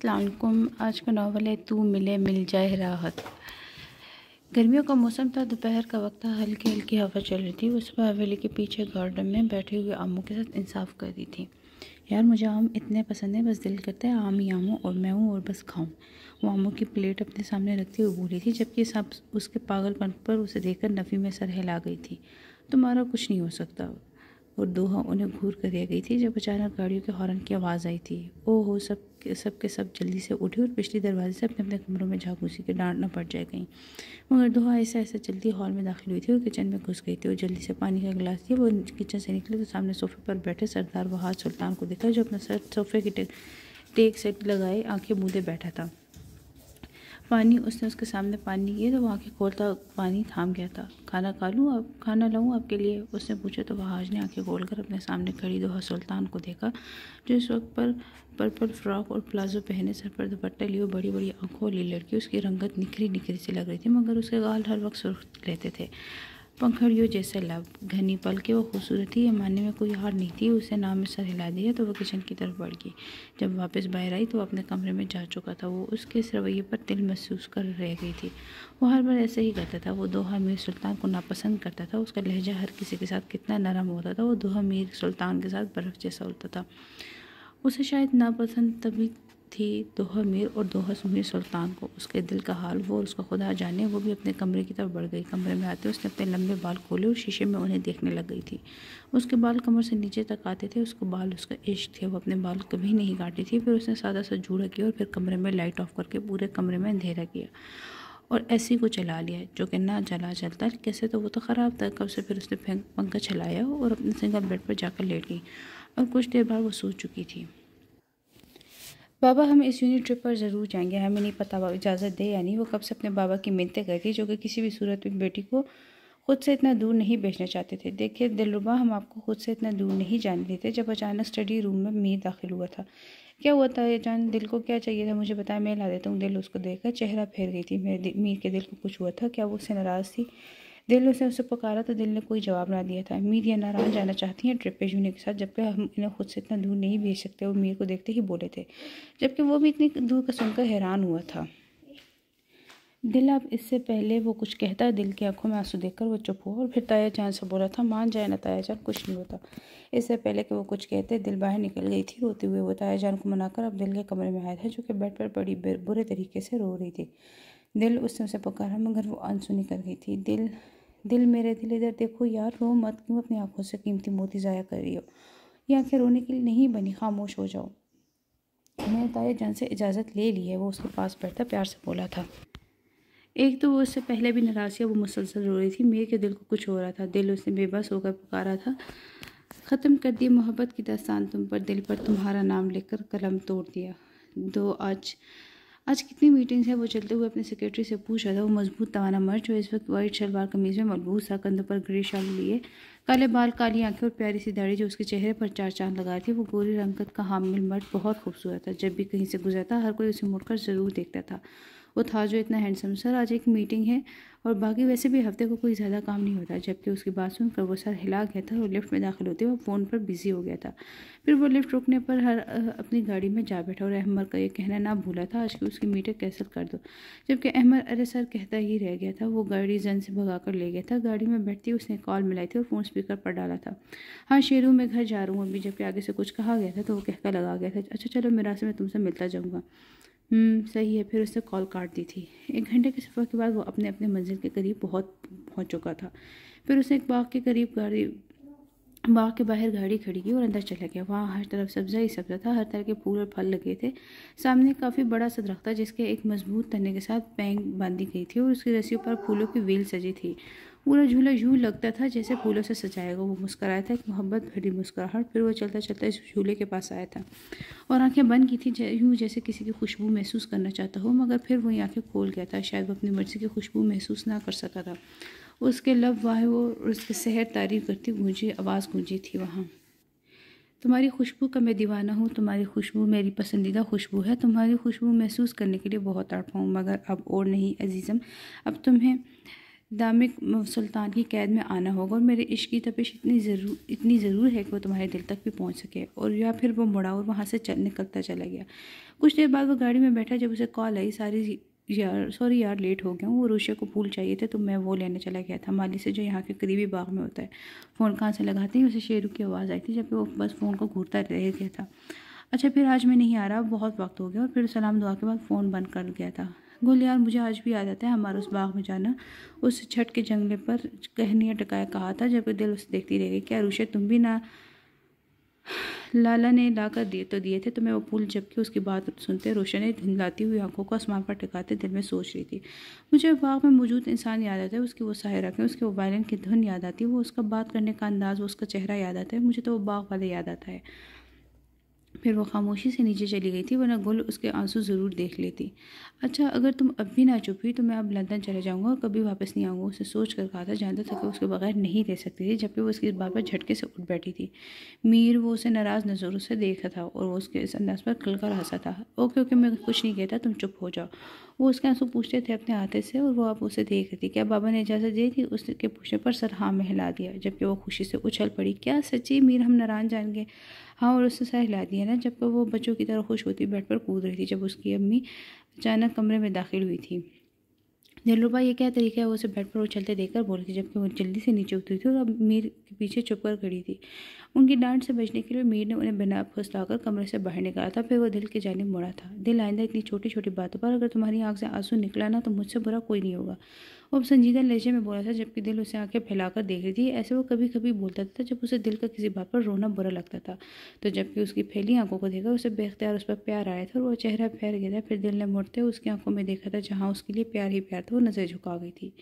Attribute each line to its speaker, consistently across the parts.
Speaker 1: अस्सलाम वालेकुम। आज का नावल है तू मिले मिल जाए राहत। गर्मियों का मौसम था, दोपहर का वक्त था, हल्की हल्की हवा चल रही थी। उस पर हवेली के पीछे गार्डन में बैठे हुए आमों के साथ इंसाफ कर रही थी। यार मुझे आम इतने पसंद है, बस दिल करता है आम ही आम हो और मैं हूँ और बस खाऊं। वो आमों की प्लेट अपने सामने रखते हुए बोली थी, जबकि सब उसके पागलपन पर उसे देखकर नफ़ी में सर हिला गई थी। तुम्हारा कुछ नहीं हो सकता। और दोहा उन्हें घूर कर रह गई थी जब अचानक गाड़ियों के हॉर्न की आवाज़ आई थी। ओहो, सब के सब जल्दी से उठे और पिछले दरवाजे से अपने अपने कमरों में जा घुसी के डांट न पड़ जाए कहीं। मगर दोहा ऐसा ऐसा जल्दी हॉल में दाखिल हुई थी और किचन में घुस गई थी और जल्दी से पानी का गिलास लिया। वो किचन से निकले तो सामने सोफे पर बैठे सरदार वहाज सुल्तान को देखा, जो अपना सर सोफे की टेक सेट लगाए आंखें मूंदे बैठा था। पानी उसने उसके सामने पानी किए तो वो आंखें खोलता पानी थाम गया था। खाना खा लूँ, अब खाना लाऊं आपके लिए, उसने पूछा तो वहाज ने आंखें खोलकर अपने सामने खड़ी दोहा सुल्तान को देखा, जो इस वक्त पर पर्पल फ्रॉक और प्लाजो पहने, सर पर दुपट्टा लिए, बड़ी बड़ी आंखों वाली लड़की। उसकी रंगत निखरी निखरी सी लग रही थी, मगर उसके गाल हर वक्त सुर्ख रहते थे, पंखड़ियों जैसे लब। घनी पल के वो खूबसूरत थी, ये मानने में कोई हार नहीं थी। उसे नाम में सर हिला दिया तो वह किचन की तरफ बढ़ गई। जब वापस बाहर आई तो वो अपने कमरे में जा चुका था। वो उसके इस रवैये पर दिल महसूस कर रह गई थी। वो हर बार ऐसे ही करता था। वो दोहा मीर सुल्तान को नापसंद करता था। उसका लहजा हर किसी के साथ कितना नरम होता था। वो दोहा मीर सुल्तान के साथ बर्फ़ जैसा होता था। उसे शायद नापसंद तभी थी दोहा मीर और दोहा मीर सुल्तान को। उसके दिल का हाल वो और उसका खुदा जाने। वो भी अपने कमरे की तरफ बढ़ गई। कमरे में आते उसने अपने लंबे बाल खोले और शीशे में उन्हें देखने लग गई थी। उसके बाल कमर से नीचे तक आते थे। उसको बाल उसका इश्क थे। वो अपने बाल कभी नहीं काटी थी। फिर उसने सादा सा जूड़ा किया और फिर कमरे में लाइट ऑफ करके पूरे कमरे में अंधेरा किया और ऐसी को चला लिया, जो कि ना चला चलता। कैसे तो वो तो ख़राब था कब से। फिर उसने पंखा चलाया और अपने सिंगल बेड पर जाकर लेट गई और कुछ देर बाद वो सो चुकी थी। बाबा हम इस यूनिट ट्रिप पर ज़रूर जाएंगे, हमें नहीं पता बाबा इजाज़त दे या नहीं। वो कब से अपने बाबा की मिन्नतें करती, जो कि किसी भी सूरत में बेटी को खुद से इतना दूर नहीं भेजना चाहते थे। देखिए दिलरुबा, हम आपको खुद से इतना दूर नहीं जाने देते। जब अचानक स्टडी रूम में मीर दाखिल हुआ था। क्या हुआ था ये जान, दिल को क्या चाहिए था मुझे बताया, मैं ला देता हूँ। दिल उसको देखकर चेहरा फेर गई थी। मीर के दिल को कुछ हुआ था क्या? वो उससे नाराज़ थी? दिल ने उसे पुकारा तो दिल ने कोई जवाब ना दिया था। मीर या नाराज जाना चाहती हैं ट्रिप पे जूनियर के साथ, जबकि हम इन्हें खुद से इतना दूर नहीं भेज सकते। वो मीर को देखते ही बोले थे, जबकि वो भी इतनी दूर का सुनकर हैरान हुआ था। दिल अब इससे पहले वो कुछ कहता, दिल की आंखों में आंसू देखकर वो चुप हुआ और फिर ताया जान से बोला था, मान जाए ना ताया जान, कुछ नहीं होता। इससे पहले कि वो कुछ कहते दिल बाहर निकल गई थी रोते हुए। वो ताया जान को मनाकर अब दिल के कमरे में आया था, जो कि बेड पर बड़ी बुरे तरीके से रो रही थी। दिल, उसने उसे पुकारा मगर वो अनसुनी कर गई थी। दिल दिल मेरे दिल इधर देखो यार, रो मत, क्यों अपनी आंखों से कीमती मोती ज़ाया कर रही हो? ये आंखें रोने के लिए नहीं बनी, खामोश हो जाओ। मैंने ताया जान से इजाज़त ले ली है, वो उसके पास बैठा प्यार से बोला था। एक तो वो उससे पहले भी नाराज़ थी, वो मुसलसल रो रही थी। मीर के दिल को कुछ हो रहा था। दिल, उसने बेबस होकर पुकारा था, ख़त्म कर दी मोहब्बत की दास्तान तुम पर, दिल पर तुम्हारा नाम लिखकर कलम तोड़ दिया। दो आज कितनी मीटिंग्स है? वो चलते हुए अपने सेक्रेटरी से पूछ रहा था। वो मजबूत तवाना मर्द, जो इस वक्त वाइट शलवार कमीज में मलबूस सा, कंधों पर ग्रे शाल लिए, काले बाल, काली आंखें और प्यारी सी दाढ़ी जो उसके चेहरे पर चार चांद लगा थी। वो गोरी रंगत का हामिल मर्द बहुत खूबसूरत था। जब भी कहीं से गुजरता हर कोई उसे मुड़कर ज़रूर देखता था। वो था जो इतना हैंडसम। सर आज एक मीटिंग है और बाकी वैसे भी हफ्ते को कोई ज़्यादा काम नहीं होता। जबकि उसकी बात सुनकर वो सर हिला गया था और लिफ्ट में दाखिल होते वो फ़ोन पर बिजी हो गया था। फिर वो लिफ्ट रुकने पर अपनी गाड़ी में जा बैठा और अहमद का ये कहना ना भूला था, आज की उसकी मीटिंग कैंसिल कर दो। जबकि अहमद अरे सर कहता ही रह गया था। वो गाड़ी जन से भगा कर ले गया था। गाड़ी में बैठती उसने कॉल मिलाई थी और फ़ोन स्पीकर पर डाला था। हाँ शेरू, मैं घर जा रहा हूँ अभी। जबकि आगे से कुछ कहा गया था तो वो कहकर लगा गया था, अच्छा चलो मेरा से मैं तुमसे मिलता जाऊँगा। सही है। फिर उसने कॉल काट दी थी। 1 घंटे के सफ़र के बाद वो अपने अपने मंजिल के करीब पहुंच चुका था। फिर उसने एक बाग के बाहर गाड़ी खड़ी की और अंदर चला गया। वहाँ हर तरफ सब्ज़ा ही सब्ज़ा था, हर तरह के फूल और फल लगे थे। सामने काफ़ी बड़ा सा दरख्त था, जिसके एक मजबूत तने के साथ पैंग बांधी गई थी और उसकी रस्सियों पर फूलों की वेल सजी थी। पूरा झूला यूँ लगता था जैसे फूलों से सजाएगा। वो मुस्कुराया था, एक मोहब्बत भरी मुस्कुराहट। फिर वो चलता चलता इस झूले के पास आया था और आंखें बंद की थी, यूँ जैसे किसी की खुशबू महसूस करना चाहता हो। मगर फिर वही आंखें खोल गया था। शायद वो अपनी मर्जी की खुशबू महसूस ना कर सका था। उसके लब वाहे वो उसके शहर तारीफ करती आवाज़ गूंजी थी वहाँ, तुम्हारी खुशबू का मैं दीवाना हूँ, तुम्हारी खुशबू मेरी पसंदीदा खुशबू है। तुम्हारी खुशबू महसूस करने के लिए बहुत तड़पा हूँ, मगर अब और नहीं अजीज़म। अब तुम्हें दामिक सुल्तान की कैद में आना होगा और मेरे इश्क की तपिश इतनी ज़रूर है कि वो तुम्हारे दिल तक भी पहुंच सके। और या फिर वो मुड़ा और वहाँ से निकलता चला गया। कुछ देर बाद वो गाड़ी में बैठा, जब उसे कॉल आई, सॉरी यार लेट हो गया हूँ, वो रुशिया को फूल चाहिए थे तो मैं वो लेने चला गया था, माली से, जो यहाँ के करीबी बाग में होता है। फ़ोन कहाँ से लगाते ही उसे शेरू की आवाज़ आई थी, जबकि वो बस फ़ोन को घूरता रह गया था। अच्छा फिर आज मैं नहीं आ रहा, बहुत वक्त हो गया। और फिर सलाम दुआ के बाद फ़ोन बंद कर गया था। गुल यार, मुझे आज भी याद आता है हमारा उस बाग में जाना, उस छठ के जंगले पर कहनिया टकाया कहा था, जबकि दिल उसे देखती रह गई। क्या रुशिया, तुम भी ना लाला ने ला कर दिए थे तुम्हें वो फूल? जबकि उसकी बात सुनते रोशन ने धिंदलाती हुई आंखों को आसमान पर टिकाते दिल में सोच रही थी। मुझे बाग में मौजूद इंसान याद आता है, उसकी वो सायरा रखें, उसके वो वायलिन की धुन याद आती है, वो उसका बात करने का अंदाज, वो उसका चेहरा याद आता है। मुझे तो वो बाग वाले याद आता है। फिर वो खामोशी से नीचे चली गई थी, वरना गुल उसके आंसू ज़रूर देख लेती। अच्छा अगर तुम अब भी ना चुप हुई तो मैं अब लंदन चले जाऊंगा और कभी वापस नहीं आऊँगा, उसे सोच कर कहा था। जानता था कि उसके बगैर नहीं रह सकती थी, जबकि वो उसकी इस बात पर झटके से उठ बैठी थी। मीर वो उसे नाराज़ नज़रों से देखा था और वो उसके इस अंदाज पर खिलकर हंसा था। ओके ओके, मैं कुछ नहीं कहता, तुम चुप हो जाओ। वो उसके आंसू पूछते थे अपने हाथे से और वो अब उसे देख रही थी। क्या बाबा ने इजाज़त दी थी? उसके पूछने पर सर हाँ में हिला दिया, जबकि वो खुशी से उछल पड़ी। क्या सच्ची मीर, हम नाराज़ जान गए? हाँ, और उससे सर हिला दिया ना, जबकि वो बच्चों की तरह खुश होती बेड पर कूद रही थी जब उसकी अम्मी अचानक कमरे में दाखिल हुई थी। दिलरुबा, ये क्या तरीका है? वो उसे बेड पर उछलते देखकर बोली थी, जबकि वो जल्दी से नीचे उतरी थी और अब मीर के पीछे चुप कर खड़ी थी। उनकी डांट से बचने के लिए मीर ने उन्हें बिना फुसलाकर कमरे से बाहर निकाला था। फिर वो दिल की जानिब मुड़ा था। दिल, आइंदा इतनी छोटी छोटी बातों पर अगर तुम्हारी आंख से आंसू निकला ना तो मुझसे बुरा कोई नहीं होगा। वो अब संजीदा लहजे में बोला था, जबकि दिल उसे आंखें फैलाकर देख रही थी। ऐसे वो कभी कभी बोलता था जब उसे दिल का किसी बात पर रोना बुरा लगता था, तो जबकि उसकी फैली आंखों को देखकर उसे बेख्तियार उस पर प्यार आया था और वो चेहरा फेर गया था। फिर दिल ने मुड़ते उसकी आंखों में देखा था, जहाँ उसके लिए प्यार ही प्यार था। वो नजर झुका गई थी।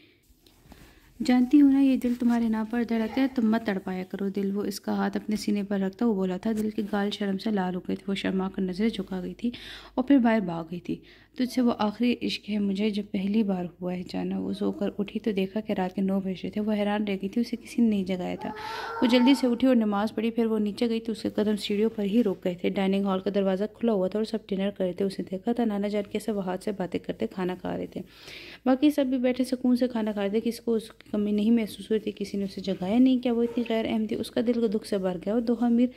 Speaker 1: जानती हूँ ना, ये दिल तुम्हारे नाम पर धड़कता है, तुम मत तड़पाया करो दिल। वो इसका हाथ अपने सीने पर रखता वो बोला था। दिल के गाल शर्म से लाल हो गए थे। वो शर्मा कर नजरें झुका गई थी और फिर बाहर भाग गई थी। तुझसे वो आखिरी इश्क है मुझे, जब पहली बार हुआ है जाना। वो सोकर उठी तो देखा कि रात के 9 बज रहे थे। वो हैरान रह गई थी, उसे किसी ने नहीं जगाया था। वो जल्दी से उठी और नमाज पढ़ी। फिर वो नीचे गई तो उसके कदम सीढ़ियों पर ही रुक गए थे। डाइनिंग हॉल का दरवाज़ा खुला हुआ था और सब डिनर कर रहे थे। उसने देखा था नाना जान कैसे वो हाथ से बातें करते खाना खा रहे थे। बाकी सब भी बैठे सुकून से खाना खा रहे थे। किसी को उसकी कमी नहीं महसूस हुई थी, किसी ने उसे जगाया नहीं। क्या वो इतनी गैर अहम थी? उसका दिल को दुख से भर गया। और दोहा मीर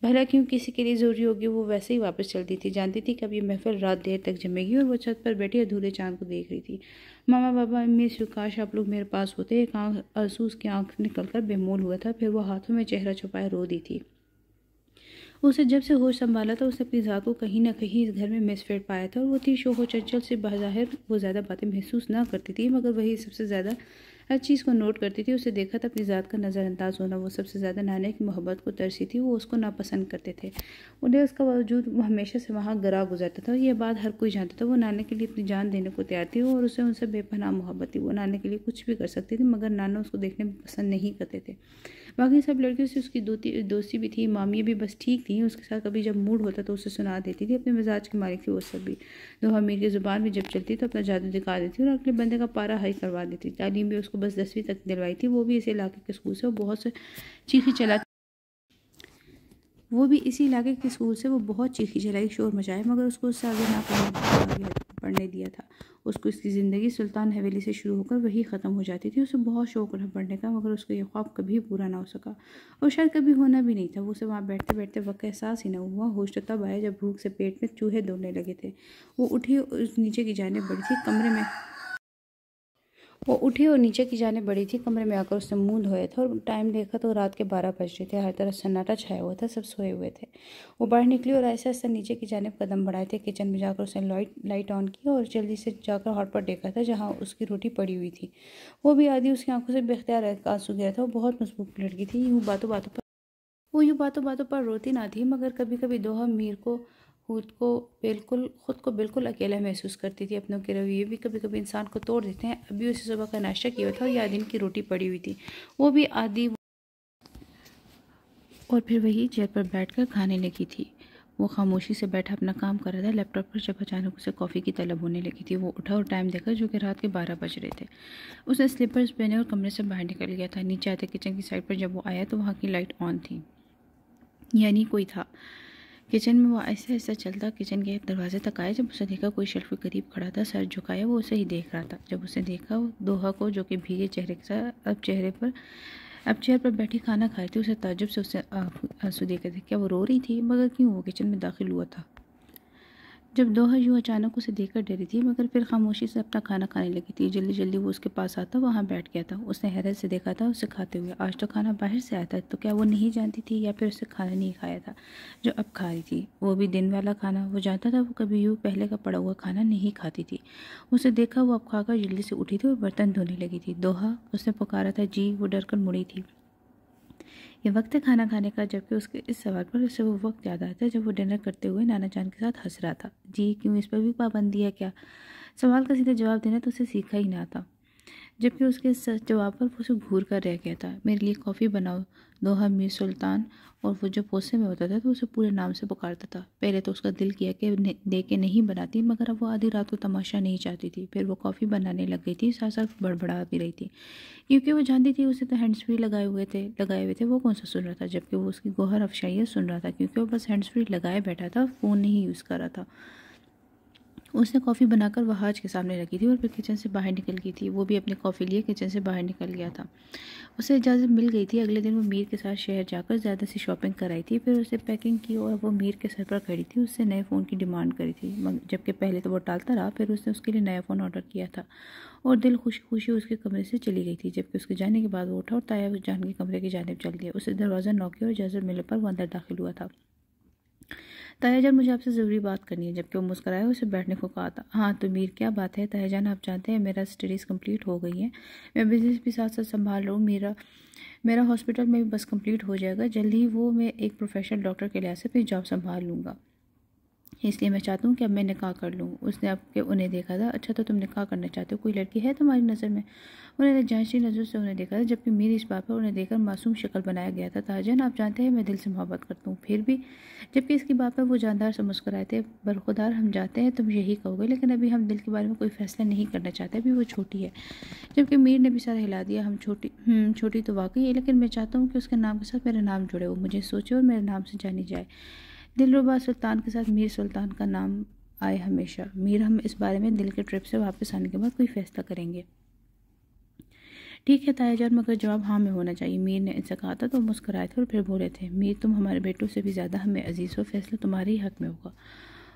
Speaker 1: भला क्यों किसी के लिए ज़रूरी होगी? वो वैसे ही वापस चलती थी। जानती थी कब ये महफिल रात देर तक जमेगी। और वो छत पर बैठी अधूरे चांद को देख रही थी। मामा, बाबा, अम्मी, काश आप लोग मेरे पास होते। एक आंख आंसू उसकी आंख निकलकर बेमोल हुआ था। फिर वो हाथों में चेहरा छुपाए रो दी थी। उसे जब से होश संभाला था उसने अपनी ज़ात को कहीं ना कहीं इस घर में मिसफिट पाया था। और वो थी शोहो चंचल से बाहिर वो ज़्यादा बातें महसूस ना करती थी, मगर वही सबसे ज़्यादा हर चीज़ को नोट करती थी। उसे देखा था अपनी ज़ात का नज़रअंदाज होना। वो सबसे ज़्यादा नाने की मोहब्बत को तरसी थी। वो उसको नापसंद करते थे। उन्हें उसका वजूद वो हमेशा से वहाँ गरा गुजरता था। ये बात हर कोई जानता था। वो नाने के लिए अपनी जान देने को तैयार थी और उसे उनसे बेपनाह मोहब्बत थी। वो नाने के लिए कुछ भी कर सकती थी, मगर नाना उसको देखने में पसंद नहीं करते थे। बाकी सब लड़कियों से उसकी दोस्ती भी थी। मामियाँ भी बस ठीक थी। उसके साथ कभी जब मूड होता तो उसे सुना देती थी। अपने मिजाज की मालिक थी वो सब भी। दोहा मीर की ज़ुबान भी जब चलती तो अपना जादू दिखा देती और अगले बंदे का पारा हाई करवा देती। तालीम भी उसको बस 10वीं तक दिलवाई थी। वो भी इसी इलाके के स्कूल से। वो बहुत से चीखी चला वो भी इसी इलाके के स्कूल से। वो बहुत चीखी चलाई, शोर मचाया, मगर उसको उससे आगे ना पढ़ने दिया था। उसको इसकी ज़िंदगी सुल्तान हवेली से शुरू होकर वही ख़त्म हो जाती थी। उसे बहुत शौक रहा पढ़ने का, मगर उसको ये ख्वाब कभी पूरा ना हो सका और शायद कभी होना भी नहीं था। वो उसे वहाँ बैठते बैठते वक्त एहसास ही ना हुआ। होश तो तब आया जब भूख से पेट में चूहे दौड़ने लगे थे। वो उठी उस नीचे की जानिब बढ़ी थी कमरे में वो उठी और नीचे की जाने बढ़ी थी। कमरे में आकर उसने मुंह धोया था और टाइम देखा तो रात के 12 बज रहे थे। हर तरफ सन्नाटा छाया हुआ था, सब सोए हुए थे। वो बाहर निकली और ऐसे ऐसे नीचे की जानिब कदम बढ़ाए थे। किचन में जाकर उसने लाइट ऑन की और जल्दी से जाकर हॉट पर देखा था, जहाँ उसकी रोटी पड़ी हुई थी। वो भी आधी उसकी आंखों से बेख्तियार आंसू गया था। वो बहुत मजबूत लड़की थी। यूँ बातों बातों पर रोती ना थी, मगर कभी कभी दोहा मीर को खुद को बिल्कुल अकेला महसूस करती थी। अपनों के रवैये भी कभी कभी इंसान को तोड़ देते हैं। अभी उसे सुबह का नाश्ता किया था और या दिन की रोटी पड़ी हुई थी, वो भी आधी, और फिर वही चेयर पर बैठकर खाने लगी थी। वो खामोशी से बैठा अपना काम कर रहा था लैपटॉप पर, जब अचानक उसे कॉफ़ी की तलब होने लगी थी। वो उठा और टाइम देखा, जो कि रात के 12 बज रहे थे। उसने स्लीपर्स पहने और कमरे से बाहर निकल गया था। नीचे आते किचन की साइड पर जब वो आया तो वहाँ की लाइट ऑन थी, यानी कोई था। किचन में वो ऐसे ऐसे चलता किचन के एक दरवाजे तक आया। जब उसे देखा कोई शेल्फ के करीब खड़ा था, सर झुकाया, वो उसे ही देख रहा था। जब उसे देखा वो दोहा को, जो कि भीगे चेहरे के साथ अब चेयर पर बैठी खाना खाई थी, उसे ताज्जुब से उससे आंसू देखे थे। क्या वो रो रही थी? मगर क्यों? वो किचन में दाखिल हुआ था जब दोहा यूँ अचानक उसे देखकर डरी थी, मगर फिर खामोशी से अपना खाना खाने लगी थी। जल्दी जल्दी वो उसके पास आता, वहाँ बैठ गया था। उसने हैरत से देखा था उसे खाते हुए। आज तो खाना बाहर से आया था, तो क्या वो नहीं जानती थी, या फिर उसे खाना नहीं खाया था जो अब खा रही थी? वो भी दिन वाला खाना। वो जानता था वो कभी यूँ पहले का पड़ा हुआ खाना नहीं खाती थी। उसे देखा वो अब खाकर जल्दी से उठी थी और बर्तन धोने लगी थी। दोहा, उसने पुकारा था। जी। वो डर कर मुड़ी थी। ये वक्त है खाना खाने का। जबकि उसके इस सवाल पर उसे वो वक्त याद आता जब वो डिनर करते हुए नाना जान के साथ हंस रहा था। जी क्यों? इस पर भी पाबंदी है क्या? सवाल का सीधा जवाब देना तो उसे सीखा ही ना था। जबकि उसके इस जवाब पर वो उसे घूर कर रह गया था। मेरे लिए कॉफ़ी बनाओ। दोहा मीर सुल्तान। और वो जो पोसे में होता था तो उसे पूरे नाम से पुकारता था। पहले तो उसका दिल किया कि दे के नहीं बनाती, मगर अब वो आधी रात को तमाशा नहीं चाहती थी। फिर वो कॉफ़ी बनाने लग गई थी, साथ साथ बड़बड़ा भी रही थी, क्योंकि वो जानती थी उसे तो हैंड्स फ्री लगाए हुए थे। वो कौन सा सुन रहा था? जबकि वो उसकी गोहर अफशाइयाँ सुन रहा था, क्योंकि वो बस हैंड्स फ्री लगाए बैठा था, फ़ोन नहीं यूज़ कर रहा था। उसने कॉफ़ी बनाकर वहाज के सामने रखी थी और फिर किचन से बाहर निकल गई थी। वो भी अपनी कॉफ़ी लिए किचन से बाहर निकल गया था। उसे इजाज़त मिल गई थी। अगले दिन वो मीर के साथ शहर जाकर ज़्यादा सी शॉपिंग कराई थी। फिर उसे पैकिंग की और वो मीर के सर पर खड़ी थी। उससे नए फ़ोन की डिमांड करी थी, जबकि पहले तो वो टालता रहा। फिर उसने उसके लिए नया फ़ोन ऑर्डर किया था और दिल खुशी खुशी उसके कमरे से चली गई थी। जबकि उसके जाने के बाद वो उठा और ताया जान के कमरे की जानिब चल दिया। उसे दरवाज़ा नॉक किया और इजाज़त मिलने पर वो अंदर दाखिल हुआ था। तायाजान, मुझे आपसे ज़रूरी बात करनी है। जबकि वो मुस्कराया, उसे बैठने को कहा था। हाँ तो मीर, क्या बात है? तायाजान, आप जानते हैं मेरा स्टडीज़ कंप्लीट हो गई है। मैं बिज़नेस भी साथ साथ संभाल रहा हूँ। मेरा हॉस्पिटल में भी बस कंप्लीट हो जाएगा जल्दी ही। वो मैं एक प्रोफेशनल डॉक्टर के लिहाज से अपनी जॉब संभाल लूँगा, इसलिए मैं चाहता हूँ कि अब मैं निकाह कर लूँ। उसने अब के उन्हें देखा था। अच्छा तो तुम निकाह करना चाहते हो? कोई लड़की है तुम्हारी नज़र में? उन्होंने जांचती नज़र से उन्हें देखा था। जबकि मेरी इस बात पर उन्हें देखकर मासूम शक्ल बनाया गया था। ताजन, आप जानते हैं मैं दिल से मोहब्बत करता हूँ, फिर भी। जबकि इसकी बात पर वो जानदार से मुस्कुराए थे। बरखुदार, हम जानते हैं तुम यही कहोगे, लेकिन अभी हम दिल के बारे में कोई फैसला नहीं करना चाहते। अभी वो छोटी है। जबकि मीर ने भी सर हिला दिया। हम छोटी तो वाकई है, लेकिन मैं चाहता हूँ कि उसके नाम के साथ मेरा नाम जुड़े, वो मुझे सोचे और मेरे नाम से जानी जाए। दिलरुबा सुल्तान के साथ मीर सुल्तान का नाम आए हमेशा। मीर, हम इस बारे में दिल के ट्रिप से वापस आने के बाद कोई फैसला करेंगे। ठीक है तायाजान, मगर जवाब हाँ में होना चाहिए। मीर ने इनसे कहा था तो मुस्कुराए थे और फिर बोले थे। मीर, तुम हमारे बेटों से भी ज़्यादा हमें अजीज़ हो। फैसला तुम्हारे ही हक में होगा।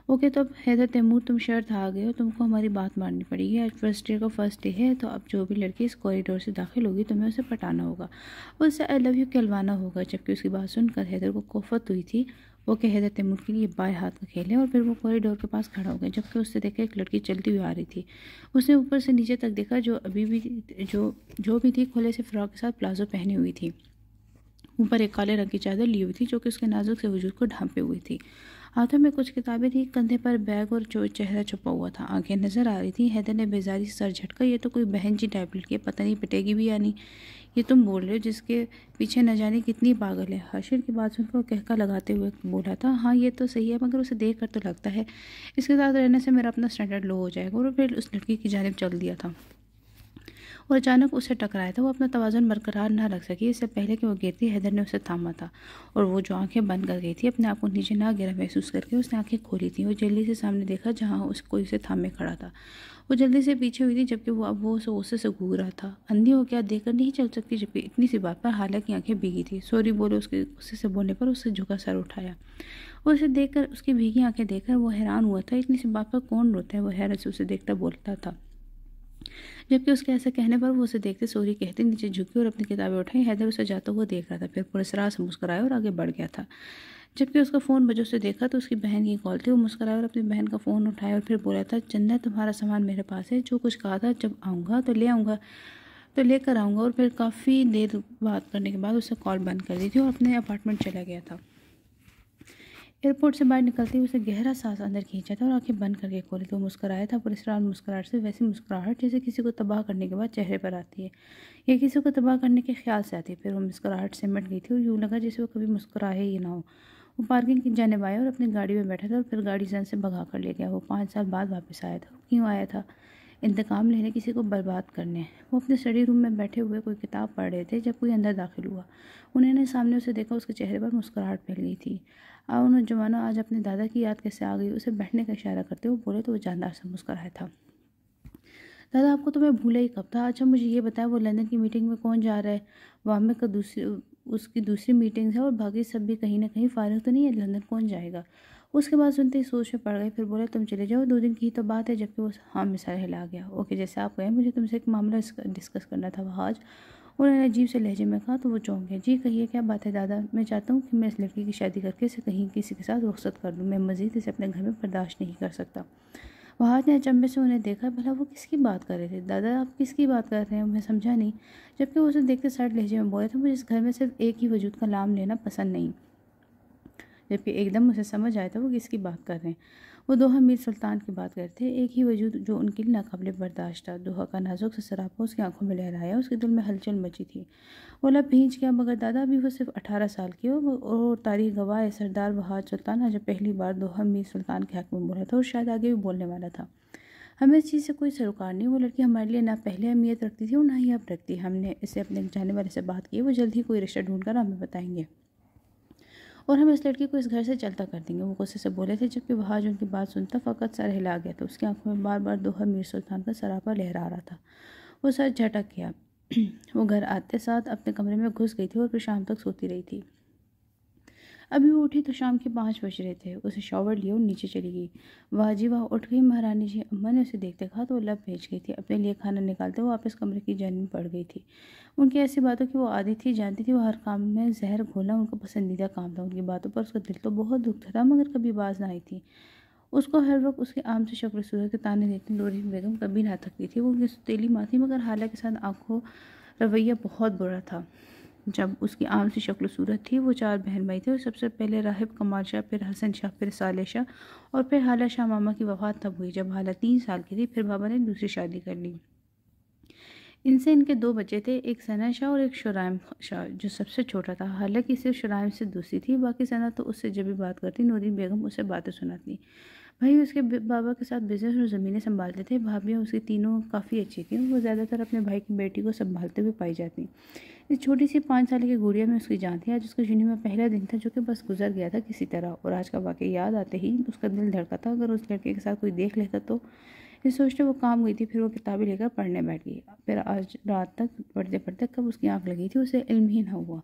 Speaker 1: ओके, तो अब हैदर तैमूर, तुम शर्त आ गए हो। तुमको हमारी बात माननी पड़ेगी। आज फर्स्ट ईयर का फर्स्ट डे है, तो अब जो भी लड़की इस कॉरिडोर से दाखिल होगी तुम्हें उसे पटाना होगा, उससे आई लव यू कहलवाना होगा। जबकि उसकी बात सुनकर हैदर को कोफत हुई थी। वो कि हैदर तैमूर के लिए बाएं हाथ का खेल है। और फिर वो कॉरिडोर के पास खड़ा हो गया। जबकि उससे देखा एक लड़की चलती हुई आ रही थी। उसने ऊपर से नीचे तक देखा। जो भी थी खुले से फ्रॉक के साथ प्लाजो पहनी हुई थी। ऊपर एक काले रंग की चादर ली हुई थी जो कि उसके नाजुक से वजूद को ढांपे हुई थी। हाथों में कुछ किताबें थी, कंधे पर बैग और चेहरा छुपा हुआ था। आंखें नजर आ रही थी। हैदर ने बेजारी से सर झटका। ये तो कोई बहन जी टाइप लड़की है, पता नहीं पिटेगी भी या नहीं। ये तुम बोल रहे हो जिसके पीछे न जाने कितनी पागल है। हाशिर की बात सुनकर वो कहका लगाते हुए बोला था। हाँ ये तो सही है, मगर उसे देख कर तो लगता है इसके साथ रहने से मेरा अपना स्टैंडर्ड लो हो जाएगा। और फिर उस लड़की की जानिब चल दिया था और अचानक उसे टकराया था। वो अपना तवाज़ुन बरकरार ना रख सकी। इससे पहले कि वो गिरती, हैदर ने उसे थामा था और वो जो आंखें बंद कर गई थी, अपने आप को नीचे ना गिरा महसूस करके उसने आंखें खोली थी। वो जल्दी से सामने देखा जहाँ कोई उसे थामे खड़ा था। वो जल्दी से पीछे हुई थी, जबकि वो उसे गुस्से से घूर रहा था। अंधी हो क्या, देखकर नहीं चल सकती? जबकि इतनी सी बात पर हालांकि आंखें भीगी थी। सॉरी बोले उसके गुस्से से बोलने पर उससे झुका सर उठाया। उसे देखकर, उसकी भीगी आंखें देखकर वो हैरान हुआ था। इतनी सी बात पर कौन रोता है? वो हैरत से उसे देखता बोलता था। जबकि उसके ऐसे कहने पर वो उसे देखते सॉरी कहते नीचे झुकी और अपनी किताबें उठाई। हैदर उसे जाता हुआ देख रहा था। फिर पुरस्कार से मुस्कुराया और आगे बढ़ गया था। जबकि उसका फ़ोन बजो से देखा तो उसकी बहन की कॉल थी। वो मुस्कुराया और अपनी बहन का फ़ोन उठाया और फिर बोला था। चंदा, तुम्हारा सामान मेरे पास है। जो कुछ कहा था, जब आऊँगा तो लेकर आऊँगा। और फिर काफ़ी देर बात करने के बाद उसने कॉल बंद कर दी थी और अपने अपार्टमेंट चला गया था। एयरपोर्ट से बाहर निकलते ही उसे गहरा सांस अंदर खींचा था और आंखें बंद करके खोली तो मुस्कुराया था। पुरस्कार मुस्कुराहट से वैसी मुस्कुराहट जैसे किसी को तबाह करने के बाद चेहरे पर आती है या किसी को तबाह करने के ख्याल से आती है। फिर वो मुस्कुराहट सिमट गई थी और यूँ लगा जैसे वो कभी मुस्कुराए ही ना हो। वो पार्किंग की जानिब आया और अपनी गाड़ी में बैठा था और फिर गाड़ी जन से भगा कर ले गया। वो 5 साल बाद वापस आया था। क्यों आया था? इंतकाम लेने, किसी को बर्बाद करने। वो अपने स्टडी रूम में बैठे हुए कोई किताब पढ़ रहे थे जब कोई अंदर दाखिल हुआ। उन्होंने सामने उसे देखा। उसके चेहरे पर मुस्कुराहट फैल गई थी। आओ नौजवानों, आज अपने दादा की याद कैसे आ गई? उसे बैठने का इशारा करते हुए बोले तो वो जानदार सा मुस्कुराया था। दादा, आपको तो मैं भूला ही कब था। अच्छा मुझे ये बताया, वो लंदन की मीटिंग में कौन जा रहा है? वामिक का उसकी दूसरी मीटिंग है और बाकी सब भी कहीं ना कहीं फारिग तो नहीं है। लंदन कौन जाएगा? उसके बाद सुनते ही सोच में पड़ गए। फिर बोले तुम चले जाओ, 2 दिन की ही तो बात है। जबकि वो हाँ में सर हिला गया। ओके, जैसे आप कहें, मुझे तुमसे एक मामला डिस्कस करना था वहाँ आज। उन्होंने अजीब से लहजे में कहा तो वो चौंक गया। जी कहिए, क्या बात है दादा? मैं चाहता हूँ कि मैं इस लड़की की शादी करके इसे कहीं किसी के साथ रुखसत कर दूँ। मैं मज़ीद इसे अपने घर में बर्दाश्त नहीं कर सकता। वहाज ने अचंभे से उन्हें देखा। भला वो किसकी बात कर रहे थे? दादा, आप किसकी बात कर रहे हैं? मैं समझा नहीं। जबकि वो उसे देखते सड़ लहजे में बोले थे, मुझे इस घर में सिर्फ एक ही वजूद का नाम लेना पसंद नहीं। जबकि एकदम उसे समझ आया था वो किसकी बात कर रहे हैं। वो दोहा मीर सुल्तान की बात कर रहे थे। एक ही वजूद जो उनके लिए नाकाबिले बर्दाश्त था। दोहा का नाजुक सा सरापा उसकी आंखों में लहराया, उसके दिल में हलचल मची थी। वो लब भींच गया। मगर दादा, अभी वो सिर्फ 18 साल की हो और तारीख गवाह है, सरदार वहाज सुल्तान आज पहली बार दोहा मीर सुल्तान के हक में बोला था और शायद आगे भी बोलने वाला था। हमें इस चीज़ से कोई सरोकार नहीं। वो लड़की हमारे लिए ना पहले अहमियत रखती थी और ना ही अब रखती। हमने इसे अपने जाने वाले से बात की। वो जल्द ही कोई रिश्ता ढूंढ कर हमें बताएंगे और हम इस लड़की को इस घर से चलता कर देंगे। वो गुस्से से बोले थे। जबकि वहाज उनकी बात सुनता फ़कत सर हिला गया था। उसकी आंखों में बार बार दोहा मीर सुल्तान का सरापा लहरा रहा था। वो सर झटक गया। वो घर आते साथ अपने कमरे में घुस गई थी और फिर शाम तक सोती रही थी। अभी वो उठी तो शाम के 5 बज रहे थे। उसे शॉवर लिया और नीचे चली गई। वाह जी वाह, उठ गई महारानी जी। अम्मा ने उसे देखते कहा तो वो लब भेज गई थी। अपने लिए खाना निकालते वो वापस कमरे की जान में पड़ गई थी। उनकी ऐसी बातों की वो आदी थी, जानती थी वो हर काम में जहर घोलना उनका पसंदीदा काम था। उनकी बातों पर उसका दिल तो बहुत दुखता था मगर कभी बाज ना आई थी। उसको हर वक्त उसके आम से शक्ल सूरत के ताने देती नूरी बेगम कभी ना थकती थी। वो उनकी सुतीली माँ थी मगर हाला के साथ आंखों रवैया बहुत बुरा था। जब उसकी आम सी शक्ल सूरत थी। वो 4 बहन भाई थे और सबसे पहले राहिब कमाल शाह, फिर हसन शाह, फिर साले शाह और फिर हाला शाह मामा की वफ़ात तब हुई जब हाला 3 साल की थी। फिर बाबा ने दूसरी शादी कर ली। इनसे इनके 2 बच्चे थे, एक सना शाह और एक शुराइम शाह जो सबसे छोटा था। हालांकि सिर्फ शुराइम से दूसरी थी, बाकी सना तो उससे जब भी बात करती नूरीन बेगम उसे बातें सुनाती। भाई उसके बाबा के साथ बिजनेस और ज़मीनें संभालते थे। भाभियाँ उसकी तीनों काफ़ी अच्छी थी। वो ज़्यादातर अपने भाई की बेटी को संभालते हुए पाई जाती। इस छोटी सी 5 साल की गुड़िया में उसकी जान थी। आज उसका यूनी में पहला दिन था जो कि बस गुजर गया था किसी तरह। और आज का वाक़या याद आते ही उसका दिल धड़का था। अगर उस लड़के के साथ कोई देख लेता तो। इस सोचते वो काम गई थी। फिर वो किताबें लेकर पढ़ने बैठ गई। फिर आज रात तक पढ़ते पढ़ते कब उसकी आँख लगी थी उसे इल्म ही ना हुआ।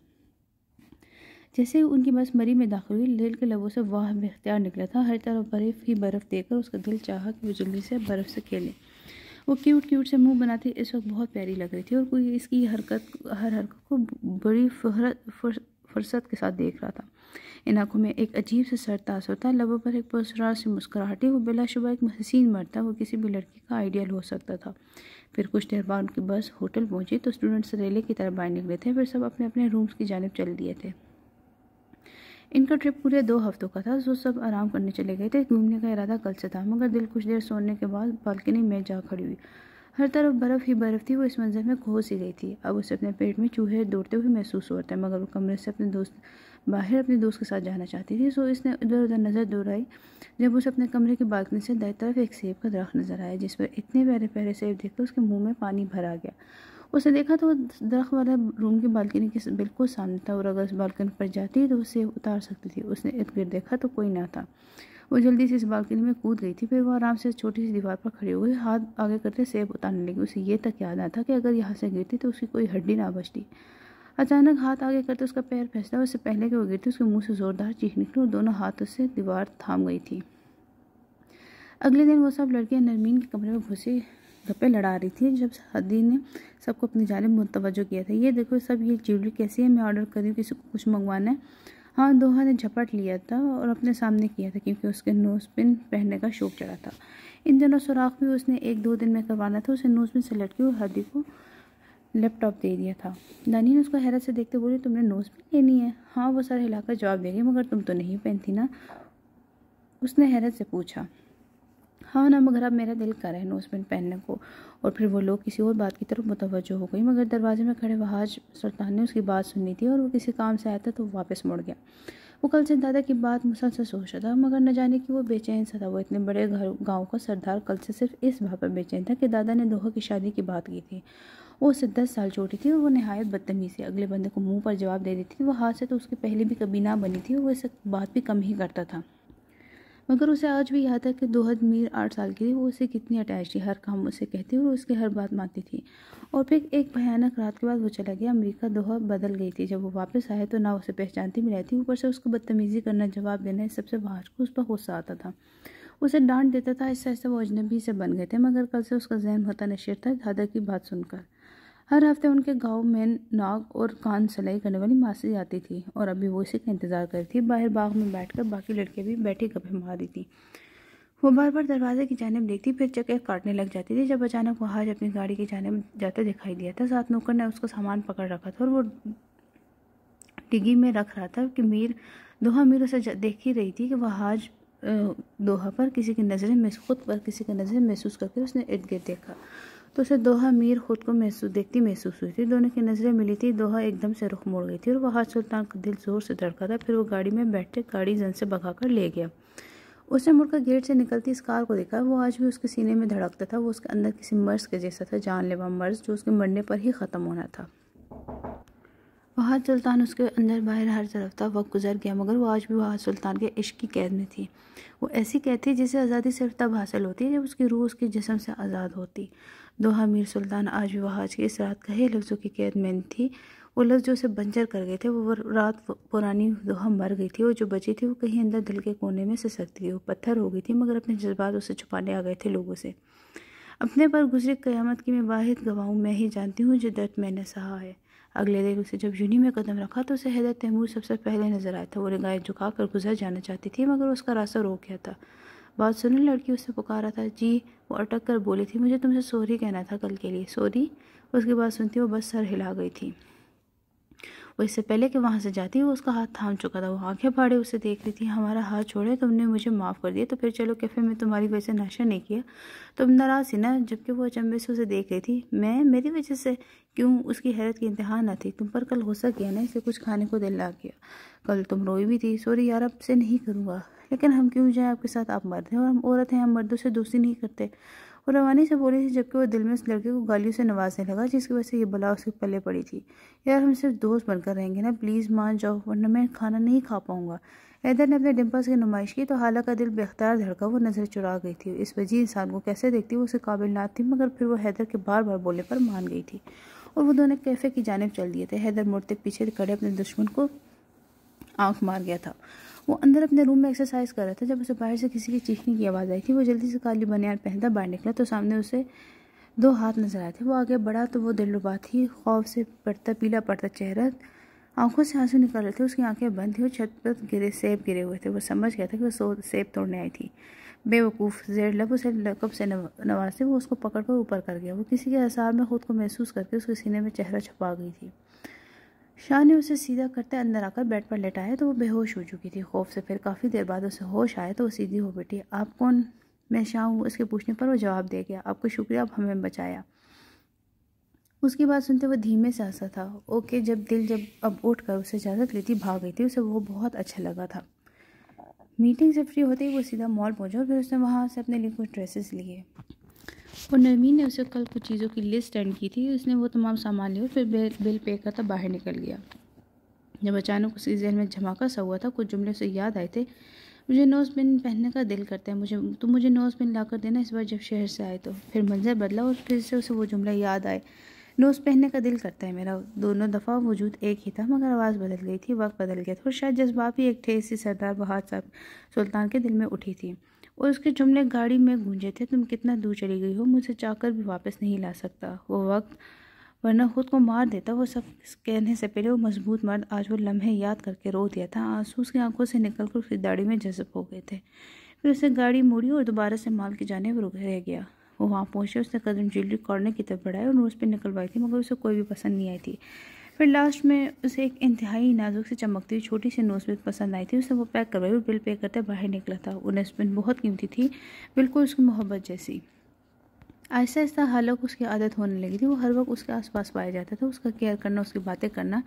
Speaker 1: जैसे ही उनकी बस मरी में दाखिल हुई, दिल के लबों से वाह बेख्तियार निकला था। हर तरफ बर्फ़ ही बर्फ़ देखकर उसका दिल चाहा कि वो जल्दी से बर्फ़ से खेले। वो क्यूट क्यूट से मुंह बनाती इस वक्त बहुत प्यारी लग रही थी और कोई इसकी हर हरकत को बड़ी फुर्सत के साथ देख रहा था। इन आंखों में एक अजीब से सरतास होता, लबों पर एक पुरस्कार से मुस्कुराहटी। वो बिलाशुबा एक हसीन मर्द था। वो किसी भी लड़की का आइडियल हो सकता था। फिर कुछ देर बाद उनकी बस होटल पहुंची तो स्टूडेंट्स रेले की तरफ बाहर निकले थे। फिर सब अपने अपने रूम्स की जानिब चल दिए थे। इनका ट्रिप पूरे 2 हफ्तों का था। जो सब आराम करने चले गए थे। घूमने का इरादा कल से था मगर दिल कुछ देर सोने के बाद बालकनी में जा खड़ी हुई। हर तरफ बर्फ़ ही बर्फ़ थी। वो इस मंजर में खो सी गई थी। अब उसे अपने पेट में चूहे दौड़ते हुए महसूस होते हैं मगर वो कमरे से बाहर अपने दोस्त के साथ जाना चाहती थी। सो इसने इधर उधर नज़र दौड़ाई जब उसे अपने कमरे की बालकनी से दाईं तरफ एक सेब का दरख्त नजर आया जिस पर इतने प्यारे प्यारे सेब देखकर उसके मुंह में पानी भर आ गया। उसने देखा तो दरख्त वाला रूम की बालकनी के बिल्कुल सामने था और अगर उस बालकनी पर जाती तो उसे उतार सकती थी। उसने इर्द गिर्द देखा तो कोई ना था। वो जल्दी से इस बालकनी में कूद गई थी। फिर वो आराम से छोटी सी दीवार पर खड़ी हुई हाथ आगे करते सेब उतारने लगी। उसे ये तक याद ना था कि अगर यहाँ से गिरती तो उसकी कोई हड्डी ना बचती। अचानक हाथ आगे करते उसका पैर फिसला। उससे पहले कि वो गिरती उसके मुंह से जोरदार चीख निकली और दोनों हाथों से दीवार थाम गई थी। अगले दिन वो सब लड़कियां नरमीन के कमरे में घुसी गप्पे लड़ा रही थी जब हदी ने सबको अपनी जानिब मुतवज्जो किया था। ये देखो सब, ये ज्वेलरी कैसी है? मैं ऑर्डर कर रही हूँ, किसी को कुछ मंगवाना है? हाँ, दोहा ने झपट लिया था और अपने सामने किया था क्योंकि उसके नोजपिन पहनने का शौक चढ़ा था। इन दिनों सुराख भी उसने 1-2 दिन में करवाना था। उसे नोजपिन से लटकी और हदी को लैपटॉप दे दिया था। दानी ने उसको हैरत से देखते बोली, तुमने नोजपिन लेनी है? हाँ, वो सर हिलाकर जवाब देगी। मगर तुम तो नहीं पहनती ना? उसने हैरत से पूछा। हाँ ना, मगर अब मेरा दिल कर रहा है नोजपिन पहनने को। और फिर वो लोग किसी और बात की तरफ मुतवज्जो हो गई मगर दरवाजे में खड़े वहाज सुल्तान ने उसकी बात सुननी थी और वो किसी काम से आया था तो वापस मुड़ गया। वो कल से दादा की बात मुसलसल सोच रहा था मगर न जाने कि वो बेचैन सा था। वो इतने बड़े गांव का सरदार कल से सिर्फ इस बात पर बेचैन था कि दादा ने दोहा की शादी की बात की थी वो उससे 10 साल छोटी थी और वो नहायत बदतमीज़ थी। अगले बंदे को मुंह पर जवाब दे देती थी। वो हाथ से तो उसके पहले भी कभी ना बनी थी और वो इससे बात भी कम ही करता था, मगर उसे आज भी याद है कि दोहद मीर 8 साल की थी। वो उसे कितनी अटैच थी, हर काम उसे कहती और उसकी हर बात मानती थी। और फिर एक भयानक रात के बाद वो चला गया अमेरिका। दोहा बदल गई थी। जब वो वापस आया तो ना उसे पहचानती मिलाई थी, ऊपर से उसको बदतमीज़ी करना, जवाब देना, इस सबसे बाहर को उस पर गुस्सा आता था। उसे डांट देता था। ऐसा ऐसा वो अजनबी से बन गए थे, मगर कल से उसका जहन होता नशीर था दादा की बात सुनकर। हर हफ्ते उनके गांव में नाक और कान सिलाई करने वाली मासी आती थी और अभी वो इसी का इंतजार कर रही थी। बाहर बाग में बैठकर बाकी लड़के भी बैठी गप्पे मार रही थी। वो बार बार दरवाजे की जानिब देखती, फिर चक्कर काटने लग जाती थी। जब अचानक वो हाज अपनी गाड़ी की जानिब जाता दिखाई दिया था। साथ नौकर ने उसका सामान पकड़ रखा था और वो डिग्गी में रख रहा था कि दोहा मीर उसे देख ही रही थी कि वह हाज दोहा पर किसी की नज़रें खुद पर किसी की नज़रें महसूस करके उसने इर्द गिर्द देखा तो उसे दोहा मीर खुद को महसूस हुई थी। दोनों की नज़रें मिली थी। दोहा एकदम से रुख मोड़ गई थी और वह हाज सुल्तान का दिल जोर से धड़का था। फिर वो गाड़ी में बैठते गाड़ी जन से भगाकर ले गया। उसने मुड़कर गेट से निकलती इस कार को देखा। वो आज भी उसके सीने में धड़कता था। वो उसके अंदर किसी मर्ज के जैसा था, जानलेवा मर्ज जो उसके मरने पर ही ख़त्म होना था। वहाज सुल्तान उसके अंदर बाहर हर तरफ था। वक्त गुजर गया, मगर वो आज भी वहाज सुल्तान के इश्क की कैद में थी। वो ऐसी कैद थी जिसे आज़ादी सिर्फ तब हासिल होती है जब उसकी रूह उसके जिस्म से आज़ाद होती। दोहा मीर सुल्तान आज भी वहाज की इस रात कहे लफ्ज़ों की कैद में थी। वो लफ्ज़ जो उसे बंजर कर गए थे, वो रात पुरानी दोहा मर गई थी और जो बची थी वो कहीं अंदर दिल के कोने में सिसकती थी। वो पत्थर हो गई थी, मगर अपने जज्बात उसे छुपाने आ गए थे लोगों से। अपने पर गुजरी क़यामत की मैं वाहिद गवाह हूँ। मैं ही जानती हूँ जो दर्द मैंने सहा है। अगले दिन उसे जब यूनी में कदम रखा तो उसे हैदर तैमूर सबसे पहले नजर आया था। वो निगाहें झुकाकर गुजर जाना चाहती थी, मगर उसका रास्ता रोक गया था। बात सुनने लड़की उससे पुकारा था। जी। वो अटक कर बोली थी, मुझे तुमसे सॉरी कहना था कल के लिए। सॉरी? उसकी बात सुनती वो बस सर हिला गई थी। वो इससे पहले कि वहाँ से जाती वो उसका हाथ थाम चुका था। वो आंखें फाड़े उसे देख रही थी। हमारा हाथ छोड़े, तुमने मुझे माफ़ कर दिया तो फिर चलो कैफ़े में तुम्हारी वजह से नशा नहीं किया। तुम नाराज़ थी ना? जबकि वो अचंभे से उसे देख रही थी। मैं? मेरी वजह से? क्यों? उसकी हैरत की इंतहा न थी। तुम पर कल गुस्सा किया ना, इसे कुछ खाने को दिल ला गया। कल तुम रोई भी थी। सॉरी यार, अब से नहीं करूँगा। लेकिन हम क्यों जाएं आपके साथ? आप मर्द हैं और हम औरत हैं। हम मर्दों से दोस्ती नहीं करते। वो रवानी से बोली थी, जबकि वो दिल में उस लड़के को गालियों से नवाजने लगा जिसकी वजह से ये बला उसके पल्ले पड़ी थी। यार हम सिर्फ दोस्त बनकर रहेंगे ना, प्लीज़ मान जाओ, वरना मैं खाना नहीं खा पाऊंगा। हैदर ने अपने डिम्पल्स की नुमाइश की तो हाला का दिल बेख्तियार धड़का। वो नज़र चुरा गई थी। इस वजह इंसान को कैसे देखती वो उसे काबिल ना थी, मगर फिर वो हैदर के बार बार बोलने पर मान गई थी और वो दोनों कैफ़े की जानिब चल दिए थे। हैदर मुड़ते पीछे खड़े अपने दुश्मन को आंख मार गया था। वो अंदर अपने रूम में एक्सरसाइज कर रहा था जब उसे बाहर से किसी की चीखने की आवाज़ आई थी। वो जल्दी से काली बनियान पहनता बाहर निकला तो सामने उसे 2 हाथ नजर आए थे। वो आगे बढ़ा तो वो दिलरुबा थी। खौफ से पीला पड़ता चेहरा, आंखों से आंसू निकल रहे थे। उसकी आंखें बंद थी और छत पर सेब गिरे हुए थे। वो समझ गया था कि वो सेब तोड़ने आई थी। बेवकूफ़, जेर लब उसे लकब से नवाजते वो उसको पकड़कर ऊपर कर गया। वो किसी के आसार में खुद को महसूस करके उसके सीने में चेहरा छुपा गई थी। शाह ने उसे सीधा करते अंदर आकर बेड पर लेटाया तो वो बेहोश हो चुकी थी खौफ से। फिर काफ़ी देर बाद उसे होश आया तो वो सीधी हो बैठी। आप कौन? मैं शाह हूँ। उसके पूछने पर वो जवाब दे गया, आपको शुक्रिया, आप हमें बचाया। उसकी बात सुनते वो धीमे से हंसा था। ओके। जब अब उठ कर उसे इजाज़त लेती भाग गई थी। उसे वो बहुत अच्छा लगा था। मीटिंग से फ्री होते ही वो सीधा मॉल पहुंचा और फिर उसने वहाँ से अपने लिए कुछ ड्रेसेस लिए और नरमीन ने उसे कल कुछ चीज़ों की लिस्ट सेंड की थी। उसने वो तमाम सामान लिए और फिर बिल पे करता बाहर निकल गया। जब अचानक उसके जहन में झमाका सा हुआ था, कुछ जुमले उसे याद आए थे। मुझे नोज़ पिन पहनने का दिल करता है, मुझे नोज़ पिन ला कर देना इस बार जब शहर से आए तो। फिर मंजर बदला और फिर से उसे वो जुमला याद आए, नोज़ पहनने का दिल करता है मेरा। दोनों दफ़ा वजूद एक ही था, मगर आवाज़ बदल गई थी, वक्त बदल गया था और शायद जज्बात भी एक ठेस सी सरदार बहार साहब सुल्तान के दिल में उठी थी और उसके जुमले गाड़ी में गूंजे थे। तुम कितना दूर चली गई हो, मुझे चाहकर भी वापस नहीं ला सकता वो वक्त, वरना खुद को मार देता। वो सब कहने से पहले वो मजबूत मर्द आज वो लम्हे याद करके रो दिया था। आंसू उसकी आंखों से निकलकर उसकी दाढ़ी में जज़ब हो गए थे। फिर उसे गाड़ी मोड़ी और दोबारा से माल की जानिब रुक रह गया। वो वहाँ पहुँचे, उसने कदम ज्वेलरी कॉर्नर की तरफ बढ़ाया और नोज़ पे निकलवाई थी, मगर उसे कोई भी पसंद नहीं आई थी। फिर लास्ट में उसे एक इंतहाई नाजुक से चमकती हुई छोटी सी नोज़ पिन पसंद आई थी। उसे वो पैक करवाई और बिल पे करते बाहर निकला था। वो नोज़ पिन बहुत कीमती थी, बिल्कुल उसकी मोहब्बत जैसी। आहिस्ता आहिस्ता हाला को उसकी आदत होने लगी थी। वो हर वक्त उसके आसपास पाया जाता था, उसका केयर करना, उसकी बातें करना,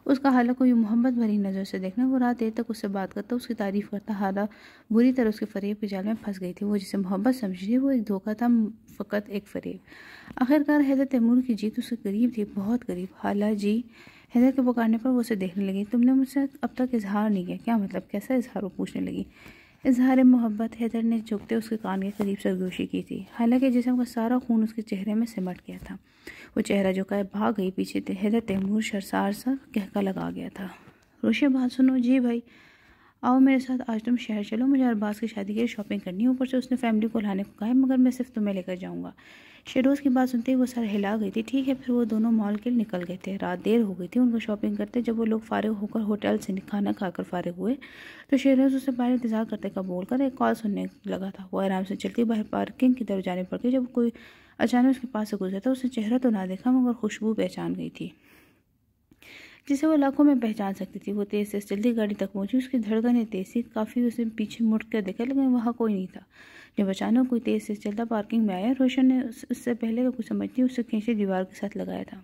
Speaker 1: उसका हाला को यूँ मोहब्बत भरी नज़र से देखना। वो रात देर तक उससे बात करता, उसकी तारीफ़ करता। हाला बुरी तरह उसके फ़रेब के जाल में फंस गई थी। वो जिसे मोहब्बत समझी थी वो एक धोखा था, फ़कत एक फ़रेब। आखिरकार हैदर तैमूर की जीत उसके करीब थी, बहुत करीब। हाला जी हैदर के पुकारने पर वो उसे देखने लगी। तुमने मुझसे अब तक इजहार नहीं किया, क्या मतलब, कैसा इजहार? वो पूछने लगी। इजहार मोहब्बत। हैदर ने झुकते उसके कान के करीब सरगोशी की थी। हालांकि जिस्म का सारा खून उसके चेहरे में सिमट गया था। वो चेहरा झुकाए भाग गई पीछे। हैदर तैमूर शर्मसार सा कहका लगा गया था। रोशे बात सुनो। जी भाई, आओ मेरे साथ, आज तुम शहर चलो, मुझे अरबाज की शादी के लिए शॉपिंग करनी है। ऊपर से उसने फैमिली को लाने को कहा है, मगर मैं सिर्फ तुम्हें लेकर जाऊंगा। शेरोज़ की बात सुनते ही वो सर हिला गई थी। ठीक है, फिर वो दोनों मॉल के लिए निकल गए थे। रात देर हो गई थी उनको शॉपिंग करते। जब वो लोग फारिग होकर होटल से खाना खाकर फारिग हुए तो शेरोज़ उससे बाहर इंतजार करते का बोलकर एक कॉल सुनने लगा था। वो आराम से चलती बाहर पार्किंग की तरफ जाने पड़ गई। जब कोई अचानक उसके पास से गुजरा था, उसने चेहरा तो ना देखा मगर खुशबू पहचान गई थी, जिसे वो लाखों में पहचान सकती थी। वो तेज़ से जल्दी गाड़ी तक पहुंची। उसकी धड़कनें तेज थी। काफ़ी उसने पीछे मुड़ कर देखा, लेकिन वहाँ कोई नहीं था। जब अचानक कोई तेज़ से चलता पार्किंग में आया, रोशन ने उससे पहले का कुछ समझती उसे खींचे दीवार के साथ लगाया था।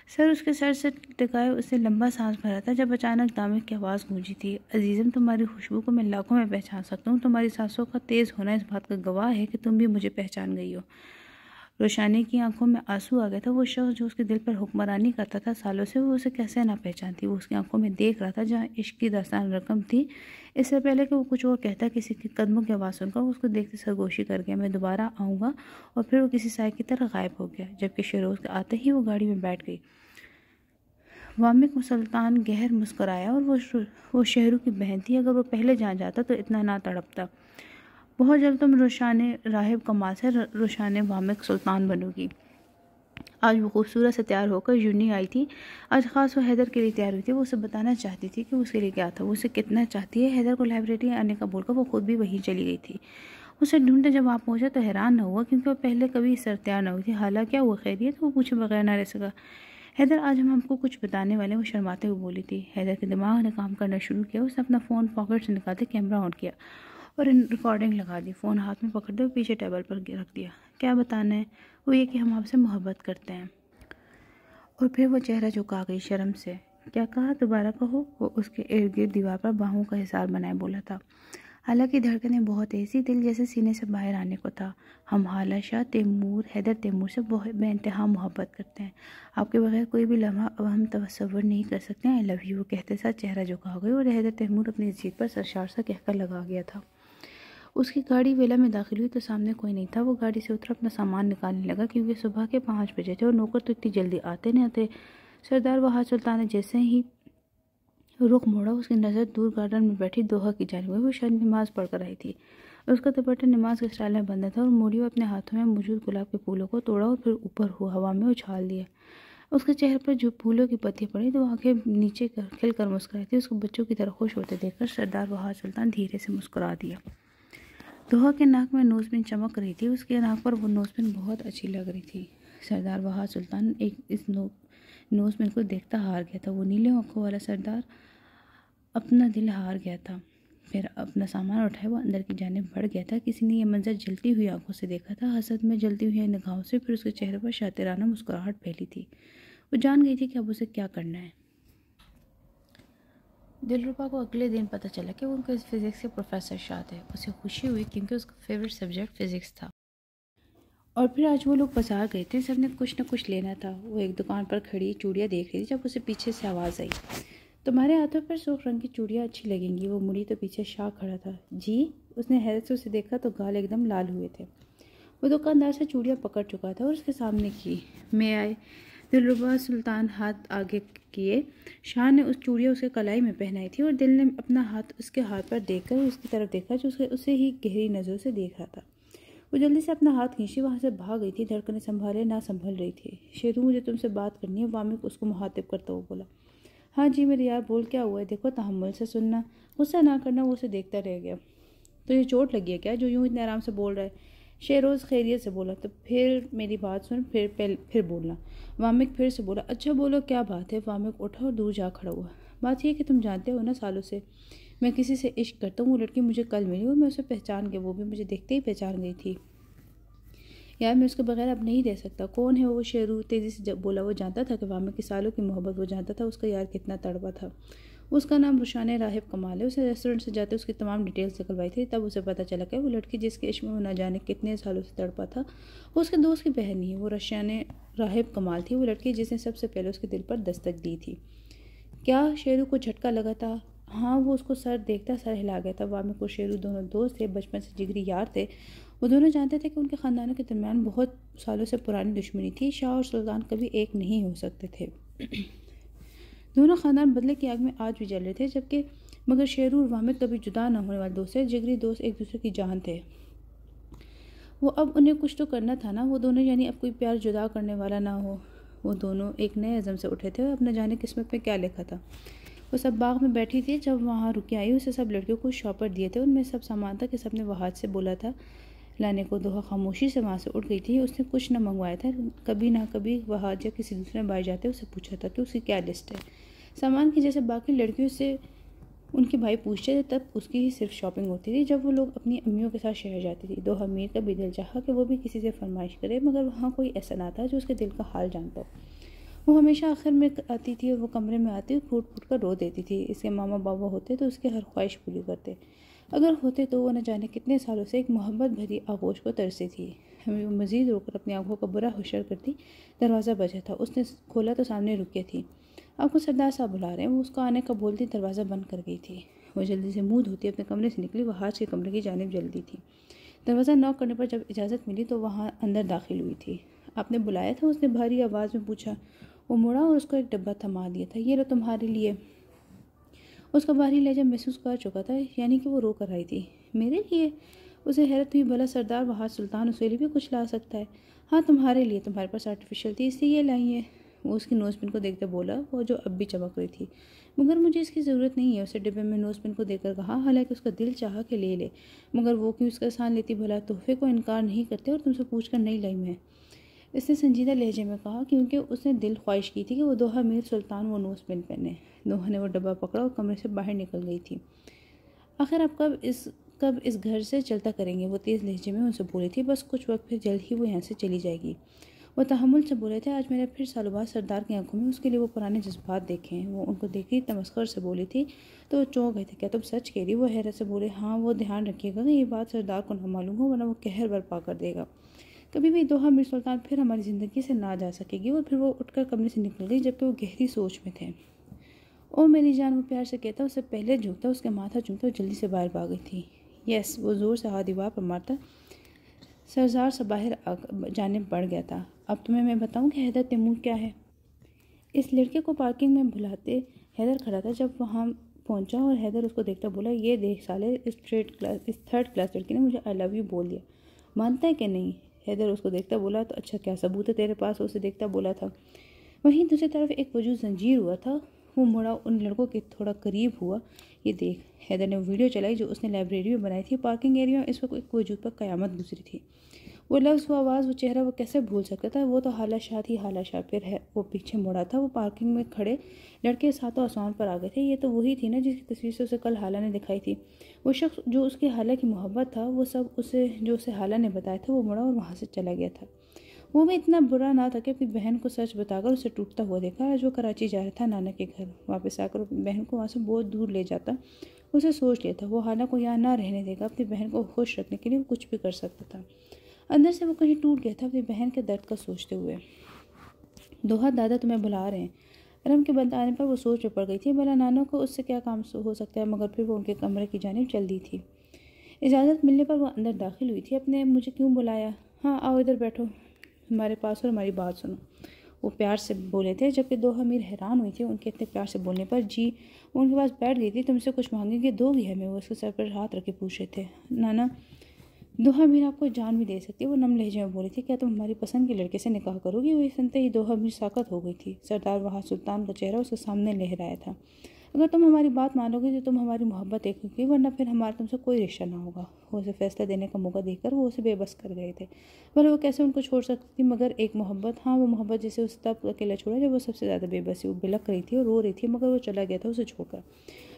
Speaker 1: सर उसके सर से टिकाए उससे लंबा सांस भरा था, जब अचानक दामिक की आवाज़ गूंजी थी। अजीज़म, तुम्हारी खुशबू को मैं लाखों में पहचान सकता हूँ। तुम्हारी सांसों का तेज़ होना इस बात का गवाह है कि तुम भी मुझे पहचान गई हो। रोशानी की आंखों में आंसू आ गया था। वो शख्स जो उसके दिल पर हुक्मरानी करता था सालों से, वो उसे कैसे ना पहचानती। वो उसकी आंखों में देख रहा था जहाँ इश्क की दास्तान रकम थी। इससे पहले कि वो कुछ और कहता, किसी के कदमों की आवाज़ सुनकर उसको देखते सरगोशी कर गया, मैं दोबारा आऊँगा। और फिर वो किसी साय की तरह गायब हो गया। जबकि शेरोज़ के आते ही वो गाड़ी में बैठ गई। वामिक सुल्तान गहर मुस्कराया। और वो शहरू की बहन थी। अगर वो पहले जान जाता तो इतना ना तड़पता। बहुत जल्द तुम रोशाने राहिब कमाल से रोशाने वामिक सुल्तान बनोगी। आज वो खूबसूरत से तैयार होकर यूनी आई थी। आज ख़ास वो हैदर के लिए तैयार हुई थी। वो उसे बताना चाहती थी कि उसके लिए क्या था, वो उसे कितना चाहती है। हैदर को लाइब्रेरी आने का बोलकर वो खुद भी वहीं चली गई थी। उसे ढूंढते जब आप पहुंचे तो हैरान न हुआ, क्योंकि वो पहले कभी इस तरह तैयार न हुई थी। हालांकि क्या हुआ, खैरियत? वो पूछे बगैर ना रह सका। हैदर, आज हम आपको कुछ बताने वाले। वो शर्माते हुए बोली थी। हैदर के दिमाग ने काम करना शुरू किया। उसने अपना फ़ोन पॉकेट से निकालते कैमरा ऑन किया और रिकॉर्डिंग लगा दी। फ़ोन हाथ में पकड़ते हुए पीछे टेबल पर रख दिया। क्या बताना है? वो ये कि हम आपसे मोहब्बत करते हैं। और फिर वो चेहरा झुका गई शर्म से। क्या कहा? दोबारा कहो। वो उसके इर्द गिर्द दीवार पर बाहों का हिसार बनाए बोला था। हालांकि धड़कनें बहुत तेज थी, दिल जैसे सीने से बाहर आने को था। हम हाला शाह तैमूर, हैदर तैमूर से बहुत बेइंतहा मोहब्बत करते हैं। आपके बगैर कोई भी लम्हा अब हम तसव्वुर नहीं कर सकते। आई लव यू, वो कहते साथ चेहरा झुका गई और हैदर तैमूर अपनी जीत पर सरशार सा कहकर लगा गया था। उसकी गाड़ी वेला में दाखिल हुई तो सामने कोई नहीं था। वो गाड़ी से उतर अपना सामान निकालने लगा, क्योंकि सुबह के 5 बजे थे और नौकर तो इतनी जल्दी आते नहीं आते। सरदार वहाज सुल्तान ने जैसे ही रुख मोड़ा, उसकी नज़र दूर गार्डन में बैठी दोहा की जानिब हुई। वो शायद नमाज पढ़कर आई थी। उसका दुपट्टा नमाज के स्टाइल में बंधा था और मोड़ियों अपने हाथों में मौजूद गुलाब के फूलों को तोड़ा और फिर ऊपर हवा में उछाल दिया। उसके चेहरे पर जो फूलों की पत्तियां पड़ी तो आंखें नीचे खिलकर मुस्कुराई थी। उसको बच्चों की तरह खुश होते देखकर सरदार वहाज सुल्तान धीरे से मुस्कुरा दिया। दोहा के नाक में नोजपिन चमक रही थी। उसके नाक पर वो नोजपिन बहुत अच्छी लग रही थी। सरदार वहाज सुल्तान इस नोजपिन को देखता हार गया था। वो नीले आंखों वाला सरदार अपना दिल हार गया था। फिर अपना सामान उठाया वो अंदर की जानिब बढ़ गया था। किसी ने यह मंजर जलती हुई आंखों से देखा था, हसद में जलती हुई निगाहों से। फिर उसके चेहरे पर शातिराना मुस्कुराहट फैली थी। वो जान गई थी कि अब उसे क्या करना है। दिलरुबा को अगले दिन पता चला कि वो उनके फिज़िक्स के प्रोफेसर शाह थे। उसे खुशी हुई क्योंकि उसका फेवरेट सब्जेक्ट फ़िज़िक्स था। और फिर आज वो लोग बाजार गए थे। सबने कुछ न कुछ लेना था। वो एक दुकान पर खड़ी चूड़ियाँ देख रही थी जब उसे पीछे से आवाज़ आई, तुम्हारे हाथों पर सुर्ख रंग की चूड़ियाँ अच्छी लगेंगी। वो मुड़ी तो पीछे शाह खड़ा था। जी? उसने हैरत से उसे देखा तो गाल एकदम लाल हुए थे। वो दुकानदार से चूड़ियाँ पकड़ चुका था और उसके सामने की। मैं आए। दिलरुबा सुल्तान हाथ आगे किए। शाह ने उस चूड़ियाँ उसके कलाई में पहनाई थी और दिल ने अपना हाथ उसके हाथ पर देखकर उसकी तरफ देखा, जो उसे ही गहरी नज़रों से देख रहा था। वो जल्दी से अपना हाथ खींची वहाँ से भाग गई थी। धड़कनें संभाले ना संभल रही थी। शेरू, मुझे तुमसे बात करनी है। वामिक उसको मुखातिब करता हुआ बोला। हाँ जी मेरे यार, बोल, क्या हुआ है? देखो, तहम्मुल से सुनना, गुस्सा ना करना। वो उसे देखता रह गया। तो ये चोट लगी है क्या जो यूँ इतने आराम से बोल रहा है? शेरोज़ खैरियत से बोला। तो फिर मेरी बात सुन, फिर बोलना। वामिक फिर से बोला। अच्छा बोलो, क्या बात है? वामिक उठा और दूर जा खड़ा हुआ। बात यह कि तुम जानते हो ना, सालों से मैं किसी से इश्क करता हूँ। वो लड़की मुझे कल मिली और मैं उसे पहचान गई। वो भी मुझे देखते ही पहचान गई थी। यार मैं उसके बगैर अब नहीं रह सकता। कौन है वो शेरू? तेज़ी से जब बोला। वो जानता था कि वामिर की सालों की मोहब्बत, वो जानता था उसका यार कितना तड़पा था। उसका नाम रुशान राहिब कमाल है। उसे रेस्टोरेंट से जाते उसकी तमाम डिटेल्स निकलवाई थी। तब उसे पता चला कि वो लड़की जिसके इश्क में वो न जाने कितने सालों से तड़पा था वो उसके दोस्त की बहन नहीं है, वो रुशान राहिब कमाल थी। वो लड़की जिसने सबसे पहले उसके दिल पर दस्तक दी थी। क्या शेरू को झटका लगा था? हाँ, वो उसको सर देखता सर हिला गया था। वामिर को शेरू दोनों दोस्त थे, बचपन से जिगरी यार थे। वो दोनों जानते थे कि उनके ख़ानदानों के दरमियान बहुत सालों से पुरानी दुश्मनी थी। शाह और सुल्तान कभी एक नहीं हो सकते थे। दोनों ख़ानदान बदले की आग में आज भी जल रहे थे, जबकि मगर शेरू और वामिर कभी जुदा न होने वाले दोस्त थे। जिगरी दोस्त एक दूसरे की जान थे। वो अब उन्हें कुछ तो करना था ना। वो दोनों यानी अब कोई प्यार जुदा करने वाला ना हो। वो दोनों एक नए अज़म से उठे थे और अब न जाने किस्मत में क्या लिखा था। वो सब बाग में बैठी थी जब वहाँ रुकी आई। उसे सब लड़कियों को शॉपर दिए थे, उनमें सब सामान था कि सबने वो हाथ से बोला था लाने को। दोहा खामोशी से वहाँ से उठ गई थी। उसने कुछ न मंगवाया था। कभी ना कभी वह या किसी दूसरे बाहर जाते उसे पूछा था कि उसकी क्या लिस्ट है सामान की। जैसे बाकी लड़कियों से उनके भाई पूछते थे तब उसकी ही सिर्फ शॉपिंग होती थी। जब वो लोग अपनी अम्मियों के साथ शहर जाती थी दोहा मीर का भी दिल चाहा कि वो भी किसी से फरमाइश करे, मगर वहाँ कोई ऐसा ना था जो उसके दिल का हाल जानता हो। वो हमेशा आखिर में आती थी और वो कमरे में आती और फूट फूट कर रो देती थी। इसके मामा बाबा होते तो उसकी हर ख्वाहिश पूरी करते, अगर होते तो वो न जाने कितने सालों से एक मोहब्बत भरी आगोश को तरसी थी। हमें वो मज़ीद रोकर अपनी आंखों का बुरा हुशर करती। दरवाज़ा बजा था। उसने खोला तो सामने रुकी थी। आपको सरदार साहब बुला रहे हैं। वो उसका आने का बोलती दरवाज़ा बंद कर गई थी। वो जल्दी से मुँह धोती अपने कमरे से निकली। वह हाज के कमरे की जानिब जल्दी थी। दरवाज़ा नॉक करने पर जब इजाज़त मिली तो वहाँ अंदर दाखिल हुई थी। आपने बुलाया था? उसने भारी आवाज़ में पूछा। वो मुड़ा और उसको एक डब्बा थमा दिया था। ये लो तुम्हारे लिए। उसका बाहरी लहजा महसूस कर चुका था, यानी कि वो रो कर आई थी। मेरे लिए? उसे हैरत हुई। भला सरदार वहाँ सुल्तान उसके लिए भी कुछ ला सकता है। हाँ तुम्हारे लिए, तुम्हारे पास आर्टिफिशियल थी इसलिए ये लाई है। वो उसकी नोज़पिन को देखते बोला, वो जो अब भी चमक रही थी। मगर मुझे इसकी ज़रूरत नहीं है, उसे डिब्बे में नोज़पिन को देकर कहा। हालांकि उसका दिल चाहा कि ले ले, मगर वो क्यों उसका स्थान लेती? भला तोहफे को इनकार नहीं करते और तुमसे पूछ कर नहीं लाई मैं। इसने संजीदा लहजे में कहा, क्योंकि उसने दिल ख्वाहिश की थी कि वो दोहा मीर सुल्तान वो नोज़पिन पहने। दोहा ने वो डब्बा पकड़ा और कमरे से बाहर निकल गई थी। आखिर आप कब इस घर से चलता करेंगे? वो तेज़ लहजे में उनसे बोली थी। बस कुछ वक्त, फिर जल्द ही वो यहाँ से चली जाएगी। वो तहम्मुल से बोले थे। आज मैंने फिर सालों बाद सरदार की आंखों में उसके लिए वो पुराने जज्बात देखे हैं। वो उनको देखी तमस्कर से बोली थी तो वो चौंक गए थे। क्या तुम सच कह रही? वो हैरत से बोले। हाँ, वो ध्यान रखिएगा कि ये बात सरदार को ना मालूम हो, वरना वो कहर बर्पा कर देगा। कभी भी दोहा मीर सुल्तान फिर हमारी ज़िंदगी से ना जा सकेगी। और फिर वो उठकर कमरे से निकल गई, जबकि वो गहरी सोच में थे। ओ मेरी जान, वो प्यार से कहता, उससे पहले झुकता, उसके माथा चूमता, जल्दी से बाहर भाग गई थी। यस, वो ज़ोर से हाथ दीवार पर मारता सरदार से बाहर जाने बढ़ गया था। अब तुम्हें मैं बताऊं कि हैदर तैमूर क्या है? इस लड़के को पार्किंग में बुलाते हैदर खड़ा था। जब वहाँ पहुँचा और हैदर उसको देखता बोला, ये देख साले, इस थर्ड क्लास लड़की ने मुझे आई लव यू बोल दिया। मानता है कि नहीं? हैदर उसको देखता बोला। तो अच्छा क्या सबूत है तेरे पास? उसे देखता बोला था। वहीं दूसरी तरफ एक वजूद जंजीर हुआ था। वो मुड़ा, उन लड़कों के थोड़ा करीब हुआ। ये देख। हैदर ने वीडियो चलाई जो उसने लाइब्रेरी में बनाई थी। पार्किंग एरिया में इस वक्त एक वजूद पर क़यामत गुजरी थी। वो लफ्ज़, वो आवाज़, वो चेहरा वो कैसे भूल सकता था? वो तो हालाशाह ही हालाशाह। फिर है वो पीछे मुड़ा था। वो पार्किंग में खड़े लड़के सातों आसमान पर आ गए थे। ये तो वही थी ना जिसकी तस्वीर से उसे कल हाला ने दिखाई थी। वो शख्स जो उसकी हाला की मोहब्बत था, वो सब उसे जो उसे हाला ने बताया था। वो मुड़ा और वहाँ से चला गया था। वो भी इतना बुरा ना था कि अपनी बहन को सच बताकर उसे टूटता हुआ देखा। आज वो कराची जा रहा था नाना के घर। वापस आकर अपनी बहन को वहाँ से बहुत दूर ले जाता। उसे सोच लिया था वो हाला को यहाँ ना रहने देगा। अपनी बहन को खुश रखने के लिए वो कुछ भी कर सकता था। अंदर से वो कहीं टूट गया था अपनी बहन के दर्द का सोचते हुए। दोहा, दादा तुम्हें बुला रहे हैं। रम के बताने पर वो सोच में पड़ गई थी। भला नाना को उससे क्या काम हो सकता है? मगर फिर वो उनके कमरे की जानिब चल दी थी। इजाज़त मिलने पर वो अंदर दाखिल हुई थी। अपने मुझे क्यों बुलाया? हाँ आओ इधर बैठो हमारे पास और हमारी बात सुनो। वो प्यार से बोले थे, जबकि दोहा मीर हैरान हुई थी उनके इतने प्यार से बोलने पर। जी, वो उनके पास बैठ गई थी। तुमसे कुछ मांगेंगे, दोगी हमें? वो उसके सर पर हाथ रखे पूछ रहे थे। नाना, दोहा मीर आपको जान भी दे सकती है। वो नम लहजे में बोली थी। क्या तुम हमारी पसंद के लड़के से निकाह करोगी? वो सुनते ही दोहा मीर साकत हो गई थी। सरदार वहाँ सुल्तान का चेहरा उसके सामने लहराया था। अगर तुम हमारी बात मानोगे तो तुम हमारी मोहब्बत देखोगी, वरना फिर हमारा तुमसे कोई रिश्ता ना होगा। वो उसे फैसला देने का मौका देकर वो उसे बेबस कर गए थे। पर वो कैसे उनको छोड़ सकती थी? मगर एक मोहब्बत, हाँ वो मोहब्बत जिसे उस तब अकेला छोड़ा जब वो सबसे ज़्यादा बेबस थी। वो बिलक रही थी और रो रही थी, मगर वो चला गया था उसे छोड़कर।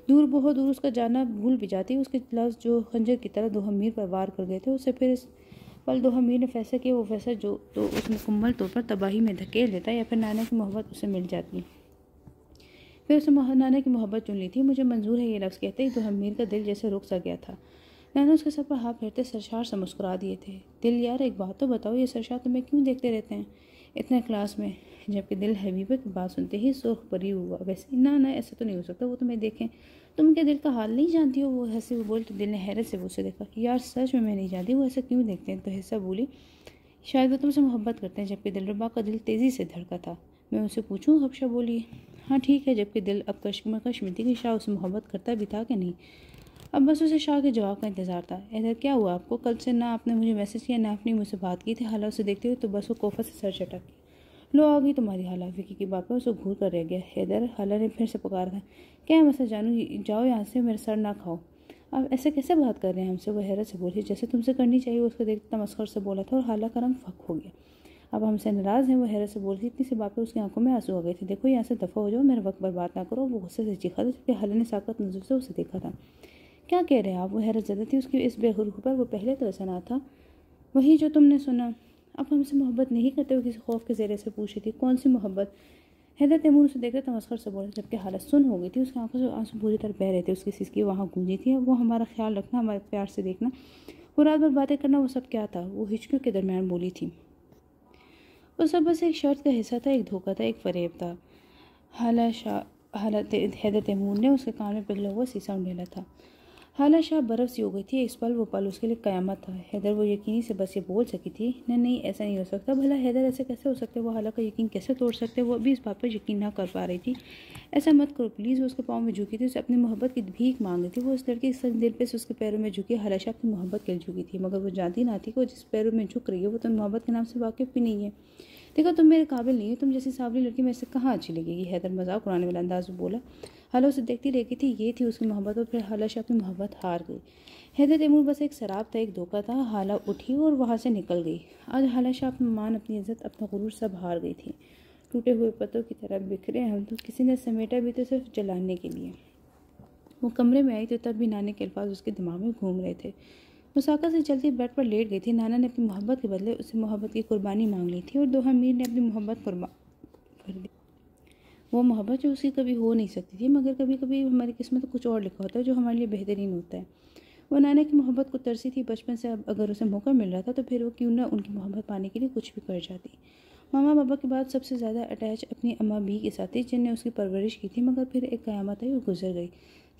Speaker 1: दूर, बहुत दूर उसका जाना भूल भी जाती। उसके लफ्ज़ जो खंजर की तरह दोहा मीर पर वार कर गए थे, उसे फिर पल दो हमीर ने फैसला किया वो फैसला जो तो उस मुकम्मल तौर पर तबाही में धकेल देता या फिर नाना की मोहब्बत उसे मिल जाती। फिर उसे नाना की मोहब्बत चुन ली थी। मुझे मंजूर है ये लफ्ज़ कहते ही तो हमीर का दिल जैसे रुक सा गया था। नाना उसके सर पर हाथ फेरते सरशार से मुस्कुरा दिए थे। दिल यार एक बात तो बताओ, ये सरशार तुम्हें क्यों देखते रहते हैं इतने क्लास में? जबकि दिल हबीबा की बात सुनते ही सुर्ख परी हुआ। वैसे ना ना, ऐसा तो नहीं हो सकता, वो तुम्हें देखें। तुम क्या दिल का हाल नहीं जानती हो? वो हंसी वो बोल तो दिल ने हैरत से उसे देखा। यार सच में मैं नहीं जानती वो ऐसा क्यों देखते हैं। तो हिस्सा बोली, शायद वो तुमसे मोहब्बत करते हैं। जबकि दिलरुबा का दिल तेज़ी से धड़का था। मैं उनसे पूछूं? हफ्शा बोली, हाँ ठीक है। जबकि दिल अब कश्मकश में थी कि शाह उससे मोहब्बत करता भी था कि नहीं। अब बस उसे शाह के जवाब का इंतजार था। इधर क्या हुआ आपको? कल से ना आपने मुझे मैसेज किया ना आपने मुझसे बात की थी। हाला उसे देखते हुए तो बस वो कोफा से सर चटक गया। लो आ गई तुम्हारी हाला। विकी की बात पर उसे घूर कर रह गया। हैदर, हाला ने फिर से पुकारा था। क्या है मसला जानू? जाओ यहाँ से, मेरा सर ना खाओ। आप ऐसे कैसे बात कर रहे हैं हमसे? वो हैरत से बोली। जैसे तुमसे करनी चाहिए। उसको देखता तमस्खुर से बोला था और हाला का रंग फक हो गया। अब हमसे नाराज़ हैं? वो हैरत से बोली थी। इतनी सी बात पर उसकी आंखों में आंसू आ गए थे। देखो यहाँ से दफ़ा हो जाओ, मेरा वक्त बर्बाद ना करो। वो गुस्से से चीखा था जबकि हाला ने साकत नजर से उसे देखा था। क्या कह रहे हैं आप? वो हैरत ज़्यादा थी उसकी इस बेगुरूह पर। वो पहले तो ऐसा ना था। वही जो तुमने सुना। आप हमसे मोहब्बत नहीं करते हो? किसी खौफ के ज़ेरे से पूछी थी। कौन सी मोहब्बत? हैदर तैमूर उसे देखकर तमस्खुर से बोला जबकि हालत सुन हो गई थी। उसकी आंखों से आंसू बुरी तरह बह रहे थे। उसकी सिसकी वहाँ गूंजी थी। वो हमारा ख्याल रखना, हमारे प्यार से देखना, वो रात भर बातें करना, वो सब क्या था? वो हिचकियों के दरमियान बोली थी। वो सब बस एक शर्त का हिस्सा था, एक धोखा था, एक फरेब था। हालत हैदर तैमूर ने उसके कान में पिघला हुआ सीसा उंडेला था। हाला शाह बर्फ सी हो गई थी। इस पल वो पल उसके लिए कयामत था। हैदर वो यकीनी से बस ये बोल सकी थी, नहीं ऐसा नहीं हो सकता। भला हैदर ऐसे कैसे हो सकते? वो हाला का यकीन कैसे तोड़ सकते? वो अभी इस बात पर यकीन ना कर पा रही थी। ऐसा मत करो प्लीज़। वो उसके पाँव में झुकी थी। उसे अपनी मोहब्बत की भीख मांग रही थी। वो उस लड़की के दिल पे से उसके पैरों में झुकी। हाला शाह की मोहब्बत के लिए झुकी थी, मगर वो जानती ना थी कि वो जिस पैरों में झुक रही है वो तो मोहब्बत के नाम से वाकिफ़ भी नहीं है। देखो तुम मेरे काबिल नहीं हो। तुम जैसी सावली लड़की मेरे से कहाँ अच्छी लगेगी। हैदर मजाक उड़ाने वाला अंदाज में बोला। हाला उसे देखती रह गई थी। ये थी उसकी मोहब्बत। और फिर हाला शाह की मोहब्बत हार गई। हैदर तैमूर बस एक शराब था, एक धोखा था। हाला उठी और वहाँ से निकल गई। आज हाला शाह अपना मान, अपनी इज्जत, अपना गुरूर सब हार गई थी। टूटे हुए पत्तों की तरह बिखरे हम तो किसी ने समेटा भी तो सिर्फ जलाने के लिए। वो कमरे में आई तो तब भी नाने के अल्फाज उसके दिमाग में घूम रहे थे। वो साका से चलती बेड पर लेट गई थी। नाना ने अपनी मोहब्बत के बदले उससे मोहब्बत की कुर्बानी मांग ली थी और दो हमीर ने अपनी मोहब्बत कुर्बान कर दी। वो मोहब्बत जो उसकी कभी हो नहीं सकती थी, मगर कभी कभी हमारी किस्मत में कुछ और लिखा होता है जो हमारे लिए बेहतरीन होता है। वो नाना की मोहब्बत को तरसी थी बचपन से। अब अगर उसे मौका मिल रहा था तो फिर वो क्यों ना उनकी मोहब्बत पाने के लिए कुछ भी कर जाती। मामा बाबा के बाद सबसे ज़्यादा अटैच अपनी अम्मा भी के साथ थी जिनने उसकी परवरिश की थी। मगर फिर एक क़यामत आई और गुजर गई।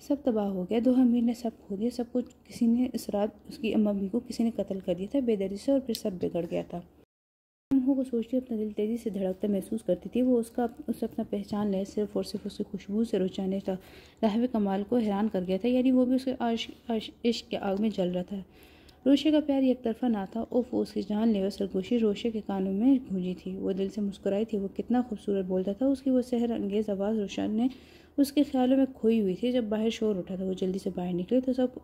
Speaker 1: सब तबाह हो गया। दो हमीर ने सब खो दिया। सब कुछ किसी ने इस रात उसकी अम्मा भी को किसी ने कत्ल कर दिया था बेदर्दी से। और फिर सब बिगड़ गया था। लम्हों को सोचती अपना दिल तेज़ी से धड़कता महसूस करती थी। वो उसे अपना पहचान ले सिर्फ और सिर्फ उसकी खुशबू से रुझाने था। राहवे कमाल को हैरान कर गया था। यानी वो भी उसके इश्क के आग में जल रहा था। रोशे का प्यार एक तरफा ना था। उफ, उसकी जानलेवा सरगोशी रोशे के कानों में गूंजी थी। वो दिल से मुस्कुराई थी। वो कितना खूबसूरत बोलता था। उसकी वो सहर अंगेज़ आवाज़ रोशन ने उसके ख्यालों में खोई हुई थी। जब बाहर शोर उठा था वो जल्दी से बाहर निकले तो सब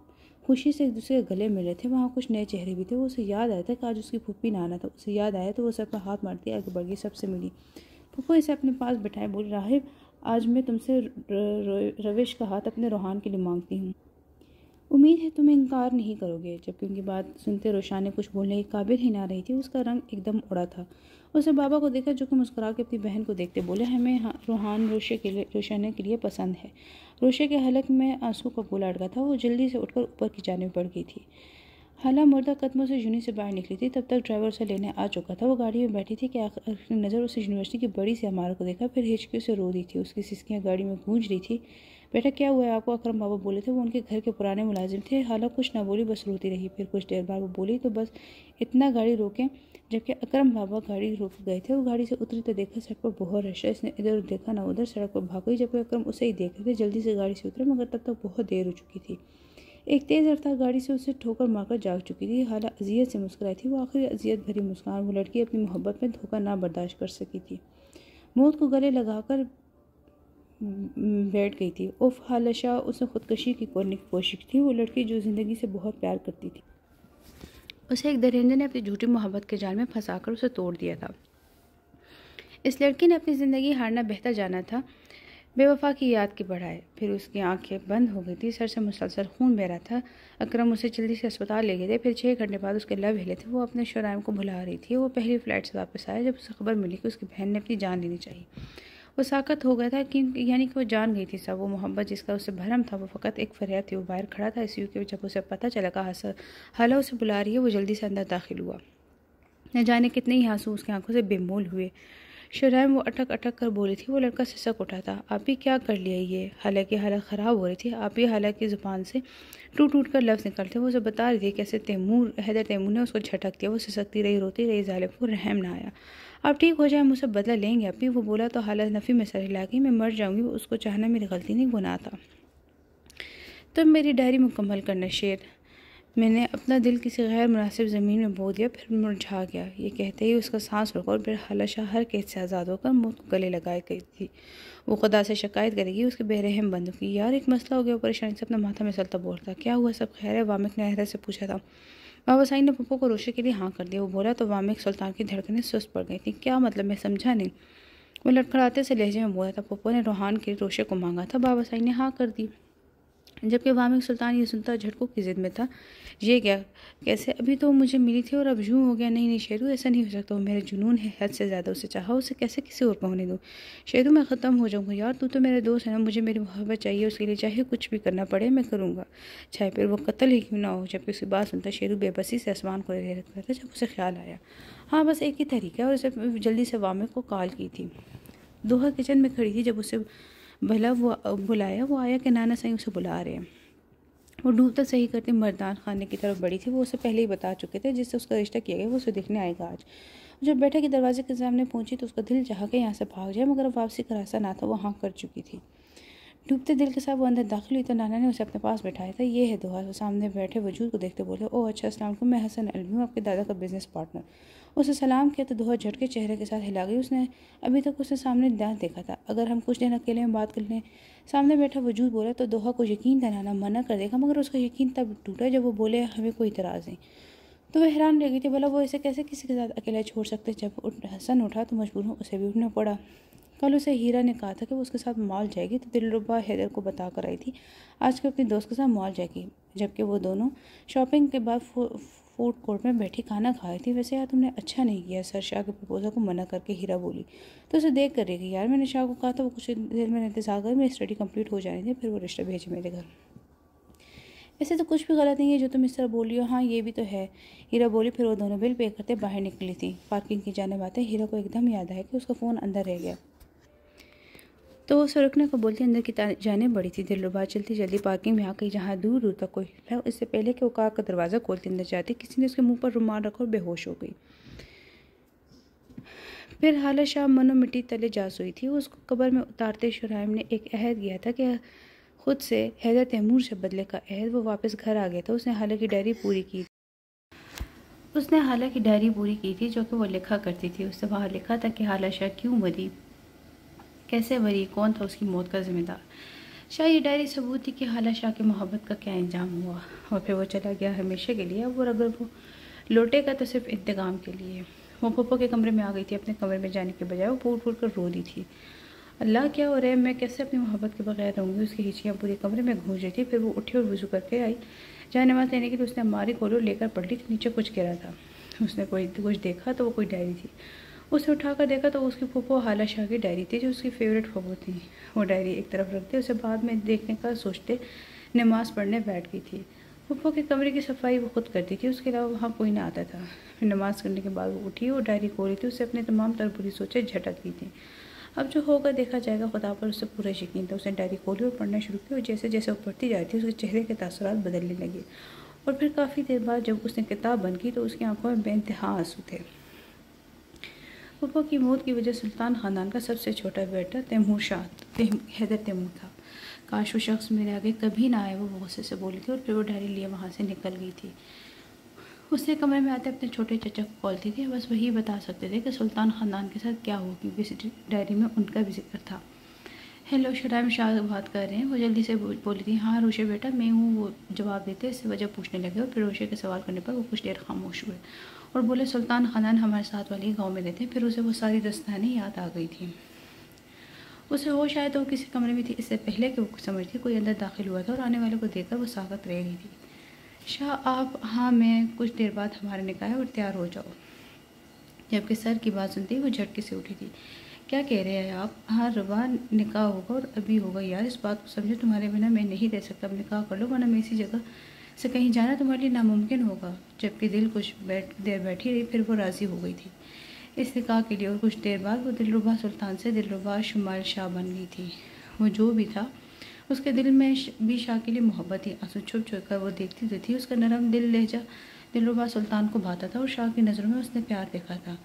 Speaker 1: खुशी से एक दूसरे के गले मिले थे। वहाँ कुछ नए चेहरे भी थे। वो उसे याद आया था कि आज उसकी फूफी नाना था। उसे याद आया तो वो सर पर हाथ मारती आगे बढ़ गई, सबसे मिली। फूफो इसे अपने पास बैठाए बोली, राहिब आज मैं तुमसे रविश का हाथ अपने रूहान के लिए मांगती हूँ। उम्मीद है तुम इनकार नहीं करोगे। जबकि उनकी बात सुनते रोशान ने कुछ बोलने के काबिल ही ना रही थी। उसका रंग एकदम उड़ा था। उसने बाबा को देखा जो कि मुस्कुरा के अपनी बहन को देखते बोले, हमें रूहान रोशाने के लिए पसंद है। रोशे के हलक में आंसू का गोला अटका था। वो जल्दी से उठकर ऊपर की जानिब बढ़ गई थी। हाला मुर्दा कदमों से यूनि से बाहर निकली थी। तब तक ड्राइवर उसे लेने आ चुका था। वो गाड़ी में बैठी थी कि आखिरी नज़र उसे यूनिवर्सिटी की बड़ी सी इमारत को देखा। फिर हिचकियों से रो रही थी। उसकी सिसकियाँ गाड़ी में गूंज रही थी। बेटा क्या हुआ है आपको? अकरम बाबा बोले थे। वो उनके घर के पुराने मुलाजिम थे। हाला कुछ ना बोली, बस रोती रही। फिर कुछ देर बाद वो बोली तो बस इतना गाड़ी रोकें। जबकि अकरम बाबा गाड़ी रोक गए थे। वो गाड़ी से उतरी तो देखा सड़क पर बहुत रश है। इसने इधर देखा ना उधर, सड़क पर भाग गई। जबकि अकरम उसे ही देख रहे थे। जल्दी से गाड़ी से उतरे मगर तब तक बहुत देर हो चुकी थी। एक तेज़ रफ्तार गाड़ी से उसे ठोकर मारकर जाग चुकी थी। हाला अजियत से मुस्कुराई थी। वो आखिरी अजियत भरी मुस्कान। वो लड़की अपनी मोहब्बत में धोखा ना बर्दाश्त कर सकी थी। मौत को गले लगाकर बैठ गई थी। उफ, हाला शाह उसे खुदकशी की करने की कोशिश थी। वो लड़की जो ज़िंदगी से बहुत प्यार करती थी, उसे एक दरिंदे ने अपनी झूठी मोहब्बत के जाल में फंसाकर उसे तोड़ दिया था। इस लड़की ने अपनी ज़िंदगी हारना बेहतर जाना था। बेवफा की याद की बढ़ाए। फिर उसकी आंखें बंद हो गई थी, सर से मुसलसल खून बह रहा था। अकरम उसे जल्दी से अस्पताल ले गए थे। फिर 6 घंटे बाद उसके लब हिले थे। वो अपने शुराइम को भुला रही थी। वो पहली फ़्लाइट से वापस आया जब उसे खबर मिली कि उसकी बहन ने अपनी जान लेनी चाहिए। वो साकत हो गया था कि यानी कि वो जान गई थी सब। वो मोहब्बत जिसका उसे भरम था वो फ़कत एक फरियाद थी। वो बाहर खड़ा था ICU के। जब उसे पता चला कि हाला उसे बुला रही है, वो जल्दी से अंदर दाखिल हुआ। न जाने कितने ही आंसू उसकी आंखों से बेमोल हुए। शुराइम वो अटक अटक कर बोली थी। वो लड़का सिसक उठा था। आप ही क्या कर लिया ये? हालांकि हालत ख़राब हो रही थी। आप ही हालांकि ज़ुबान से टूट टूट कर लफ्ज़ निकलते। वो उसे बता रही थी कैसे हैदर तैमूर ने उसको झटक दिया। वो सिसकती रही, रोती रही। ज़ालिम को रहम ना आया। आप ठीक हो जाए, हम उससे बदला लेंगे। अपी वो बोला तो हालत नफ़ी में सर हिला गई। मैं मर जाऊँगी। उसको चाहना मेरी गलती नहीं, गुनाह था। तब मेरी डायरी मुकम्मल करना शेर। मैंने अपना दिल किसी गैर मुनासिब ज़मीन में बो दिया, फिर मुरझा गया। ये कहते ही उसका सांस रुका और फिर हाला शाह हर कैद से आज़ाद होकर मुँह को गले लगाए गई थी। वो खुदा से शिकायत करेगी। उसके बेरहम बंदों की। यार एक मसला हो गया। परेशानी से अपना माथा मसलता बोलता। क्या हुआ? सब खैर है? वामिक ने हैरत से पूछा था। बाबा साईं ने पप्पू को रोशे के लिए हाँ कर दिया। वो बोला तो वामिक सुल्तान की धड़कनें सुस्त पड़ गई थी। क्या मतलब? मैं समझा नहीं। वो लड़खड़ाते से लहजे में बोला था। पप्पू ने रोहान के रोशे को मांगा था, बाबा साईं ने हाँ कर दी। जबकि वामिक सुल्तान ये सुनता झटकों की जिद में था। ये क्या? कैसे? अभी तो मुझे मिली थी और अब यूँ हो गया? नहीं नहीं शेरू, ऐसा नहीं हो सकता। वो मेरा जुनून है। हद से ज़्यादा उसे चाहा। उसे कैसे किसी और को होने दूँ? शेरू मैं ख़त्म हो जाऊँगा। यार तू तो मेरा दोस्त है ना। मुझे मेरी मोहब्बत चाहिए। उसके लिए चाहे कुछ भी करना पड़े मैं करूँगा, चाहे फिर वो कत्ल ही क्यों ना हो। जबकि उसकी बात सुनता शेरू बेबसी से आसमान को देखता था। जब उसे ख्याल आया, हाँ बस एक ही तरीका है। और उसे जल्दी से वामिक को कॉल की थी। दोहा किचन में खड़ी थी। जब उसे भला वो बुलाया, वो आया कि नाना साईं उसे बुला रहे हैं। वो डूबता सही करते मर्दान खाने की तरफ बढ़ी थी। वो उसे पहले ही बता चुके थे जिससे उसका रिश्ता किया गया वो उसे देखने आएगा आज। जब बैठक के दरवाजे के सामने पहुंची तो उसका दिल चाहा कि यहाँ से भाग जाए, मगर वापसी का रास्ता ना था। वो हाँ कर चुकी थी। डूबते दिल के साथ वो अंदर दाखिल हुई तो नाना ने उसे अपने पास बैठाया था। ये है दोहा। सामने बैठे वजूद को देखते बोले, ओह अच्छा, अस्सलाम वालेकुम, मैं हसन अलवी हूँ, आपके दादा का बिजनेस पार्टनर। उसे सलाम किया तो दोहा झटके चेहरे के साथ हिला गई। उसने अभी तक उसे सामने दांत देखा था। अगर हम कुछ देर अकेले में बात कर लें, सामने बैठा वजूद बोला तो दोहा को यकीन था नाना मना कर देगा, मगर उसका यकीन तब टूटा जब वो बोले हमें कोई इतराज़ नहीं। तो वह हैरान रह गई थी। बोला वो इसे कैसे किसी के साथ अकेला छोड़ सकते? जब हसन उठा तो मजबूर हो उसे भी उठना पड़ा। कल उसे हीरा ने कहा था कि वो उसके साथ मॉल जाएगी तो दिलरुबा हैदर को बता कर आई थी आज के अपने दोस्त के साथ मॉल जाएगी। जबकि वो दोनों शॉपिंग के बाद फूड कोर्ट में बैठी खाना खाई थी। वैसे यार तुमने अच्छा नहीं किया, सर शाह के प्रपोजल को मना करके, हीरा बोली। तो उसे देख कर रहेगी। यार मैंने शाह को कहा था वो कुछ देर में इंतजार कर, मेरी स्टडी कंप्लीट हो जाने थे, फिर वो रिश्ता भेजे मेरे घर। ऐसे तो कुछ भी गलत नहीं है जो तुम इस तरह बोली हो। हाँ ये भी तो है, हीरा बोली। फिर वो दोनों बिल पे करते बाहर निकली थी। पार्किंग की जाने बातें हीरा को एकदम याद आया कि उसका फ़ोन अंदर रह गया। तो वो सुरखने को बोलती अंदर की जाने बड़ी थी। दिलरुबा चलती जल्दी पार्किंग में आ गई जहाँ दूर दूर तक कोई था। इससे पहले कि वो कार का दरवाज़ा खोलती अंदर जाती, किसी ने उसके मुंह पर रुमाल रखा और बेहोश हो गई। फिर हाला शाह मनो मिट्टी तले जा सोई थी। उसको कब्र में उतारते शुराइम ने एक अहद किया था कि खुद से हैदर तैमूर से बदले का अहद। वो वापस घर आ गया था। उसने हाला की डायरी पूरी की थी जो कि वो लिखा करती थी। उसने वहाँ लिखा था कि हाला शाह क्यों मरी, कैसे मरी, कौन था उसकी मौत का जिम्मेदार। शाह ये डायरी सबूत थी कि हाला शाह की मोहब्बत का क्या अंजाम हुआ। और फिर वो चला गया हमेशा के लिए। अब और अगर वो लौटेगा तो सिर्फ इंतकाम के लिए। वो पप्पो के कमरे में आ गई थी। अपने कमरे में जाने के बजाय वो फूट फूट कर रो रही थी। अल्लाह क्या हो रहा है, मैं कैसे अपनी मोहब्बत के बगैर रहूँगी। उसकी हिचियाँ पूरे कमरे में गूंज रही थी। फिर वो उठी और वज़ू करके आई। जहाँ नमाज़ लेने के लिए उसने अलमारी खोली और लेकर पलटी तो नीचे कुछ गिरा था। उसने कुछ देखा तो वो कोई डायरी थी। उसने उठाकर देखा तो उसकी फूफो हाला शाह की डायरी थी जो उसकी फेवरेट फूफो थी। वो डायरी एक तरफ रखते उसे बाद में देखने का सोचते नमाज़ पढ़ने बैठ गई थी। फूफो के कमरे की सफाई वो खुद करती थी, उसके अलावा वहाँ कोई ना आता था। फिर नमाज़ करने के बाद वो उठी और डायरी खोली थी। उसे अपने तमाम तरह बुरी सोचें झटक दी थी। अब जो होगा देखा जाएगा, खुदा पर उससे पूरा यकीन था। उसने डायरी खोली और पढ़ना शुरू किया और जैसे जैसे वो पढ़ती जा रही थी उसके चेहरे के तासुरात बदलने लगे। और फिर काफ़ी देर बाद जब उसने किताब बंद की तो उसकी आंखों में बेइंतहा आंसू थे। फूफो की मौत की वजह सुल्तान ख़ानदान का सबसे छोटा बेटा हैदर तैमूर था। काश वो शख्स मेरे आगे कभी ना आए, वो गुस्से से बोली थी और फिर वो डायरी लिए वहाँ से निकल गई थी। उसने कमरे में आते अपने छोटे चचा को कॉल थी। बस वही बता सकते थे कि सुल्तान ख़ानदान के साथ क्या हुआ, क्योंकि इस डायरी में उनका भी जिक्र था। हेलो, शुराइम शाह बात कर रहे हैं। वो जल्दी से बोली थी। हाँ रोशे बेटा मैं हूँ। वो जवाब देते इससे वजह पूछने लगे और फिर रोशे के सवाल करने पर वो कुछ देर खामोश हुए और बोले सुल्तान ख़ानदान हमारे साथ वाले गाँव में रहते हैं। फिर उसे वो सारी दास्तानें याद आ गई थी। उसे होश आया तो वो किसी कमरे में थी, इससे पहले कि वो समझती कोई अंदर दाखिल हुआ था और आने वाले को देखकर वो साकत रह गई थी। शाह आप, हाँ मैं कुछ देर बाद हमारे निकाह है और तैयार हो जाओ। जबकि सर की बात सुनते ही वो झटके से उठी थी। क्या कह रहे हैं आप? हाँ रवा, निकाह होगा और अभी होगा यार, इस बात को समझो, तुम्हारे बिना मैं नहीं रह सकता, अब निकाह कर लो वरना मैं इसी जगह से कहीं जाना तुम्हारे लिए नामुमकिन होगा। जबकि दिल कुछ देर बैठी रही, फिर वो राज़ी हो गई थी इस निकाह के लिए और कुछ देर बाद वो दिलरुबा सुल्तान से दिलरुबा शुमाल शाह बन गई थी। वो जो भी था उसके दिल में भी शाह के लिए मोहब्बत थी। आंसू छुप छुप कर वो देखती तो थी, उसका नरम दिल लहजा दिलरुबा सुल्तान को भाता था और शाह की नज़रों में उसने प्यार देखा था।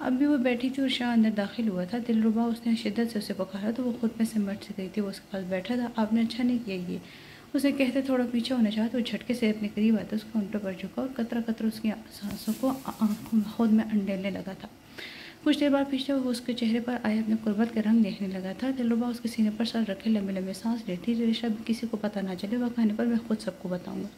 Speaker 1: अब भी वो बैठी थी और शाह अंदर दाखिल हुआ था। दिलरुबा, उसने शिद्दत से उसे पुकारा तो वो खुद में सिमट से गई थी। वो उसके पास बैठा था। आपने अच्छा नहीं किया ये, उसे कहते थोड़ा पीछे होना चाहा तो झटके से अपने करीब आता, उसके होंठों पर झुका और कतरा कतरा उसकी सांसों को खुद में अंडेलने लगा था। कुछ देर बाद पीछे वो उसके चेहरे पर आए अपने कुर्बत के रंग देखने लगा था। दिलरुबा उसके सीने पर सर रखे लंबे लंबे सांस लेती, रेशा भी किसी को पता ना चले, वह कहने पर मैं खुद सबको बताऊंगा।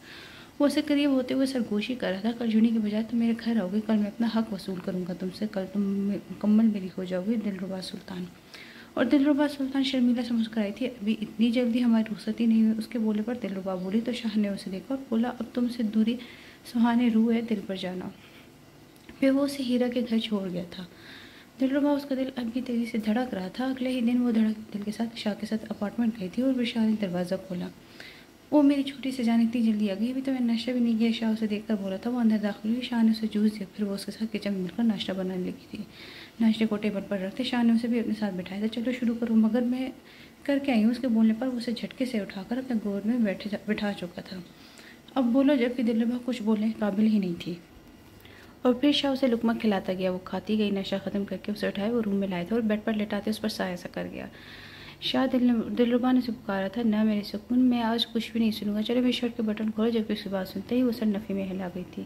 Speaker 1: वो उसे करीब होते हुए सरगोशी कर रहा था। कल जुनी के बजाय तुम मेरे घर आओगे, कल मैं अपना हक वसूल करूंगा तुमसे, कल तुम मुकम्मल मेरी हो जाओगी दिलरुबा सुल्तान। और दिलरुबा सुल्तान शर्मिला से मुस्कुराई थी। अभी इतनी जल्दी हमारी रुखसती नहीं हुई। उसके बोले पर दिलरुबा बोली तो शाह ने उसे देखा और बोला, अब तुमसे दूरी सुहाने रूह है, दिल पर जाना। फिर वो उसे हीरा के घर छोड़ गया था। दिलरुबा, उसका दिल अब भी तेजी से धड़क रहा था। अगले ही दिन वो धड़क दिल के साथ शाह के साथ अपार्टमेंट गई थी और फिर शाह ने दरवाज़ा खोला। वो मेरी छोटी सी जान इतनी जल्दी आ गई, अभी तो मैंने नाश्ता भी नहीं किया, शाह उसे देखकर बोला था। वो अंदर दाखिल हुई। शाह ने उसे जूस दिया, फिर वो उसके साथ किचन में मिलकर नाश्ता बनाने लगी थी। नाश्ते को टेबल पर रखते शाह ने उसे भी अपने साथ बिठाया था। चलो शुरू करो। मगर मैं करके आई हूँ। उसके बोलने पर वो उसे झटके से उठाकर अपने गोद में बिठा चुका था। अब बोलो, जबकि दिलरुबा कुछ बोलने के काबिल ही नहीं थी। और फिर शाह उसे लुकमा खिलाता गया। वो खाती गई। नशा ख़त्म करके उसे उठाए वो रूम में लाए थे और बेड पर लेटाते उस पर साया सा कर गया। शाह दिलरुबा ने उसे पुकारा था, ना मेरे सुकून, मैं आज कुछ भी नहीं सुनूंगा, चलो मेरी शर्ट के बटन खोलो। जबकि उसकी बात सुनते ही वो सर नफ़ी में हिला गई थी।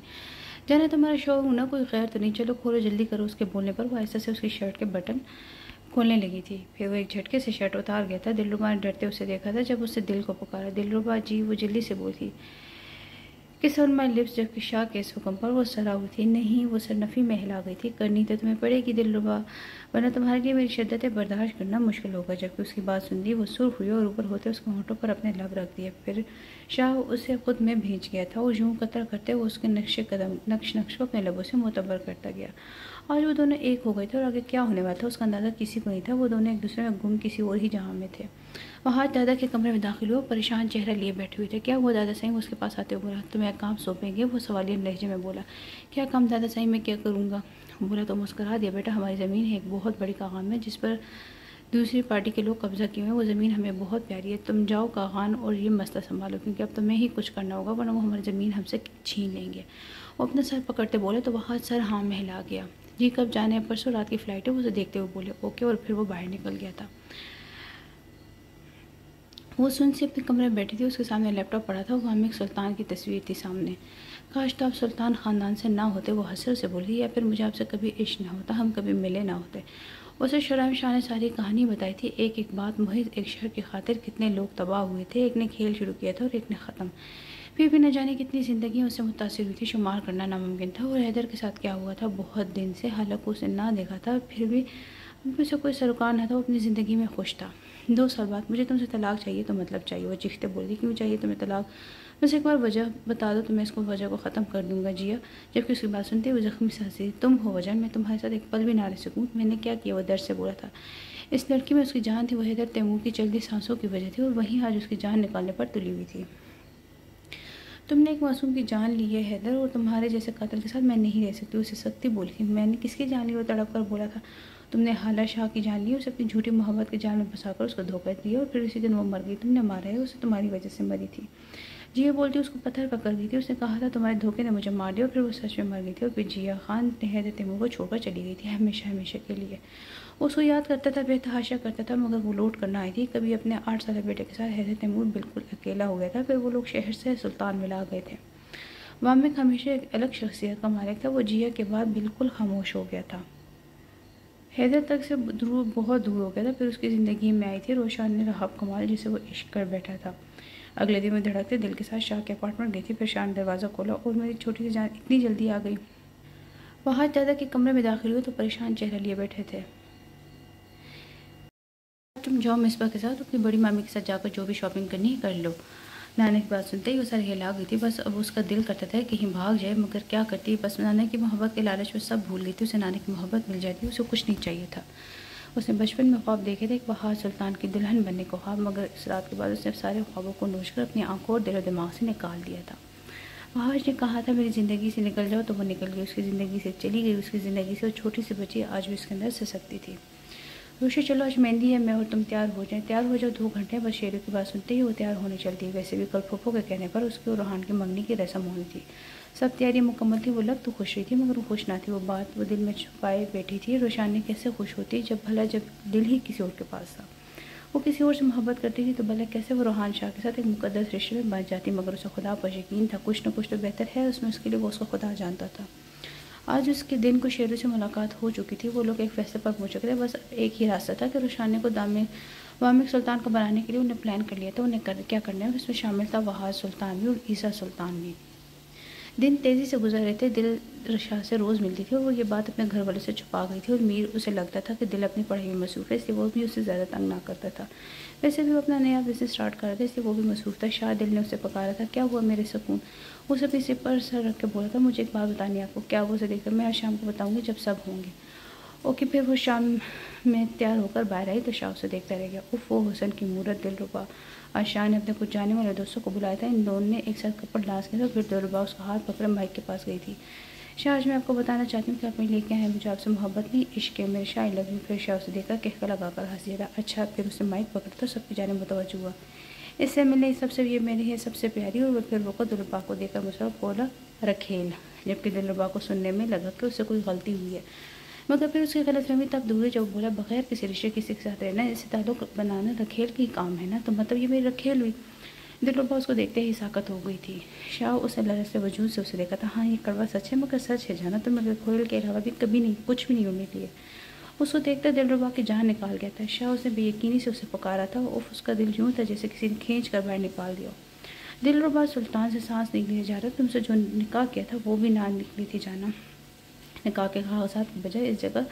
Speaker 1: जाना तुम्हारा शौक ना, कोई खैर तो नहीं, चलो खोलो जल्दी करो। उसके बोलने पर वो ऐसा से उसकी शर्ट के बटन खोलने लगी थी। फिर वो एक झटके से शर्ट उतार गया था। दिलरुबा ने डरते उसे देखा था जब उससे दिल को पुकारा, दिलरुबा जी, वो जल्दी से बोली, किस ऑन माई लिप्स। जबकि शाह के इस हुक्म पर वो सरा हुई थी। नहीं, वो सर नफ़ी में हिला गई थी। करनी तो तुम्हें पड़ेगी दिलरुबा, वरना तुम्हारे लिए मेरी शिद्दतें बर्दाश्त करना मुश्किल होगा। जबकि उसकी बात सुन दी वो सुर्ख हुई और ऊपर होते उसके होंठों पर अपने लब रख दिए। फिर शाह उसे खुद में भेज गया था और यूं कतरा करते वो उसके नक्श को अपने लबों से मुतबर करता गया। आज वो दोनों एक हो गए थे और आगे क्या होने वाला था उसका अंदाज़ा किसी को नहीं था। वो दोनों एक दूसरे में गुम किसी और ही जहाँ में थे। वह आज दादा के कमरे में दाखिल हुआ, परेशान चेहरा लिए बैठे हुए थे। क्या हुआ दादा साईं? उसके पास आते हुए बोला, तुम्हें काम सौंपेंगे? वो सवालिया लहजे में बोला। क्या काम दादा साईं, मैं क्या करूँगा? बोला तो मुस्कुरा दिया, बेटा हमारी ज़मीन है, एक बहुत बड़ी कागान में जिस पर दूसरी पार्टी के लोग कब्जा किए हुए हैं। वो ज़मीन हमें बहुत प्यारी है। तुम जाओ कागान और ये मसला संभालो, क्योंकि अब तुम्हें ही कुछ करना होगा वरना वो हमारी ज़मीन हमसे छीन लेंगे। वो अपना सर पकड़ते बोले तो वहाँ सर हाँ में हिला गया। जी कब जाने? परसों रात की फ़्लाइट है। वो उसे देखते हुए बोले ओके, और फिर वो बाहर निकल गया था। वो सुन से अपने कमरे में बैठी थी। उसके सामने लैपटॉप पड़ा था। वहाँ में एक सुल्तान की तस्वीर थी सामने। काश तो आप सुल्तान ख़ानदान से ना होते। वो हंसे से बोली, या फिर मुझे आपसे कभी इश्क ना होता, हम कभी मिले ना होते। उसे शुरा शाह ने सारी कहानी बताई थी, एक एक बात मुहित। एक शहर की खातिर कितने लोग तबाह हुए थे। एक ने खेल शुरू किया था और एक ने ख़त्म। फिर भी न जाने कितनी ज़िंदगी उससे मुतासिर हुई थी, शुमार करना नामुमकिन था। और हैदर के साथ क्या हुआ था? बहुत दिन से हालांकि उसे ना देखा था, फिर भी अब उसे कोई सरोकार न था। वो अपनी ज़िंदगी में खुश था। 2 साल बाद मुझे तुमसे तलाक चाहिए तो मतलब चाहिए। वो चीखते बोली, क्यों चाहिए तुम्हें तलाक? बस एक बार वजह बता दो तो मैं इसको वजह को ख़त्म कर दूंगा जिया। जबकि उसकी बात सुनते वो जख्मी से हंसी, तुम हो वजह, मैं तुम्हारे साथ एक पल भी ना रह सकूँ। मैंने क्या किया? वो दर्द से बोला था। इस लड़की में उसकी जान थी। वो हैदर तैमूर की चलती सांसों की वजह थी और वहीं आज उसकी जान निकालने पर तुली हुई थी। तुमने एक मासूम की जान ली है हैदर, और तुम्हारे जैसे कातिल के साथ मैं नहीं रह सकती। उसे सख्ती बोली। मैंने किसकी जान ली? वो तड़प कर बोला था। तुमने हाला शाह की जान ली। उसे अपनी झूठी मोहब्बत के जाल में फंसाकर उसको धोखा दिया और फिर उसी दिन वो मर गई। तुमने मारा है उसे, तुम्हारी वजह से मरी थी। जिया बोलती उसको पत्थर पकड़ गई थी। उसने कहा था तुम्हारे धोखे ने मुझे मार दिया, और फिर वो सच में मर गई थी। और फिर जिया खान हैदर तैमूर को छोड़कर चली गई थी, हमेशा हमेशा के लिए। उसको याद करता था, बेतहाशा करता था, मगर वो लौट करना आई थी। कभी अपने 8 साल बेटे के साथ हैदर तैमूर बिल्कुल अकेला हो गया था। फिर वो लोग शहर से सुल्तान मिला गए थे। वामिक हमेशा एक अलग शख्सियत का मालिक था। वो जिया के बाद बिल्कुल खामोश हो गया था। हैदर तक से बहुत दूर हो गया था। फिर उसकी ज़िंदगी में आई थी रोशान रहब कमाल, जिसे वो इश्क कर बैठा था। अगले दिन मैं धड़कते दिल के साथ शाह के अपार्टमेंट गई थी। फिर शाह ने दरवाज़ा खोला और मेरी छोटी सी जान इतनी जल्दी आ गई। वहाँ दादा के कमरे में दाखिल हुए तो परेशान चेहरा लिए बैठे थे। तुम जाओ मिसबा के साथ अपनी बड़ी मामी के साथ जाकर जो भी शॉपिंग करनी है कर लो। नाना की बात सुनते ही वो सारी हिला गई थी। बस अब उसका दिल करता था कहीं भाग जाए, मगर क्या करती। बस नाना की मोहब्बत के लालच में सब भूल गई थी। उसे नाना की मोहब्बत मिल जाती, उसे कुछ नहीं चाहिए था। उसने बचपन में ख्वाब देखे थे एक बहार सुल्तान की दुल्हन बनने को ख्वाब, मगर इस रात के बाद उसने सारे ख्वाबों को नोच कर अपनी आंखों और दिलो दिमाग से निकाल दिया था। बहार ने कहा था मेरी ज़िंदगी से निकल जाओ, तो वो निकल गई। उसकी ज़िंदगी से चली गई। उसकी ज़िंदगी से वो छोटी सी बच्ची आज भी उसके अंदर ससकती थी। रोशी चलो आज मेहंदी है, मैं और तुम तैयार हो जाए। तैयार हो जाओ 2 घंटे। बस शेरू की बात सुनते ही वो तैयार होने चलती। वैसे भी कल फूफो के कहने पर उसकी और रोहान की मंगनी की रस्म होनी थी। सब तैयारी मुकम्मल थी। वो लग तो खुश रही थी, मगर वो खुश ना थी। वो बात वो दिल में छुपाए बैठी थी। रोशानी कैसे खुश होती जब दिल ही किसी और के पास था। वो किसी और से मोहब्बत करती थी तो भला कैसे वो रोहान शाह के साथ एक मुकद्दस रिश्ते में बच जाती, मगर उसे खुदा पर यकीन था कुछ न कुछ तो बेहतर है उसमें। उसके लिए वो उसका खुदा जानता था। आज उसके दिन को शेरू से मुलाकात हो चुकी थी। वो लोग एक फैसले पर पहुंच चुके थे। बस एक ही रास्ता था कि रोशानी को वामिक सुल्तान को बनाने के लिए उन्हें प्लान कर लिया था। उन्हें क्या करना है उसमें शामिल था वहाज सुल्तान भी और ईसा सुल्तान भी। दिन तेज़ी से गुजर रहे थे। दिल शाह से रोज़ मिलती थी और वो ये बात अपने घर वालों से छुपा गई थी। और मीर उसे लगता था कि दिल अपनी पढ़ाई में मसरूफ़ है, इसलिए वो भी उससे ज़्यादा तंग ना करता था। वैसे भी वो अपना नया बिजनेस स्टार्ट कर रहा था, इसलिए वो भी मसरूफ़ था। शाह दिल ने उसे पकारा था, क्या हुआ मेरे सुकून। वो अपने सिर पर सर रख के बोला था, मुझे एक बात बतानी है आपको। क्या? वो उसे देखकर, मैं आज शाम को बताऊँगी जब सब होंगे। ओके। फिर वो शाम में तैयार होकर बाहर आई तो शाह उसे देखता रह गया। उफ, वो हुसन की मूरत, दिलरुबा। आज शाह ने अपने कुछ जाने वाले दोस्तों को बुलाया था। इन दोनों ने एक साथ कपड़ डांस किया था। फिर दिलरुबा उसका हाथ पकड़ माइक के पास गई थी। शाह, आज मैं आपको बताना चाहती हूँ कि आप मेरे लिए क्या है। मुझे आपसे मोहब्बत नहीं, इश्क है मेरे शाह। I love you. फिर शाह उसे देखकर कहका लगाकर हंस दिया था। अच्छा। फिर उसने माइक पकड़ा तो सबकी जाने मुतवज्जो हुआ। इससे मिले सबसे ये मेरी है सबसे प्यारी। और फिर वो दिलरुबा को देखकर मुस्कुराया, बोला रखेल। जबकि दिलरुबा को सुनने में लगा कि उससे कोई गलती हुई है, मगर फिर उसकी गलतफहमी तब दूर है जब बोला, बगैर किसी रिश्ते किसी के साथ रहना, इससे ताल्लुक बनाना रखेल की काम है ना, तो मतलब ये मेरी रखेल हुई। दिलरुबा उसको देखते ही साकत हो गई थी। शाह उसे लरस से वजूद से उसे देखा था। हाँ, ये कड़वा सच है, मगर सच है जाना, तो मैं रखेल के अलावा भी कभी नहीं, कुछ भी नहीं हूँ मेरे लिए। उसको देखकर दिलरुबा की जान निकाल गया था। शाह उसे बेयकीनी से उसे पुकारा था। उफ, उसका दिल यूँ था जैसे किसी ने खींच कर बाहर निकाल दिया। दिलरुबा सुल्तान से सांस निकली जा रहा, तुमसे जो निकाह किया था वो भी ना निकली थी जाना। निकाह के कागजात की बजाय इस जगह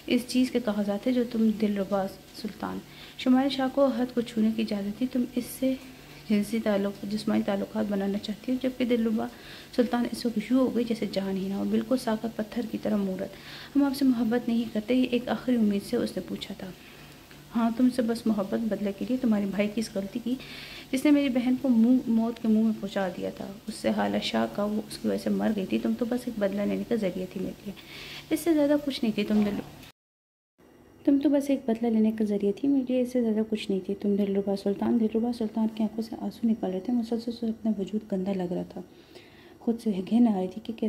Speaker 1: इस चीज़ के कागजात थे जो तुम दिलरुबा सुल्तान। शुमारी शाह को हद को छूने की इजाज़त थी। तुम इससे जिस्मानी ताल्लुकात बनाना चाहती हो, जबकि दिलरुबा सुल्तान इस वक्त यूँ हो गई जैसे जान ही ना हो, बिल्कुल साकत पत्थर की तरह मूरत। हम आपसे मोहब्बत नहीं करते, ये एक आखिरी उम्मीद से उसने पूछा था। हाँ, तुमसे बस मोहब्बत बदले के लिए तुम्हारे भाई की इस गलती की जिसने मेरी बहन को मौत के मुंह में पहुंचा दिया था। उससे हालत शाह का वो उसकी वजह से मर गई थी। तुम तो बस एक बदला लेने का जरिया थी मेरे लिए, इससे ज़्यादा कुछ नहीं थी। तुम तो बस एक बदला लेने का जरिया थी मेरे लिए, इससे ज़्यादा कुछ नहीं थी तुम। दिलरुबा सुल्तान की आंखों से आंसू निकल रहे थे। मुसलसल से अपना वजूद गंदा लग रहा था। खुद से घिन आ रही थी कि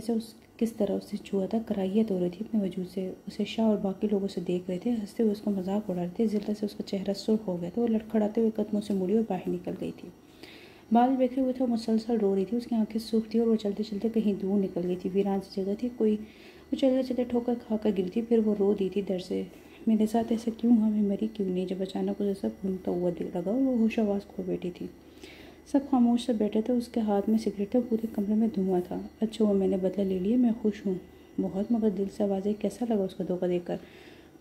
Speaker 1: किस तरह उससे छुआ था। कराहियत हो रही थी अपने वजूद से। उसे शाह और बाकी लोग उसे देख रहे थे, हंसते हुए उसका मजाक उड़ा रहे थे। जिल्लत से उसका चेहरा सुर्ख हो गया था। वो लड़खड़ाते हुए कदमों से मुड़ी और बाहर निकल गई थी। बाल बिखरे हुए थे, मुसलसल रो रही थी। उसकी आंखें सूख थी और वो चलते चलते कहीं दूर निकल गई थी। वीरान सी जगह थी, वो चलते चलते ठोकर खाकर गिरी थी। फिर वो रो दी थी दर्द से, मेरे साथ ऐसा क्यों हुआ, मैं मरी क्यों नहीं। जब अचानक उसे सब घूमता हुआ दिल लगा और वो होशोहवास खो बैठी थी। सब खामोश से बैठे थे। उसके हाथ में सिगरेट था, पूरे कमरे में धुआं था। अच्छा हुआ मैंने बदला ले लिया, मैं खुश हूँ बहुत। मगर दिल से आवाज़ आई, कैसा लगा उसका धोखा देकर।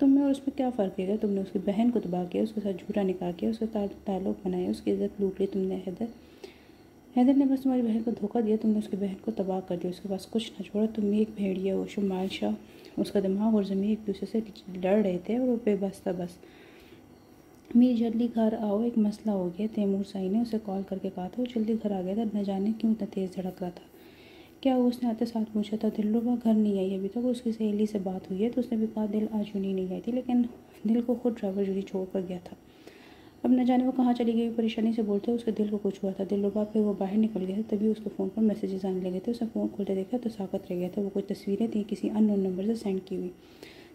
Speaker 1: तुम में और उसमें क्या फ़र्क है? तुमने उसकी बहन को तबाह किया, उसके साथ झूठा निकाह किया, उसके ताल्लुक बनाया, उसकी इज्जत लूट ली तुमने। हैदर ने बस तुम्हारी बहन को धोखा दिया, तुमने उसकी बहन को तबाह कर दिया, उसके पास कुछ ना छोड़ा। तुम एक भेड़िया हो। शुमाल शाह, उसका दिमाग और ज़मीर एक दूसरे से लड़ रहे थे और वो बेबस था। बस मीर जल्दी घर आओ, एक मसला हो गया। तैमूर साई ने उसे कॉल करके कहा था। वो जल्दी घर आ गया था। न जाने क्यों इतना तेज़ धड़क रहा था। क्या उसने आते साथ पूछा था। दिलरुबा घर नहीं आई अभी तक। उसकी सहेली से बात हुई है तो उसने भी कहा दिल आज यूँ नहीं आई थी, लेकिन दिल को खुद ड्राइवर जुड़ी छोड़ कर गया था। अब न जाने वो कहाँ चली गई। परेशानी से बोलते उसके दिल को कुछ हुआ था। दिलरुबा फिर वो बाहर निकल गया था, तभी उसके फ़ोन पर मैसेजेस आने लगे थे। उसने फ़ोन खोलते देखा तो साकत रह गया था। वो कुछ तस्वीरें थी किसी अननोन नंबर से सेंड की हुई।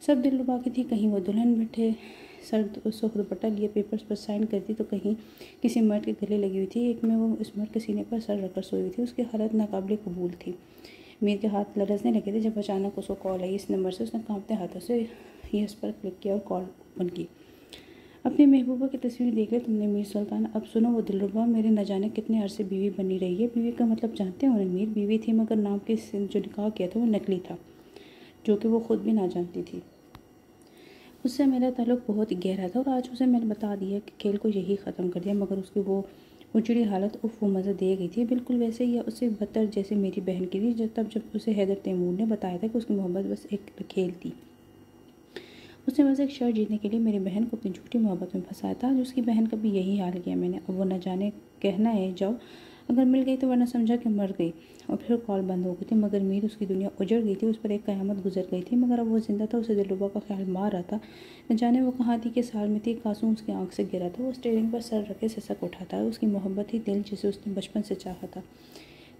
Speaker 1: सब दिलरुबा की थी। कहीं वो दुल्हन बैठे सर सुख दुपट्टा लिए पेपर्स पर साइन करती, तो कहीं किसी मर्द के गले लगी हुई थी। एक में वो इस मर्द के सीने पर सर रखकर सोई हुई थी। उसकी हालत नाकाबिले कबूल थी। मीर के हाथ लरजने लगे थे जब अचानक उसको कॉल आई इस नंबर से। उसने कांपते हाथों से यस पर क्लिक किया और कॉल ओपन की। अपनी महबूबा की तस्वीर देख ले तुमने मीर सुल्तान। अब सुनो, वो दिलरुबा मेरे न जाने कितने अरसे बीवी बनी रही है। बीवी का मतलब जानते हो ना मीर? बीवी थी, मगर नाम के जो निकाह किया था वो नकली था, जो कि वो खुद भी ना जानती थी। उससे मेरा ताल्लुक़ बहुत ही गहरा था और आज उसे मैंने बता दिया कि खेल को यही ख़त्म कर दिया, मगर उसकी वो उजड़ी हालत वो मज़ा दे गई थी। बिल्कुल वैसे ही या उससे बदतर जैसे मेरी बहन की थी, जब उसे हैदर तैमूर ने बताया था कि उसकी मोहब्बत बस एक खेल थी। उसने बस एक शर्ट जीतने के लिए मेरी बहन को अपनी झूठी मोहब्बत में फंसाया था। आज उसकी बहन का भी यही हाल किया मैंने। अब वो न जाने कहना है जाओ, अगर मिल गई तो, वरना समझा कि मर गई। और फिर कॉल बंद हो गई थी। मगर मीर, उसकी दुनिया उजड़ गई थी, उस पर एक क़यामत गुजर गई थी। मगर अब वो ज़िंदा था, उसे दिलरुबा का ख्याल मार रहा था। न जाने वो कहाँ थी, किस हाल में थी। आंसू उसकी आंख से गिरा था। वो स्टीयरिंग पर सर रखे सिसक उठा था। उसकी मोहब्बत ही दिल जिसे उसने बचपन से चाहा था।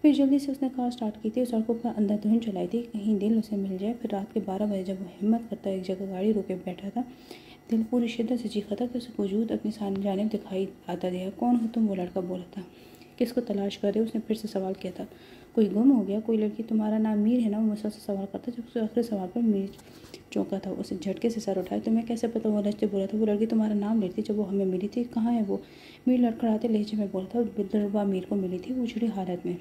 Speaker 1: फिर जल्दी से उसने कार स्टार्ट की थी। सड़कों पर अंधाधुंध चलाई थी, कहीं दिल उसे मिल जाए। फिर रात के 12 बजे जब वो हिम्मत करता एक जगह गाड़ी रोके बैठा था, दिल पूरी शिद्दत से चीखा था कि उसे वजूद अपनी सामने जानिब दिखाई आता दिया। कौन हो तुम? वो लड़का बोला था। किसको तलाश कर रहे हो? उसने फिर से सवाल किया था। कोई गुम हो गया? कोई लड़की? तुम्हारा नाम मीर है ना? वो मुझसे सवाल करता। जब उसके आखिरी सवाल पर मीर चौंका था, उसे झटके से सर उठाए। तुम्हें कैसे पता? वो लहजे बोला था। वो लड़की तुम्हारा नाम लेती जब वो हमें मिली थी। कहाँ है वो? मीर लड़खड़ाते लहजे में बोला था। दिलरुबा मीर को मिली थी, उजड़ी हालत में।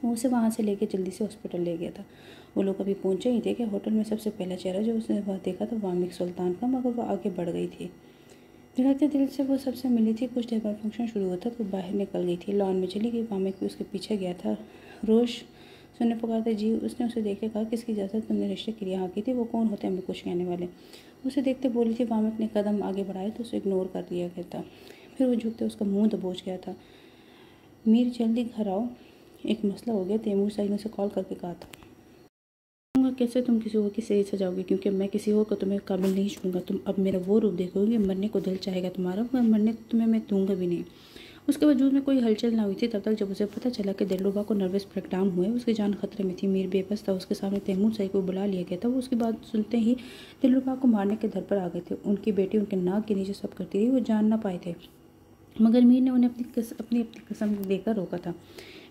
Speaker 1: वो उसे वहाँ से लेके जल्दी से हॉस्पिटल ले गया था। वो लोग अभी पहुँचे ही थे कि होटल में सबसे पहला चेहरा जो उसने वह देखा था वामिक सुल्तान का। मगर वह आगे बढ़ गई थी। धड़कते दिल से वो सबसे मिली थी। कुछ देर बाद फंक्शन शुरू हुआ था तो बाहर निकल गई थी। लॉन में चली गई। वामिक भी उसके पीछे गया था। रोश सुनने पुकारते जी। उसने उसे देख के कहा, किसकी इजाज़त तुमने रिश्ते के लिए यहाँ की थी? वो कौन होते हैं हमें कुछ कहने वाले? उसे देखते बोली थी। वामिक ने कदम आगे बढ़ाए तो उसे इग्नोर कर दिया गया था। फिर वो झुकते उसका मुँह दबोच गया था। मीर, जल्दी घर आओ, एक मसला हो गया। तैमूर साहिब ने उसे कॉल करके कहा था। कैसे तुम किसी और की सही सजाओगे, क्योंकि मैं किसी और को तुम्हें काबिल नहीं छोड़ूंगा। तुम अब मेरा वो रूप देखोगे, मरने को दिल चाहेगा तुम्हारा, मगर मरने को तुम्हें मैं दूंगा भी नहीं। उसके वजूद में कोई हलचल ना हुई थी तब तक जब उसे पता चला कि दिलरुबा को नर्वस ब्रेकडाउन हुए। उसकी जान खतरे में थी। मीर बेबस था। उसके सामने तैमूर साहिब को बुला लिया गया था। वो उसकी बात सुनते ही दिलरुबा को मारने के दर पर आ गए थे। उनकी बेटी उनके नाक के नीचे सब करती रही। वो जान ना पाए थे, मगर मीर ने उन्हें अपनी कसम देकर रोका था।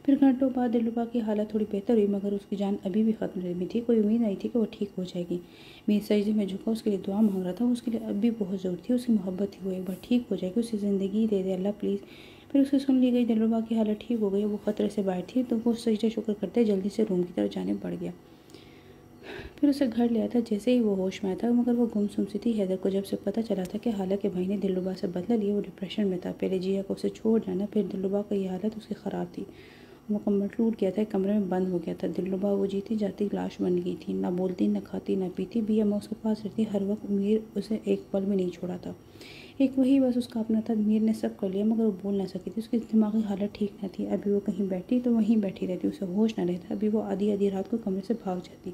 Speaker 1: फिर घंटों बाद दिलरुबा की हालत थोड़ी बेहतर हुई, मगर उसकी जान अभी भी खतरे में थी। कोई उम्मीद नहीं थी कि वो ठीक हो जाएगी। मीर सजदे में झुका उसके लिए दुआ मांग रहा था। उसके लिए अब भी बहुत ज़रूरत थी। उसकी मोहब्बत थी। वो एक बार ठीक हो जाएगी। उसे ज़िंदगी दे दे अल्लाह प्लीज़। फिर उसकी सुन ली गई। दिलरुबा की हालत ठीक हो गई। वो खतरे से बाहर थी तो वो सजदे शुक्र करते जल्दी से रूम की तरफ जाने बढ़ गया। फिर उसे घर ले आया था। जैसे ही वो होश में आया था, मगर वो गुमसुम सी थी। हैदर को जब से पता चला था कि हालांकि भाई ने दिलरुबा से बदला लिया, वो डिप्रेशन में था। पहले जिया को उसे छोड़ जाना, फिर दिलरुबा की ये हालत उसकी ख़राब थी। मुकम्मल टूट गया था। कमरे में बंद हो गया था। दिलरुबा वो जीती जाती लाश बन गई थी। ना बोलती, ना खाती, ना पीती। बिया मैं उसके पास रहती हर वक्त। मीर उसे एक पल भी नहीं छोड़ा था। एक वही बस उसका अपना था। मीर ने सब कर लिया, मगर वो बोल ना सकी थी। उसकी दिमागी हालत ठीक न थी। अभी वो कहीं बैठी तो वहीं बैठी रहती, उसे होश न रहता। अभी वो आधी आधी रात को कमरे से भाग जाती।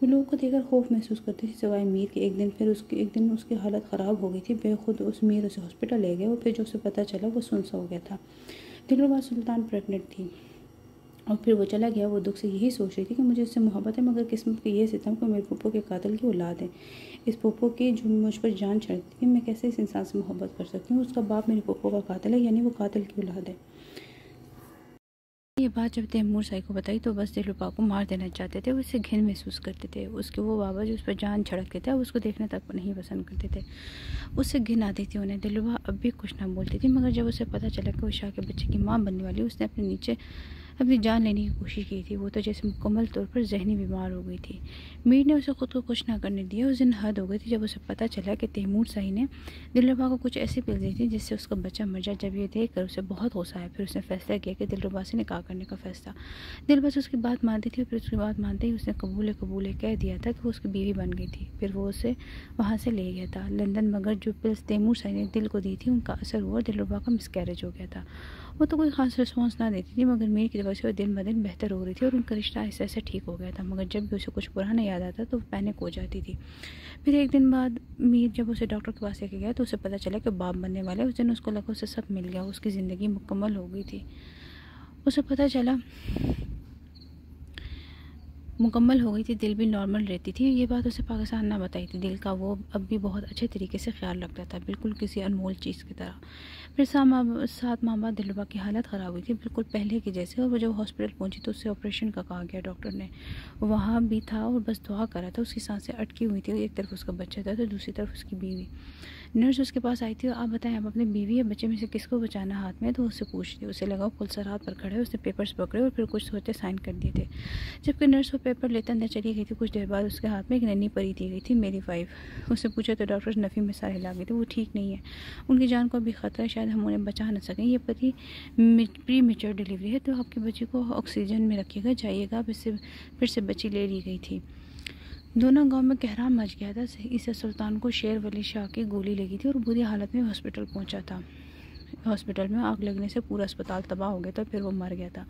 Speaker 1: वो लोगों को देखकर खौफ महसूस करती थी, सिवाय मीर के। एक दिन उसकी हालत ख़राब हो गई थी। बेखुद उस मीर उसे हॉस्पिटल ले गया। वो फिर जो उसे पता चला वो सुनसा हो गया था। दिलरुबा सुल्तान प्रेग्नेंट थी और फिर वो चला गया। वो दुख से यही सोच रही थी कि मुझे इससे मोहब्बत है, मगर किस्मत के ये सितम को मेरे पप्पो के कातिल की औलाद है। इस पप्पो की जो मुझ पर जान चढ़ती थी, मैं कैसे इस इंसान से मोहब्बत कर सकती हूँ? उसका बाप मेरे पप्पो का कातिल है, यानी वो कातिल की औलाद है। ये बात जब तैमूर साहिब को बताई तो बस दिलरुबा को मार देना चाहते थे। वो इससे घिन महसूस करते थे। उसके वो बाबा जो उस पर जान छिड़कते थे, अब उसको देखने तक नहीं पसंद करते थे। उससे घिन आती थी उन्हें। दिलरुबा अब भी कुछ ना बोलती थी, मगर जब उसे पता चला कि वो शाह के बच्चे की माँ बनने वाली, उसने अपनी जान लेने की कोशिश की थी। वो तो जैसे मुकम्मल तौर पर जहनी बीमार हो गई थी। मीर ने उसे खुद को कुछ ना करने दिया। उस दिन हद हो गई थी जब उसे पता चला कि तैमूर साहिब ने दिलरुबा को कुछ ऐसी पिल दी थी जिससे उसका बच्चा मर जाए। जब ये देखकर उसे बहुत गुस्सा आया। फिर उसने फैसला किया कि दिलरुबा से निकाह करने का फैसला। दिल बस उसकी बात मानती थी। फिर उसकी बात मानते ही उसने कबूले कह दिया था कि वो उसकी बीवी बन गई थी। फिर वो उसे वहाँ से ले गया था लंदन, मगर जो पिल्स तैमूर साहिब ने दिल को दी थी उनका असर हुआ। दिलरुबा का मिसकैरेज हो गया था। वो तो कोई ख़ास रिस्पॉन्स ना देती थी, मगर मीर की वजह से वो दिन ब दिन बेहतर हो रही थी और उनका रिश्ता ऐसे ऐसे ठीक हो गया था। मगर जब भी उसे कुछ पुराना याद आता तो वो पैनिक हो जाती थी। फिर एक दिन बाद मीर जब उसे डॉक्टर के पास लेके गया तो उसे पता चला कि बाप बनने वाले। उस दिन उसको लगा उसे सब मिल गया, उसकी ज़िंदगी मुकम्मल हो गई थी। उसे पता चला मुकम्मल हो गई थी, दिल भी नॉर्मल रहती थी। ये बात उसे पाकिस्तान ना बताई थी। दिल का वो अब भी बहुत अच्छे तरीके से ख्याल रखता था, बिल्कुल किसी अनमोल चीज़ की तरह। फिर 7 माह बाद दिलरुबा की हालत ख़राब हुई थी, बिल्कुल पहले की जैसे। और वो जब हॉस्पिटल पहुंची तो उससे ऑपरेशन का कहा गया डॉक्टर ने। वहाँ भी था और बस दुआ कर रहा था। उसकी सांसें अटकी हुई थी। एक तरफ उसका बच्चा था तो दूसरी तरफ उसकी बीवी। नर्स उसके पास आई थी, आप बताएं आप अपने बीवी या बच्चे में से किसको बचाना हाथ में, तो उससे पूछती, उसे लगा पुलिस हाथ पर खड़े, उसने पेपर्स पकड़े और फिर कुछ सोचे साइन कर दिए थे। जबकि नर्स वो पेपर लेते अंदर चली गई थी, कुछ देर बाद उसके हाथ में एक नन्ही परी दी गई थी, मेरी वाइफ। उससे पूछा तो डॉक्टर नफ़ी में सारे ला गए थे, वो ठीक नहीं है, उनकी जान को भी ख़तरा है, शायद हम उन्हें बचा न सकें, ये परी प्री मेच्योर डिलीवरी है, तो आपके बच्चे को ऑक्सीजन में रखिएगा, जाइएगा। अब इससे फिर से बच्ची ले ली गई थी। दोनों गांव में कहराम मच गया था। इसे सुल्तान को शेर वली शाह की गोली लगी थी और बुरी हालत में हॉस्पिटल पहुंचा था। हॉस्पिटल में आग लगने से पूरा अस्पताल तबाह हो गया था, फिर वो मर गया था।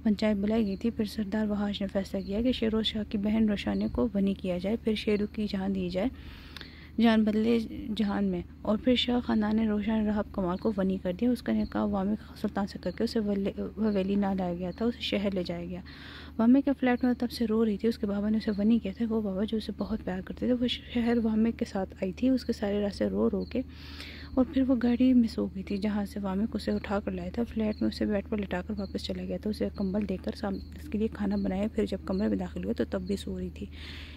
Speaker 1: पंचायत बुलाई गई थी, फिर सरदार वहाश ने फैसला किया कि शेरोज शाह की बहन रोशानी को बनी किया जाए, फिर शेरू की जान दी जाए, जान बदले जहान में। और फिर शाह ख़ानदान ने रोशन रहब कमाल को वनी कर दिया। उसका निकाह वामिक सुल्तान से करके उसे हवेली ना लाया गया था, उसे शहर ले जाया गया। वामिक के फ्लैट में तब से रो रही थी, उसके बाबा ने उसे वनी किया था। वो बाबा जो उसे बहुत प्यार करते थे, वो शहर वामिक के साथ आई थी, उसके सारे रास्ते रो रो के। और फिर वो गाड़ी में सो गई थी जहाँ से वामिक उसे उठा कर लाया था। फ्लैट में उसे बेड पर लिटाकर वापस चला गया था, उसे कंबल देकर उसके लिए खाना बनाया। फिर जब कमरे में दाखिल हुआ तो तब भी सो रही थी।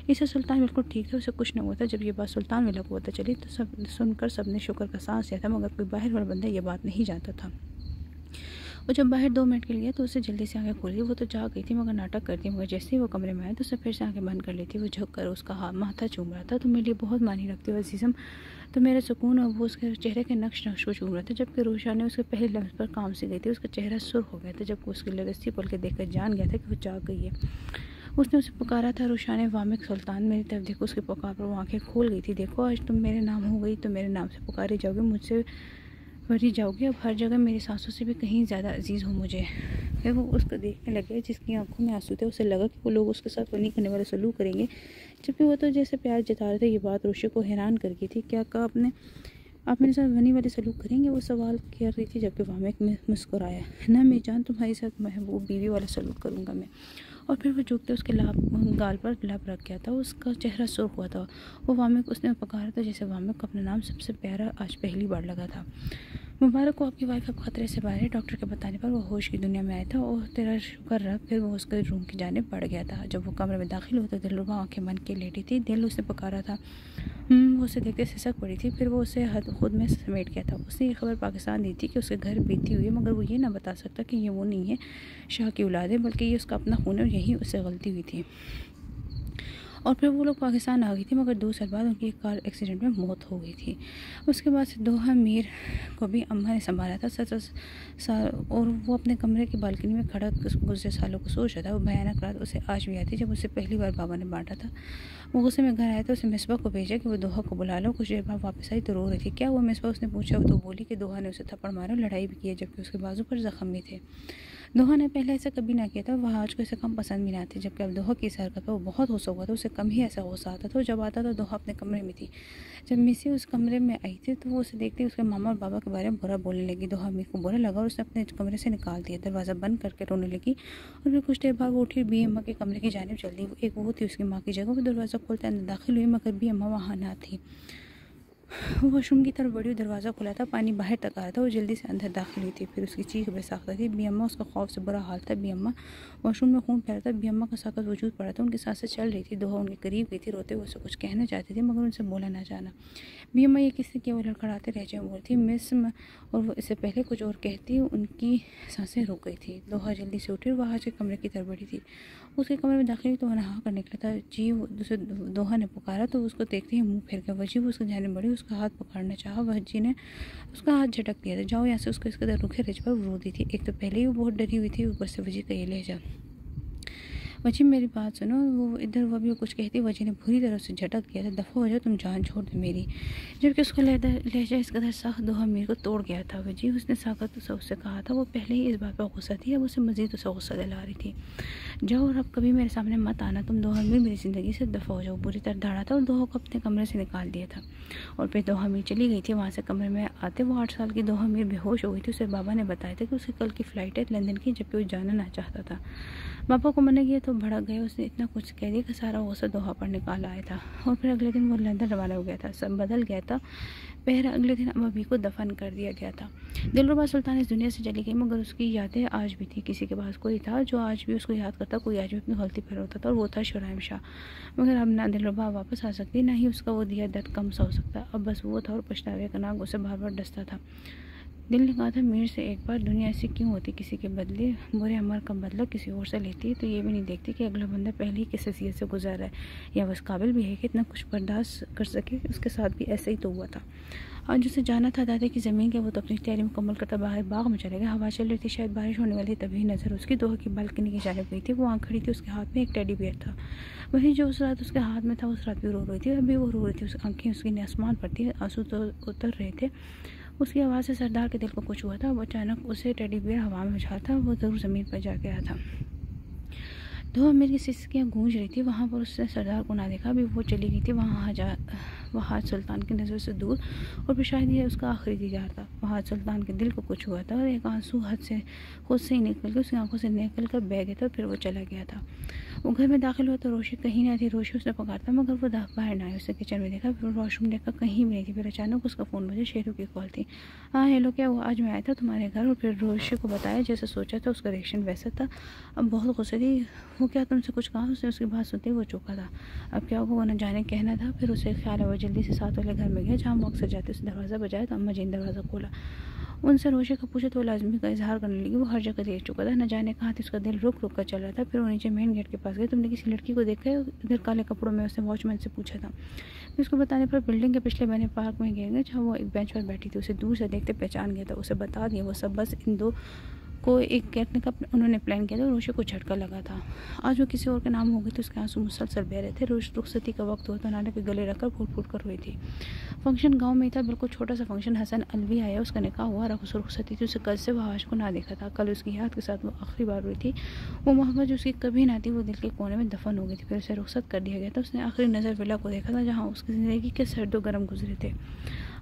Speaker 1: इससे सुल्तान बिल्कुल ठीक था, उसे कुछ न हुआ था। जब ये बात सुल्तान मिला को पता चली तो सब सुनकर सबने शुक्र का सांस लिया था, मगर कोई बाहर वाला बंदा ये बात नहीं जानता था। और जब बाहर 2 मिनट के लिए तो उसे जल्दी से आंखें खोली। वो तो जाग गई थी मगर नाटक करती, मगर जैसे ही वो कमरे में आया तो उसे फिर से आंखें बंद कर लेती। वो झुक कर उसका माथा चूम रहा था। तो मेरे लिए बहुत मानी रखती हो अजीज़म, तो मेरा सुकून। और वो उसके चेहरे के नक्श को चूम रहा था। जबकि रोशा ने उसके पहले लम्हे पर काम से गई थी, उसका चेहरा सुर्ख हो गया था। जब उसकी लरस्ती पल के देखकर जान गया था कि वो जाग गई है। उसने उसे पुकारा था, रोशाने वामिक सुल्तान मेरी तरफ देखो। उसके पुकार पर वो आंखें खोल गई थी। देखो आज तुम मेरे नाम हो गई तो मेरे नाम से पुकारी जाओगे, मुझसे बढ़ी जाओगे। अब हर जगह मेरी सांसों से भी कहीं ज़्यादा अजीज़ हो मुझे। फिर वो उसको देखने लगे, जिसकी आंखों में आंसू थे। उसे लगा कि वो लोग उसके साथ वनी करने वाले सलूक करेंगे, जबकि वो तो जैसे प्यार जता रहे थे। ये बात रोशे को हैरान कर गई थी। क्या कहा आपने, आप मेरे साथ वनी वाले सलूक करेंगे, वो सवाल कर रही थी। जबकि वामिक में मुस्कुराया, ना मेरी जान, तुम्हारे साथ महबूब बीवी वाला सलूक करूँगा मैं। और फिर वो झुकते उसके गाल पर लब रख गया था। उसका चेहरा सुर्ख हुआ था। वो वामिक उसने पुकारा था जैसे वामिक को अपना नाम सबसे प्यारा आज पहली बार लगा था। मुबारक को आपकी वाइफ अब खतरे से बाहर है। डॉक्टर के बताने पर वो होश की दुनिया में आया था। और तेरा शुक्र रहा। फिर वो उसके रूम की जानिब बढ़ गया था। जब वो कमरे में दाखिल हुआ तो दिलरुबा आंखें बंद के लेटी थी। दिल उसने पुकारा था। वो उसे देखते सिसक पड़ी थी। फिर वो उसे खुद में समेट गया था। उसने ये खबर पाकिस्तान दी थी कि उसके घर बीती हुई है, मगर वो ये ना बता सकता कि ये वो नहीं है शाह की औलाद है, बल्कि ये उसका अपना खून है और यही उससे गलती हुई थी। और फिर वो लोग पाकिस्तान आ गई थी, मगर 2 साल बाद उनकी एक कार एक्सीडेंट में मौत हो गई थी। उसके बाद से दोहा मीर को भी अम्मा ने संभाला था। 7 साल, और वो अपने कमरे की बालकनी में खड़ा गुजरे सालों को सोच रहा था। वो भयानक रात उसे आज भी आती जब उसे पहली बार बाबा ने बांटा था। वो गुस्से में घर आया था। उसे मिसबा को भेजा कि वो दोहा को बुला लो। कुछ देर बाद वापस आई तो रो रही थी। क्या वो मिसबा, उसने पूछा। तो बोली कि दोहा ने उसे थप्पड़ मारा, लड़ाई भी की है, जबकि उसके बाजू पर जख्म भी थे। दोहा ने पहले ऐसा कभी ना किया था। वह आज को इसे कम पसंद भी ना आती। जबकि अब दोहा की इस हरकत पर वो बहुत गुस्सा हुआ था। उसे कम ही ऐसा गुस्सा आता था। जब आता था दोहा अपने कमरे में थी। जब मिसी उस कमरे में आई थी तो वो उसे देखते उसके मामा और बाबा के बारे में बुरा बोलने लगी। दोहा मीर को बुरा लगा और उसने अपने कमरे से निकाल दिया। दरवाज़ा बंद करके रोने लगी। और फिर कुछ देर बाद वो उठी, बी अम्मा के कमरे की जानिब चल दी। एक वो थी उसकी माँ की जगह। वो दरवाज़ा खोलते अंदर दाखिल हुई, मगर बी अम्मा वहाँ ना थी। वॉशरूम की तरफ बढ़ी, दरवाज़ा खुला था, पानी बाहर तक आ रहा था। वो जल्दी से अंदर दाखिल हुई थी। फिर उसकी चीख बेसाख्ता थी। बी अम्मा, उसका खौफ से बुरा हाल था। बी अम्मा वॉशरूम में खून फैला था। बी अम्मा का साकत वजूद पड़ा था। उनकी सांसें चल रही थी। दोहा उनके करीब गई थी। रोते हुए उसे कुछ कहना चाहती थी, मगर उनसे बोला ना जाना। बी अम्मा ये किससे किया, वो लड़खड़ाते लहजे में बोलती मिस, और वो इससे पहले कुछ और कहती उनकी सांसें रुक गई थी। दोहा जल्दी से उठी और वहाँ के कमरे की तरफ बढ़ी थी। उसके कमरे में दाखिल हुई तो वह नहा कर निकला था। जी, उसे दोहा ने पुकारा तो उसको देखते ही मुंह फेर गया। वजी वो उसके जाने बढ़ी, उसका हाथ पकड़ना चाहा। वजी ने उसका हाथ झटक दिया था। जाओ यहाँ से, उसको इस कदर रुखे रिज पर रो दी थी। एक तो पहले ही वो बहुत डरी हुई थी, ऊपर से वजी का ये लहजा। वजी मेरी बात सुनो। वो इधर वो भी कुछ कहती। वजी ने बुरी तरह से झटक दिया था। दफ़ा हो जाओ, तुम जान छोड़ दे मेरी। जबकि उसका लहजा इस कदर सख्त दोहा मीर को तोड़ गया था। वजी, उसने साकत से उससे कहा था। वो पहले ही इस बात पर गुस्सा थी, अब उसे मज़ीद उसे गुस्सा दिला रही थी। जाओ और अब कभी मेरे सामने मत आना, तुम दोहा मीर मेरी ज़िंदगी से दफ़ा हो जाओ। बुरी तरह दहाड़ा था और दोहा को अपने कमरे से निकाल दिया था। और फिर दोहा मीर चली गई थी। वहाँ से कमरे में आते वो 8 साल की दोहा मीर बेहोश हो गई थी। उसे बाबा ने बताया था कि उसकी कल की फ़्लाइट है लंदन की, जबकि वो जाना ना चाहता था। बाबा को मना किया तो तो भड़क गया। उसने इतना कुछ कह दिया कि सारा गुस्सा दोहा पर निकाल आया था और फिर अगले दिन वो लंदन रवाना हो गया था। सब बदल गया था। पहर अगले दिन अम्मी को दफन कर दिया गया था। दिलरुबा सुल्तान इस दुनिया से चली गई, मगर उसकी यादें आज भी थी। किसी के पास कोई था जो आज भी उसको याद करता, कोई आज भी अपनी गलती पर होता था, और वो था शुराइम शाह। मगर अब ना दिलरुबा वापस आ सकती, ना ही उसका वो दिया दर्द कम सा हो सकता। अब बस वो था और पछतावे का नाग उसे बार बार डसता था। दिल ने कहा था मीर से एक बार, दुनिया ऐसी क्यों होती, किसी के बदले बुरे अमल का बदला किसी और से लेती है तो ये भी नहीं देखती कि अगला बंदा पहले ही किस हैसियत से गुजर रहा है या बस काबिल भी है कि इतना कुछ बर्दाश्त कर सके। उसके साथ भी ऐसे ही तो हुआ था। आज उसे जाना था दादा की ज़मीन के, वो तो अपनी तैयारी मुकम्मल करता बाहर बाग में चले गया। हवा चल रही थी, शायद बारिश होने वाली, तभी नज़र उसकी दोहा की बालकनी की जानिब गई थी। वो वहाँ खड़ी थी, उसके हाथ में एक टेडी बियर था, वही जो उस रात उसके हाथ में था। उस रात भी रो रही थी, अभी वो रो रही थी। उसकी आंखें उसकी आसमान पर थी, आंसू तो उतर रहे थे। उसकी आवाज़ से सरदार के दिल को कुछ हुआ था। वो अचानक उसे टेडी बियर हवा में उछाला था, वो ज़रूर ज़मीन पर जा गया था। तो मेरी सिसकियाँ गूंज रही थी। वहाँ पर उसने सरदार को ना देखा, अभी वो चली गई थी वहाँ सुल्तान की नज़र से दूर, और फिर शायद ये उसका आखिरी दीदार था। वहाँ सुल्तान के दिल को कुछ हुआ था और एक आंसू खुद से ही निकल के उसकी आंखों से निकल कर बह गया था, फिर वो चला गया था। वो घर में दाखिल हुआ तो रोशी कहीं ना थी। रोशी उसने पुकारता मगर वो बाहर ना आई। उसने किचन में देखा, फिर वॉशरूम देखा, कहीं भी नहीं थी। फिर अचानक उसका फ़ोन बजा, शेरू की कॉल थी। हाँ हेलो, क्या हुआ, आज मैं आया था तुम्हारे घर। और फिर रोशी को बताया जैसे सोचा था। उसका रिएक्शन वैसा था। अब बहुत गुस्से थी वो। क्या तुमसे कुछ कहा? उसने उसकी बात सुनते ही वो चौंका था। अब क्या होगा वो न जाने कहना था। फिर उसे ख्याल है वो जल्दी से साथ वाले घर में गया जहाँ वो अक्सर जाते। उसने दरवाज़ा बजाया तो अम्मा जी ने दरवाज़ा खोला। उनसे रोशे का पूछे तो वो लाजमी का इजहार करने लगी। वो हर जगह देख चुका था, न जाने कहाँ थी। उसका दिल रुक रुक कर चल रहा था। फिर वो नीचे मेन गेट के पास गए। तुमने किसी लड़की को देखा है इधर काले कपड़ों में? उसने वॉचमैन से पूछा था। फिर उसको बताने पर बिल्डिंग के पिछले महीने पार्क में गिर गए जहाँ वो एक बेंच पर बैठी थी। उसे दूर से देखते पहचान गया था। उसे बता दिया वो सब बस इन दो को एक करने का उन्होंने प्लान किया था। रोशे को झटका लगा था। आज वो किसी और के नाम हो गए तो उसके आंसू मुसलसल बह रहे थे। रुखसती का वक्त हुआ तो नाना के गले रखकर फूट फूट कर हुई थी। फंक्शन गांव में ही था, बिल्कुल छोटा सा फंक्शन। हसन अलवी आया, उसका निकाह हुआ। रुखसती थी। उसे कल से वहाज को ना देखा था। कल उसकी याद के साथ वो आखिरी बार हुई थी। वो मोहब्बत जो उसकी कभी ना थी वो दिल के कोने में दफन हो गई थी। फिर उसे रुखसत कर दिया गया था। उसने आखिरी नज़र विला को देखा था जहाँ उसकी ज़िंदगी के सर्दो गर्म गुजरे थे।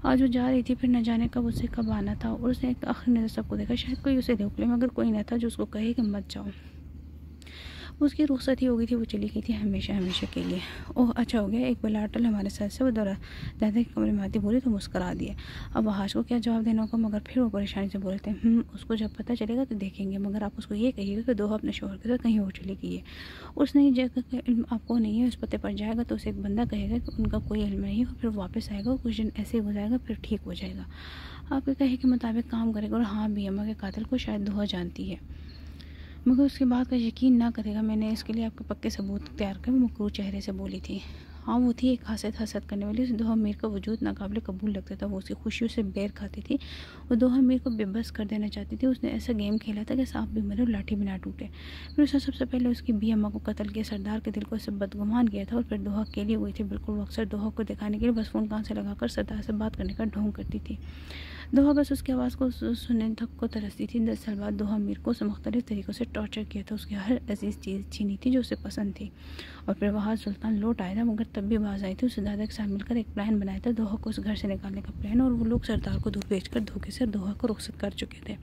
Speaker 1: आज वो जा रही थी, फिर न जाने कब उसे कब आना था। और उसने एक आखिरी नज़र सबको देखा। शायद कोई उसे रोक ले, मगर कोई न था जो उसको कहे कि मत जाओ। उसकी रुखसती हो गई थी, वो चली गई थी हमेशा हमेशा के लिए। ओह अच्छा हो गया, एक बलाटल हमारे साथ से। वो दादा के कमरे में आती बोली तो मुस्करा दिया। अब वहाज को क्या जवाब देना होगा, मगर फिर वो परेशानी से बोलते उसको जब पता चलेगा तो देखेंगे, मगर आप उसको ये कहिएगा कि दोहा अपने शोहर के साथ कहीं और चली गई है। उस नई जगह का इल्म आपको नहीं है। उस पते पर जाएगा तो उसे एक बंदा कहेगा कि उनका कोई इल्म नहीं है। फिर वापस आएगा, कुछ दिन ऐसे ही गुजारेगा, फिर ठीक हो जाएगा। आपके कहे के मुताबिक काम करेगा। और हाँ भी, अम्मा के कातिल को शायद दोहा जानती है, मगर उसकी बात का यकीन ना करेगा। मैंने इसके लिए आपके पक्के सबूत तैयार कर। वो मकरूर चेहरे से बोली थी। हाँ वो थी एक हसद करने वाली। उस दोहा मीर का वजूद नाकाबिल कबूल लगता था। वो उसकी खुशियों से बैर खाती थी। वो दोहा मीर को बेबस कर देना चाहती थी। उसने ऐसा गेम खेला था कि सांप भी मरे और लाठी भी ना टूटे। फिर उसने सबसे पहले उसकी बी अम्मा को कत्ल किया। सरदार के दिल को सब बदगुमान किया था। और फिर दोहा अकेली हुई थी बिल्कुल। वो अक्सर दोहा को दिखाने के लिए बस फ़ोन कान से लगाकर सरदार से बात करने का ढोंग करती थी। दोहा बस उसकी आवाज़ को सुनने तक को तरसती थी। 10 साल बाद दोहा मीर को मुख्तलिफ तरीक़ों से टॉर्चर किया था। उसकी हर अजीज़ चीज़ छीनी थी जो उसे पसंद थी। और फिर वहाँ सुल्तान लौट आया था, मगर तब भी बाज आई थी। उससे दादा के साथ मिलकर एक प्लान बनाया था, दोहा को उस घर से निकालने का प्लान। और वो लोग सरदार को दूर भेजकर धोखे से दोहा को रुखसत कर चुके थे।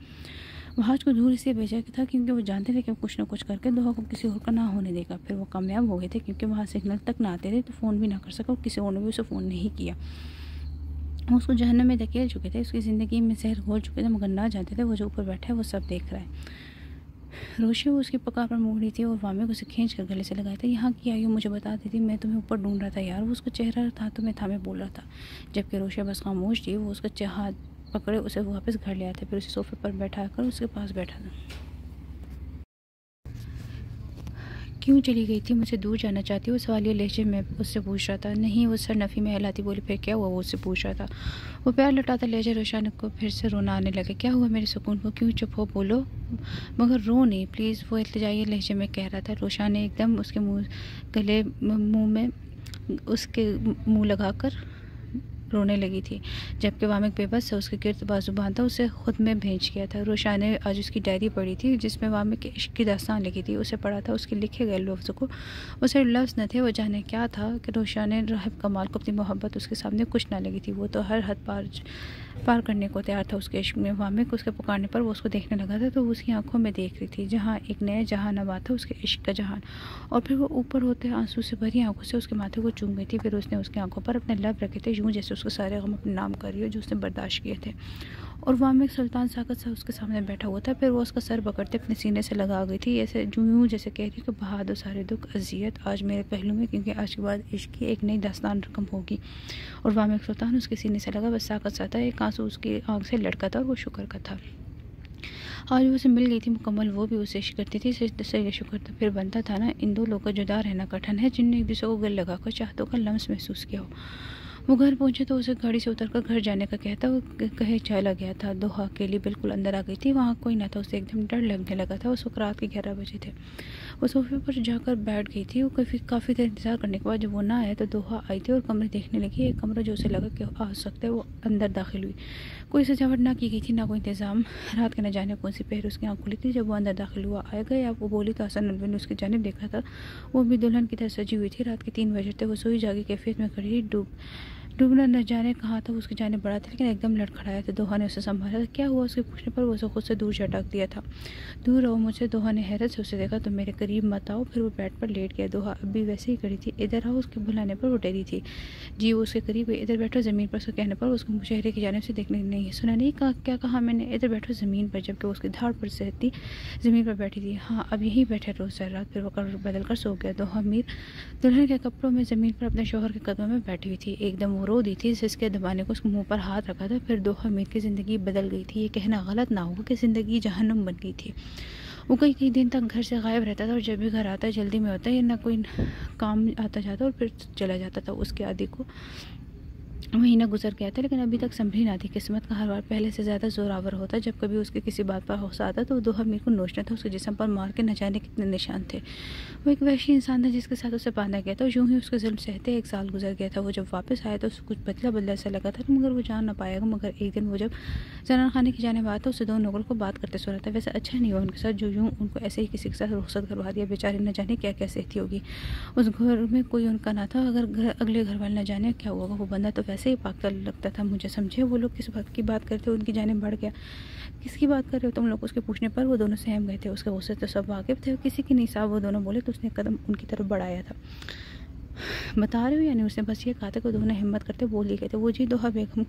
Speaker 1: वहाज को दूर इसलिए भेजा था क्योंकि वो जानते थे कि कुछ न कुछ करके दोहा को किसी और का ना होने देगा। फिर वो कामयाब हो गए थे क्योंकि वहाँ सिग्नल तक ना आते थे तो फ़ोन भी ना कर सका, और किसी और ने भी उसे फ़ोन नहीं किया। उसको जहन्नम में धकेल चुके थे, उसकी ज़िंदगी में जहर घोल चुके थे, मगर ना जानते थे वो जो ऊपर बैठा है वो सब देख रहा है। रोशे वो उसकी पकार पर मुड़ रही थी और वामे को उसे खींच कर गले से लगाया था। यहाँ की आई हो, मुझे बता देती, मैं तुम्हें ऊपर ढूंढ रहा था यार। वो उसका चेहरा था तुम्हें थामे बोल रहा था। जबकि रोशे बस खामोश थी। वो उसका हाथ पकड़े उसे वापस घर ले आते, फिर उसे सोफे पर बैठा कर उसके पास बैठा था। क्यों चली गई थी? मुझे दूर जाना चाहती? वो सवालिया लहजे में उससे पूछ रहा था। नहीं, वो सर नफ़ी में हिलाती बोली। फिर क्या हुआ? वो उससे पूछ रहा था। वो प्यार लुटाता लहजे रोशान को फिर से रोना आने लगे। क्या हुआ मेरे सुकून को? क्यों चुप हो? बोलो, मगर रो नहीं प्लीज़, वो इल्तिजाई लहजे में कह रहा था। रोशान ने एकदम उसके मुँह में उसके मुँह लगाकर रोने लगी थी, जबकि वामिक बेबस था, उसके गिर्द बाजू बांधा उसे खुद में भेज गया था। रोशा ने आज उसकी डायरी पढ़ी थी जिसमें वामिक के इश्क की दास्तान लिखी थी। उसे पढ़ा था, उसके लिखे गए लफ्ज़ों को वो सिर्फ लफ्ज़ न थे, वो जाने क्या था कि रोशा ने राहब कमाल को अपनी मोहब्बत उसके सामने कुछ ना लगी थी। वो तो हर हद पार करने को तैयार था उसके इश्क में। वामिक उसके पुकारने पर वो उसको देखने लगा था तो वो उसकी आंखों में देख रही थी जहाँ एक नया जहां नवा था, उसके इश्क का जहान। और फिर वो ऊपर होते आंसू से भरी आंखों से उसके माथे को चूम गई थी। फिर उसने उसकी आंखों पर अपने लब रखे थे, यूँ जैसे उसके सारे गम अपने नाम कर रही हो जो उसने बर्दाश्त किए थे। और वामिक सुल्तान साकत सा उसके सामने बैठा हुआ था। फिर वो उसका सर पकड़ते अपने सीने से लगा गई थी, ऐसे यूँ जैसे कह रही कि बहा दो सारे दुख अजियत आज मेरे पहलू में, क्योंकि आज के बाद इश्क की एक नई दास्तान रकम होगी। और वामिक सुल्तान उसके सीने से लगा, बस साकत सा था, एक आंसू उसकी आँख से लड़का था और वो शुक्र का था। आज वो उसे मिल गई थी मुकम्मल, वो भी उसे इश्क करती थी। इससे शुक्र तो फिर बनता था ना, इन दो लोगों का जुदा रहना कठिन है जिनने एक दूसरे को गल लगाकर चाहतों का लम्स महसूस किया हो। वो घर पहुंचे तो उसे गाड़ी से उतरकर घर जाने का कहता, वो कहे चला गया था। दोहा अकेली बिल्कुल अंदर आ गई थी, वहाँ कोई ना था, उसे एकदम डर लगने लगा था। उस वक्त रात के 11 बजे थे। वो सोफे पर जाकर बैठ गई थी। वो काफ़ी देर इंतजार करने के बाद जब वो ना आए तो दोहा आई थी और कमरे देखने लगी। एक कमरा जो उसे लगा कि आ सकता है, वो अंदर दाखिल हुई। कोई सजावट ना की गई थी, ना कोई इंतज़ाम। रात के न जाने कौन सी पहर उसकी आँख खुली थी। जब वो अंदर दाखिल हुआ, आए गए आप वो बोली तो हसन अलवी ने उसकी जानिब देखा था। वो भी दुल्हन की तरह सजी हुई थी। रात के 3 बजे थे। वो सोई जागी कैफियत में खड़ी थी। डूबना न जाने कहाँ था, उसकी जाने बढ़ा था लेकिन एकदम लड़खड़ाया था। दोहा ने उसे संभाला था। क्या हुआ उसके पूछने पर वो उसे खुद से दूर झटक दिया था। दूर रहो मुझसे। दोहा ने हैरत से उसे देखा, तो मेरे करीब मत आओ। फिर वो बेड पर लेट गया। दोहा अब भी वैसे ही खड़ी थी। इधर आओ, उसके बुलाने पर वो डरी थी। जी वो उसके करीब, इधर बैठो ज़मीन पर। उसके कहने पर उसको मुशहरे की जानिब से देखने नहीं सुना नहीं कहा। क्या कहा मैंने? इधर बैठो ज़मीन पर, जबकि उसकी धाड़ पर सहती ज़मीन पर बैठी थी। हाँ अब यहीं बैठे रोज़ सारी रात। फिर वो बदल कर सो गया। दोहा मीर दुल्हन के कपड़ों में ज़मीन पर अपने शौहर के कदमों में बैठी हुई थी। एकदम वो रो दी थी, जिसके दबाने को उसके मुंह पर हाथ रखा था। फिर दोहा मीर की ज़िंदगी बदल गई थी। ये कहना गलत ना होगा कि ज़िंदगी जहन्नुम बन गई थी। वो कई दिन तक घर से गायब रहता था और जब भी घर आता जल्दी में होता है, ना कोई काम आता जाता और फिर चला जाता था। उसके आदि को महीना गुजर गया था लेकिन अभी तक संभली ना थी। किस्मत का हर बार पहले से ज़्यादा जोरावर होता। जब कभी उसके किसी बात पर गुस्सा आता तो दोहा मीर को नोचना था। उसके जिस्म पर मार के न जाने कितने निशान थे। वो एक वैशी इंसान था जिसके साथ उसे बांधा गया था। यूँ ही उसके जुल्म सहते 1 साल गुजर गया था। वो जब वापस आया तो उसको कुछ बदला बदला सा लगा था, मगर वो जान ना पाएगा। मगर एक दिन वो जब जनान खाने की जाने वाला था, उसे 2 नौकरों को बात करते सुना था। वैसे अच्छा नहीं हुआ उनके साथ, जो यूँ उनको ऐसे ही किसी के साथ रुखसत करवा दिया। बेचारे न जाने क्या क्या सहती होगी। उस घर में कोई उनका ना था। अगर अगले घर वाले न जाने क्या हुआ। वो बंदा तो वैसे ही पागल लगता था मुझे। समझे वो लोग किस बात की बात करते, उनकी जाने बढ़ गया। किसकी बात कर रहे हो तुम लोग? उसके पूछने पर वो दोनों सहम गए थे। उसके गुस्से तो सब वाकिफ थे, किसी की नहीं साहब वो दोनों बोले तो उसने कदम उनकी तरफ बढ़ाया था। बता रहे हो? यानी उसने बस ये कहा था कि दोनों हिम्मत करते बोल ही गए थे। वो जी दोहा बेगम।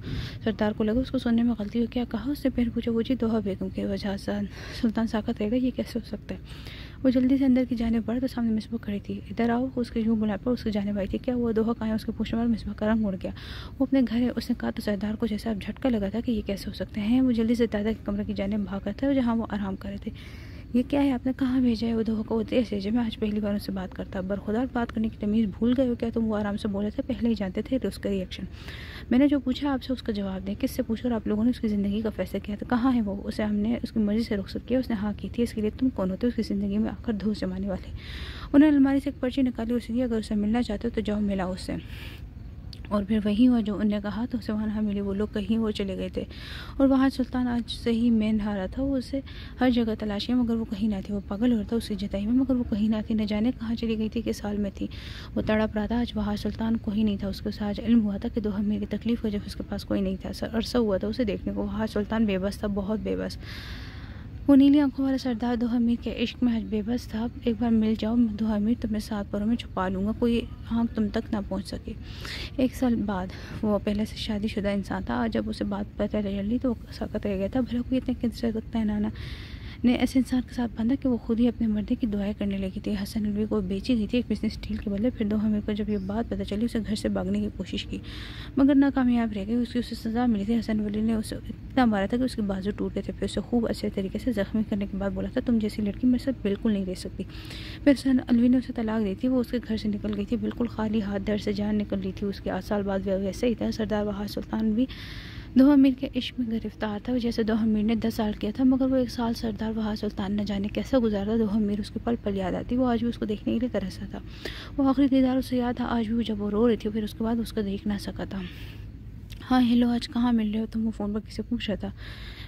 Speaker 1: सरदार को लगा उसको सुनने में गलती हो। क्या कहा? उससे फिर पूछा। वो जी दोहा बेगम की वजह से सुल्तान साकत रहेगा, ये कैसे हो सकता है? वो जल्दी से अंदर की जाने बढ़ तो सामने मिसबा खड़ी थी। इधर आओ, उसके यूँ बुलाने पर उसकी जाने आई थी। क्या हुआ? दोहा कहाँ है? उसके पूछने पर मिसबा का रंग उड़ गया। वो अपने घर है उसने कहा तो सरदार को जैसा अब झटका लगा था कि ये कैसे हो सकते हैं। वो जल्दी से दादा के कमरे की जाने भागा था जहाँ वो आराम कर रहे थे। ये क्या है? आपने कहाँ भेजा है? वो दोहा को ऐसे जब मैं आज पहली बार उससे बात करता। बरखुदा बात करने की तमीज़ भूल गए हो क्या तुम? वो आराम से बोले थे, पहले ही जानते थे उसका रिएक्शन। मैंने जो पूछा आपसे उसका जवाब दें। किससे पूछकर आप लोगों ने उसकी ज़िंदगी का फैसला किया था? कहाँ है वो? उसे हमने उसकी मर्ज़ी से रुखसत किया, उसने हाँ की थी। इसके लिए तुम कौन होते हो उसकी ज़िंदगी में आकर धूस जमाने वाले? उन्होंने अलमारी से एक पर्ची निकाली, उसे दी। अगर उसे मिलना चाहते हो तो जाओ मिला उससे। और फिर वही हुआ जो उन्होंने कहा तो उसे वहाँ मिली। वो लोग कहीं वो चले गए थे और वहाँ सुल्तान आज से ही मेन हारा था। वो उसे हर जगह तलाशियाँ मगर वो कहीं ना थी। वो पागल हो रहा था उसकी जुदाई में मगर वो कहीं ना थी। न जाने कहाँ चली गई थी, किस हाल में थी। वो तड़प रहा था। आज वहाँ सुल्तान कोई नहीं था। उसको आज इल्म हुआ था कि दोहा मीर की तकलीफ़ हो जब उसके पास कोई नहीं था। अरसा हुआ था उसे देखने को। वहाँ सुल्तान बेबस था, बहुत बेबस। वो नीली आंखों वाला सरदार दोहा मीर के इश्क में आज बेबस था। एक बार मिल जाओ दोहा मीर, तुम्हें 7 परों में छुपा लूँगा, कोई आँख तुम तक ना पहुँच सके। 1 साल बाद वो पहले से शादीशुदा इंसान था। आज जब उसे बात पता चली तो वो साकत रह गया था। भला कोई इतने किस्से सकता है नाना ने ऐसे इंसान के साथ बांधा कि वो खुद ही अपने मर्दे की दुआएं करने लगी थी। हसन अलवी को बेची गई थी एक बिजनेस डील के बदले। फिर दोहा मीर को जब ये बात पता चली उसे घर से भागने की कोशिश की मगर नाकामयाब रह गई। उसे सज़ा मिली थी। हसन अलवी ने उसे इतना मारा था कि उसके बाजू टूट गए थे। फिर उसे खूब अच्छे तरीके से ज़ख्मी करने के बाद बोला था तुम जैसी लड़की मेरे साथ बिल्कुल नहीं रह सकती। फिर हसन अलवी ने उसे तलाक दी थी। वो उसके घर से निकल गई थी बिल्कुल खाली हाथ, दर्द से जान निकल रही थी उसके। 8 साल बाद वैसे ही था। सरदार वहाँ सुल्तान भी दोहा मीर के इश्क में गिरफ्तार था। जैसे दोहा मीर ने 10 साल किया था मगर वो 1 साल सरदार वहाँ सुल्तान न जाने कैसा गुजारा। दोहा मीर उसके पल पल याद आती। वो आज भी उसको देखने के लिए तरसा था। वो आखिरी दीदार उसे याद था आज भी जब वो रो रही थी। फिर उसके बाद उसको देख ना सका था। हाँ हेलो, आज कहाँ मिल रहे हो तुम? वो फ़ोन पर किसी को पूछ रहा था।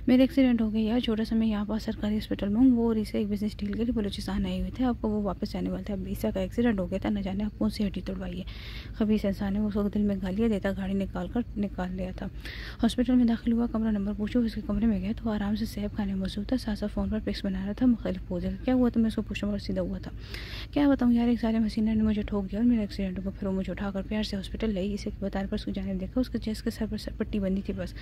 Speaker 1: मेरा एक्सीडेंट हो गया यार, छोटा सा। मैं यहाँ पास सरकारी हॉस्पिटल में हूँ। वो और इसे एक बिज़नेस डील के लिए बलूचिस्तान आए हुए थे। आपको वो वापस जाने वाले थे। अब ईसा का एक्सीडेंट हो गया था, न जाने आप कौन सी हड्डी तोड़वाई है। खबीस इंसान है, उसको दिल में गालियाँ देता, गाड़ी निकाल लिया था। हॉस्पिटल में दाखिल हुआ, कमरा नंबर पूछो, उसके कमरे में गया तो आराम से सेब खाने मौजूद था। साथ साथ फ़ोन पर पिक्स बना रहा था मुख्तलिफ पोज़। क्या हुआ? तो मैं उसको पूछूँ और सीधा हुआ था। क्या बताऊँ यार, एक सारे हसीना ने मुझे ठोक दिया और मेरा एक्सीडेंट हो गया। फिर वो मुझे उठाकर प्यार से हॉस्पिटल लाई। इसे बताने पर उसकी जानिब देखा, उसके चेस्ट के सर पर पट्टी बंदी थी बस।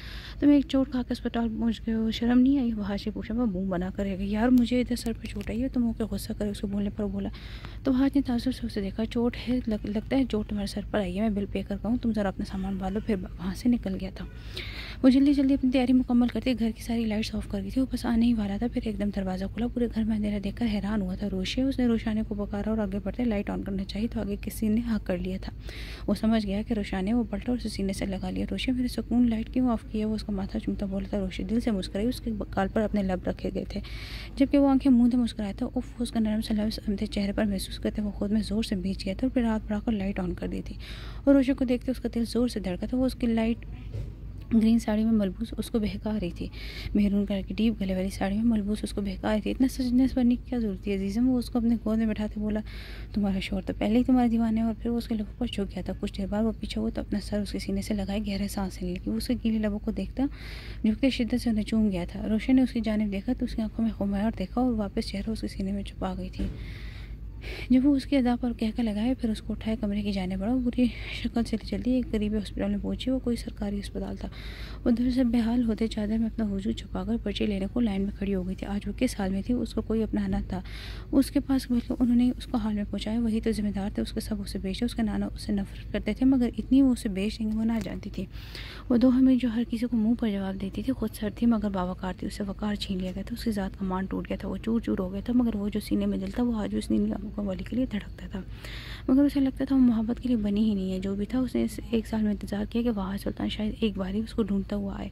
Speaker 1: तो मैं एक चोट खा के अस्पताल पहुँच गया। वो शर्म नहीं आई? वहाँ से पूछा, मैं बूम बना कर रह गई। यार मुझे इधर सर पे चोट आई है, तो मुँह के गुस्सा करे उसको बोलने पर बोला। तो वहाँ ने ताजुब से उसे देखा, चोट है, लगता है चोट तुम्हारे सर पर आई है, मैं बिल पे कर पाऊँ, तुम ज़रा अपना सामान भालो। फिर वहाँ से निकल गया था। वो जल्दी जल्दी अपनी तैयारी मुकम्मल करते घर की सारी लाइट्स ऑफ कर दी थी। वो बस आने ही वाला था, फिर एकदम दरवाज़ा खुला। पूरे घर में अंधेरा देखकर हैरान हुआ था रोशे। उसने रोशाने को पुकारा और आगे बढ़ते लाइट ऑन करना चाहिए, तो आगे किसी ने हक कर लिया था। वो समझ गया कि रोशाने, वो पलटा और उसे सीने से लगा लिया। रोशे, मेरे सुकून, लाइट क्यों ऑफ किया? वो उसका माथा चूमता बोला था। रोशे दिल से मुस्कुराई, उसके गाल पर अपने लब रखे गए थे, जबकि वो आंखें मूंदे मुस्कुराया था। उफ, उसका नरम सा लफ्ज़ अपने चेहरे पर महसूस करते वो खुद में ज़ोर से भींच गया था और फिर हाथ बढ़ाकर लाइट ऑन कर दी थी। और रोशे को देखते उसका दिल ज़ोर से धड़का था। वो उसकी लाइट ग्रीन साड़ी में मलबूस उसको बहका रही थी। मेहरून कलर की डीप गले वाली साड़ी में मलबूस उसको बहका रही थी। इतना सजनेस बनने की क्या ज़रूरत थी अजीज़म? वो उसको अपने गोद में बैठाते बोला, तुम्हारा शौहर तो पहले ही तुम्हारा दीवाना है। और फिर वो उसके लबों पर झुक गया था। कुछ देर बाद वो पीछे हुआ तो अपना सर उसके सीने से लगाए गहरे सांस लेने लगी। वो उसके गीले लबों को देखता झुक के शिद्दत से उन्हें चूम गया था। रोशन ने उसकी जानिब देखा तो उसकी आंखों में खुमार देखा और वापस चेहरा उसके सीने में छुपा गई थी। जब वो उसकी अदा पर कहकर लगाए, फिर उसको उठाए कमरे की जाने बढ़ा। बुरी शक्ल से जल्दी एक करीबी हॉस्पिटल में पहुंची। वो कोई सरकारी अस्पताल था। उधर से बेहाल होते चादर में अपना वजूद छुपाकर पर्ची लेने को लाइन में खड़ी हो गई थी। आज वो किस हाल में थी उसको कोई अपना न था उसके पास, बल्कि उन्होंने उसको हाल में पहुँचाया। वही तो जिम्मेदार थे, उसके सब उसे बेचे। उसके नाना उससे नफरत करते थे, मगर इतनी वो उसे बेच देंगे वो ना जानती थी। वो दो हमें जो हर किसी को मुँह पर जवाब देती थी, खुद सर थी मगर बावकार थी। उससे वकार छीन लिया गया था, उसकी ज़ात का मान टूट गया था। वो चूर चूर हो गया था, मगर वो जो सीने में दिल था वो आज उस नीली आंखों वाली के लिए धड़कता था। मगर उसे लगता था वो मोहब्बत के लिए बनी ही नहीं है। जो भी था, उसने इस एक साल में इंतज़ार किया कि वहाँ सुल्तान शायद एक बार ही उसको ढूंढता हुआ आए,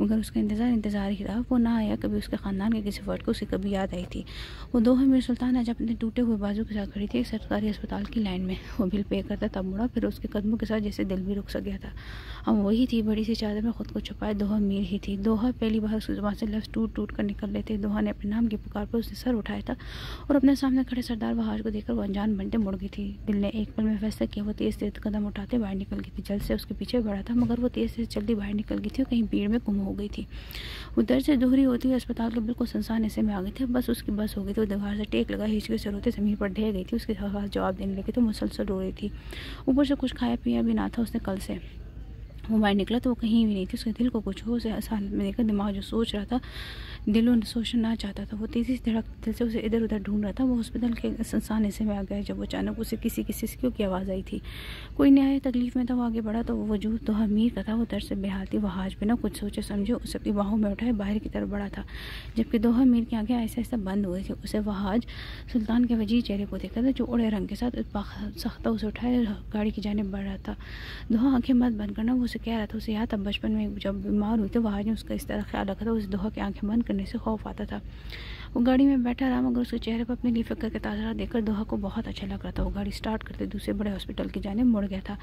Speaker 1: मगर उसका इंतज़ार ही रहा। वो ना आया। कभी उसके ख़ानदान के किसी फर्द को उसे कभी याद आई थी। वो दो हमीर सुल्तान आज अपने टूटे हुए बाजू के साथ खड़ी थी एक सरकारी अस्पताल की लाइन में। वो बिल पे करता तब मुड़ा, फिर उसके कदमों के साथ जैसे दिल भी रुक सा गया था। अब वही थी, बड़ी सी चादर में खुद को छुपाए दोहा मीर ही थी। दोहा पहली बार उसकी जुबान से लफ्ज़ टूट टूट कर निकल रहे थे। दोहा ने अपने नाम की पुकार पर उसने सर उठाया था और अपने सामने खड़े सरदार वहाज को देखकर वो अनजान बनते मुड़ गई थी। दिल ने एक पल में फैसला किया। वो तेज़ तेज़ कदम उठाते बाहर निकल गई थी। जल्द से उसके पीछे बढ़ा था, मगर वो तेज़ से जल्दी बाहर निकल गई थी और कहीं भीड़ में गुम हो गई थी। वो दर से दोहरी होती हुई अस्पताल के बिल्कुल सुनसान हिस्से में आ गई थी। बस उसकी बस हो गई थी। वो दीवार से टेक लगा हिचके से रोते ज़मीन पर ढह गई थी। उसके आवाज़ जवाब देने लगी तो मुसलसल रो रही थी। ऊपर से कुछ खाया पिया भी ना था उसने कल से। वो बाहर निकला तो वो कहीं भी नहीं थी। उसके दिल को कुछ हो उसे हालत में देखकर दिमाग जो सोच रहा था, दिलों सोचना चाहता था, वो तेज़ी से धड़क दिल से उसे इधर उधर ढूंढ रहा था। वो हॉस्पिटल के सुनसान हिस्से में आ गया जब अचानक उसे किसी की सिसकियों की आवाज़ आई थी। कोई नया तकलीफ में था। वो आगे बढ़ा तो वो वजूद तो हमीर का था। वो दर्द से बेहाल थी। वो आज बिना कुछ सोचे समझे उसे अपनी बाहों में उठाए बाहर की तरफ बढ़ा था, जबकि दोहा मीर की आंखें ऐसे ऐसे बंद हुई थी। उसे वहाज सुल्तान के वजीह चेहरे को देखा था जो उड़े रंग के साथ सख्ता उसे उठाए गाड़ी की जानिब बढ़ रहा था। दोहा आंखें मत बंद करना, वो उसे कह रहा था। उसे याद था बचपन में जब बीमार हुई तो वहाज ने उसका इस तरह ख्याल रखा था। उसे दोहा की आंखें बंद करने से खौफ आता था। वो गाड़ी में बैठा रहा, मगर उसके चेहरे पर अपने लिए फिक्र के ताज़ा देखकर दोहा को बहुत अच्छा लग रहा था। वो गाड़ी स्टार्ट करते दूसरे बड़े हॉस्पिटल की जानिब मुड़ गया था।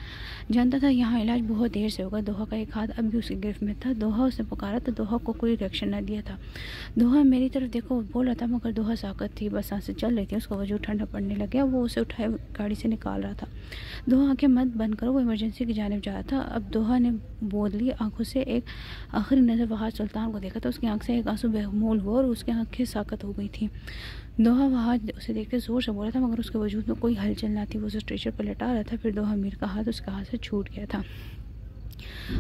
Speaker 1: जानता था यहाँ इलाज बहुत देर से होगा। दोहा का एक हाथ अब भी उसकी गिरफ्त में था। दोहा उसने पुकारा तो दोहा को कोई रिएक्शन न दिया था। दोहा मेरी तरफ देखो बोल रहा था, मगर दोहा साकत थी, बस सांसें चल रही थी। उसका वजूद ठंडा पड़ने लग गया। वो उसे उठाए गाड़ी से निकाल रहा था। दोहा आंखें मत बंद करो, वो इमरजेंसी की जानिब जा रहा था। अब दोहा ने बोल ली आंखों से एक आखिरी नज़र वहाज सुल्तान को देखा तो उसकी आंख से एक आंसू बेमूल हुआ और उसकी आंखें साकत हो गई थी। दोहा वहाज उसे देखते जोर से बोला था, मगर उसके वजूद में कोई हलचल ना थी। वो उसे स्ट्रेचर पर लेटा रहा था। फिर दोहा मीर का हाथ उसके हाथ से छूट गया था।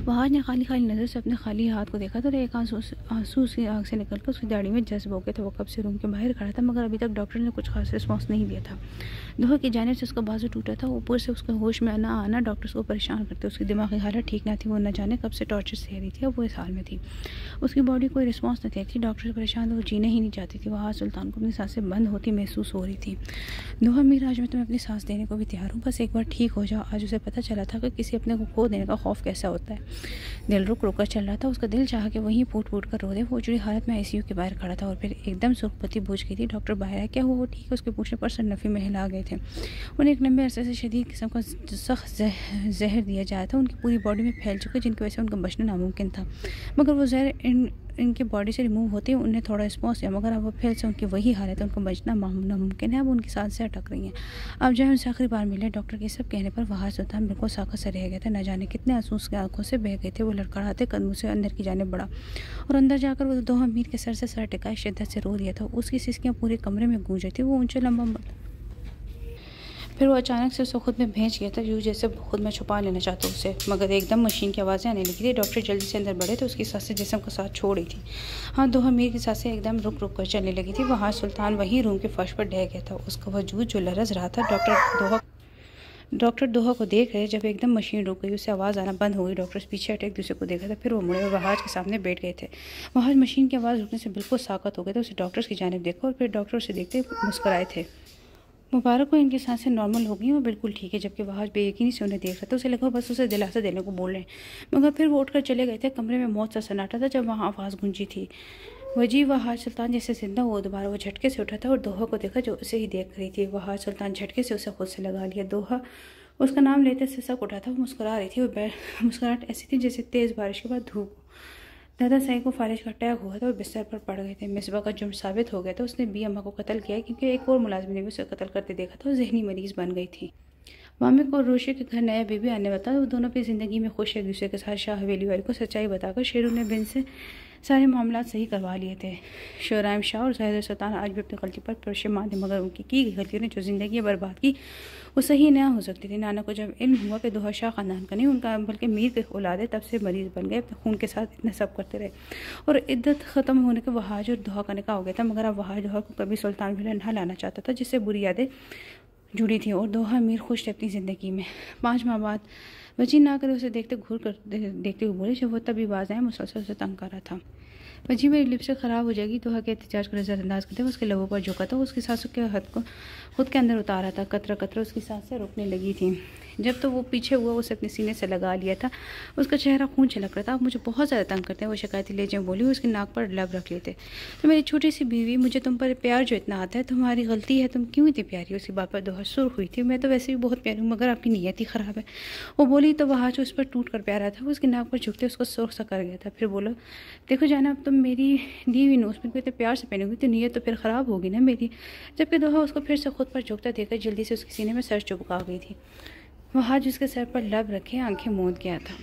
Speaker 1: वहाज ने खाली खाली नज़र से अपने खाली हाथ को देखा तो एक आंसू उसकी आंख से निकलकर उसकी दाढ़ी में जज्ब हो गया था। वो कब से रूम के बाहर खड़ा था, मगर अभी तक डॉक्टर ने कुछ खास रिस्पॉन्स नहीं दिया था। दोहा की जानिब से उसका बाजू टूटा था। ऊपर से उसका होश में ना आना डॉक्टर्स को परेशान करते। उसकी दिमागी हालत ठीक ना थी। वो न जाने कब से टॉर्चर सह रही थी। अब वो इस हाल में थी। उसकी बॉडी कोई रिस्पॉन्स नहीं थी। डॉक्टर से परेशान तो वो जीने ही नहीं चाहती थी। वहाँ सुल्तान को अपनी सांसें बंद होती महसूस हो रही थी। दोहा मीर, आज मैं तुम्हें अपनी सांस देने को भी तैयार हूँ, बस एक बार ठीक हो जाओ। आज उसे पता चला था कि किसी अपने को खो देने का खौफ कैसा होता है। दिल रुक रुक कर चल रहा था, उसका दिल चाह के वहीं फूट फूट कर रो दे। वो जुड़ी हालत में आईसीयू के बाहर खड़ा था और फिर एकदम सुर्खपत्ती बूझ गई थी। डॉक्टर बाहर आया, क्या हुआ? वो ठीक है, उसके पूछने पर सन्नफी में हिला गए थे। उन्हें एक लंबे अरसे से शदीद किस्म का सख्त जहर दिया जाया था, उनकी पूरी बॉडी में फैल चुका, जिनकी वजह से उनका बचना नामुमकिन था। मगर वो जहर इनके बॉडी से रिमूव होते ही उन्हें थोड़ा रिस्पॉन्स दिया, मगर अब वो फिर से उनकी वही हालत है, उनको बचना नामुमकिन है। अब उनकी सांसें अटक रही हैं। अब जब उनसे आखिरी बार मिले, डॉक्टर के सब कहने पर वहाज सुल्तान बिल्कुल साका से रह गया था। न जाने कितने आंसू उसकी आंखों से बह गए थे। वो लड़खड़ाते कदमों से अंदर की जाने बढ़ा और अंदर जाकर वो दो अमीर के सर से सर टिकाए शिद्दत से रो दिया था। उसकी सिसकियाँ पूरे कमरे में गूंज रही थी। वो ऊंचे लंबा, फिर वो अचानक से उसे खुद में भेज गया था, यूँ जैसे खुद में छुपा लेना चाहता उसे। मगर एकदम मशीन की आवाज़ें आने लगी थी। डॉक्टर जल्दी से अंदर बढ़े तो उसकी सांसें जिस्म का साथ छोड़ रही थी। हाँ, दो अमीर की सांसें एकदम रुक रुक कर चलने लगी थी। वहाँ सुल्तान वहीं रूम के फर्श पर ढह गया था, उसका वजूद जो लरज रहा था। डॉक्टर दोहा को देख रहे, जब एकदम मशीन रुक गई, उससे आवाज़ आना बंद हो गई। डॉक्टर्स पीछे हटे एक दूसरे को देखा था, फिर वो मुड़े और वहाज के सामने बैठ गए थे। वहाज मशीन की आवाज़ रुकने से बिल्कुल साकत हो गए थे। उसे डॉक्टर्स की जानिब देखा और फिर डॉक्टर उसे देखते मुस्कुराए थे। मुबारक को इनकी सांसें नॉर्मल हो गई और बिल्कुल ठीक है। जबकि वहाज बेयकीनी से उन्हें देख रहा था, उसे लगा बस उसे दिलासा देने को बोल रहे हैं। मगर फिर वो उठकर चले गए थे। कमरे में मौत सा सन्नाटा था जब वहाँ आवाज़ गूंजी थी। वजी वहाज सुल्तान जैसे जिंदा हुआ दोबारा वो झटके से उठा था और दोहा को देखा जो उसे ही देख रही थी। वहाज सुल्तान झटके से उसे खुद से लगा लिया। दोहा उसका नाम लेते सिसक उठा था। वो मुस्कुरा रही थी। वो मुस्कुराहट ऐसी थी जैसे तेज़ बारिश के बाद धूप। दादा साई को फारिश का अटैक हुआ था और बिस्तर पर पड़ गए थे। मिसबा का जुर्म साबित हो गया था। उसने बी अम्मा को कत्ल किया क्योंकि एक और मुलाजिम ने भी उसे कत्ल करते देखा था और जहनी मरीज़ बन गई थी। वामिक और रोशे के घर नया बेबी आने वाला था। वो दोनों अपनी ज़िंदगी में खुश एक दूसरे के साथ शाह हवेली वाले को सच्चाई बताकर शेरू ने बिन से सारे मामला सही करवा लिए थे। शोराइम शाह और ज़ाहिर सुल्तान आज भी अपनी गलती पर परेशान थे, मगर उनकी की गई गलतियों ने जो ज़िंदगी बर्बाद की वो सही न हो सकती थी। नाना को जब इल्म हुआ कि दोहा शाह ख़ानदान का नहीं उनका बल्कि मीर के औलाद, तब से मरीज़ बन गए। खून के साथ इतना सब करते रहे और इद्दत ख़त्म होने के वहाज और दोहा का निकाह हो गया था। मगर अब वहाज दोहा को कभी सुल्तान भी नहा लाना चाहता था, जिससे बुरी यादें जुड़ी थी और दोहा अमीर खुश थे अपनी ज़िंदगी में। 5 माह बाद वजी ना करे उसे देखते देखते हुए बोले, जब वो तभी बाज़ आए, मुसलसल उसे तंग कर रहा था। वजी मेरी लिपस्टिक ख़राब हो जाएगी। दोहा के एहतजाज को नज़रअंदाज करते हुए उसके लबों पर झुका था। उसकी सांसों के हद को खुद के अंदर उतारा था। कतरा कतरा उसकी सांसें रुकने लगी थी। जब तो वो पीछे हुआ, उसे अपने सीने से लगा लिया था। उसका चेहरा खून छलक रहा था। अब मुझे बहुत ज़्यादा तंग करते हैं, वो शिकायती लहजे में बोली। उसकी नाक पर लब रख लेते। तो मेरी छोटी सी बीवी, मुझे तुम पर प्यार जो इतना आता है, तुम्हारी गलती है, तुम क्यों इतनी प्यारी हो? उसकी बात पर दोहा सुर्ख हुई थी। मैं तो वैसे भी बहुत प्यारी हूँ, मगर आपकी नीयत ही ख़राब है, वो बोली। तो वह जो उस पर टूट कर प्यारा था, वो उसकी नाक पर झुकते उसको सुर्ख सा कर गया था। फिर बोलो, देखो जाना, अब तुम मेरी दी हुई नोज पर इतने प्यार से पहनी हुई तो नीयत तो फिर ख़राब होगी ना मेरी। जबकि दोहा उसको फिर से खुद पर झुकता देखकर जल्दी से उसके सीने में सर चुपका गई थी। वह हाथ उसके सर पर लब रखे आंखें मूंद गया था।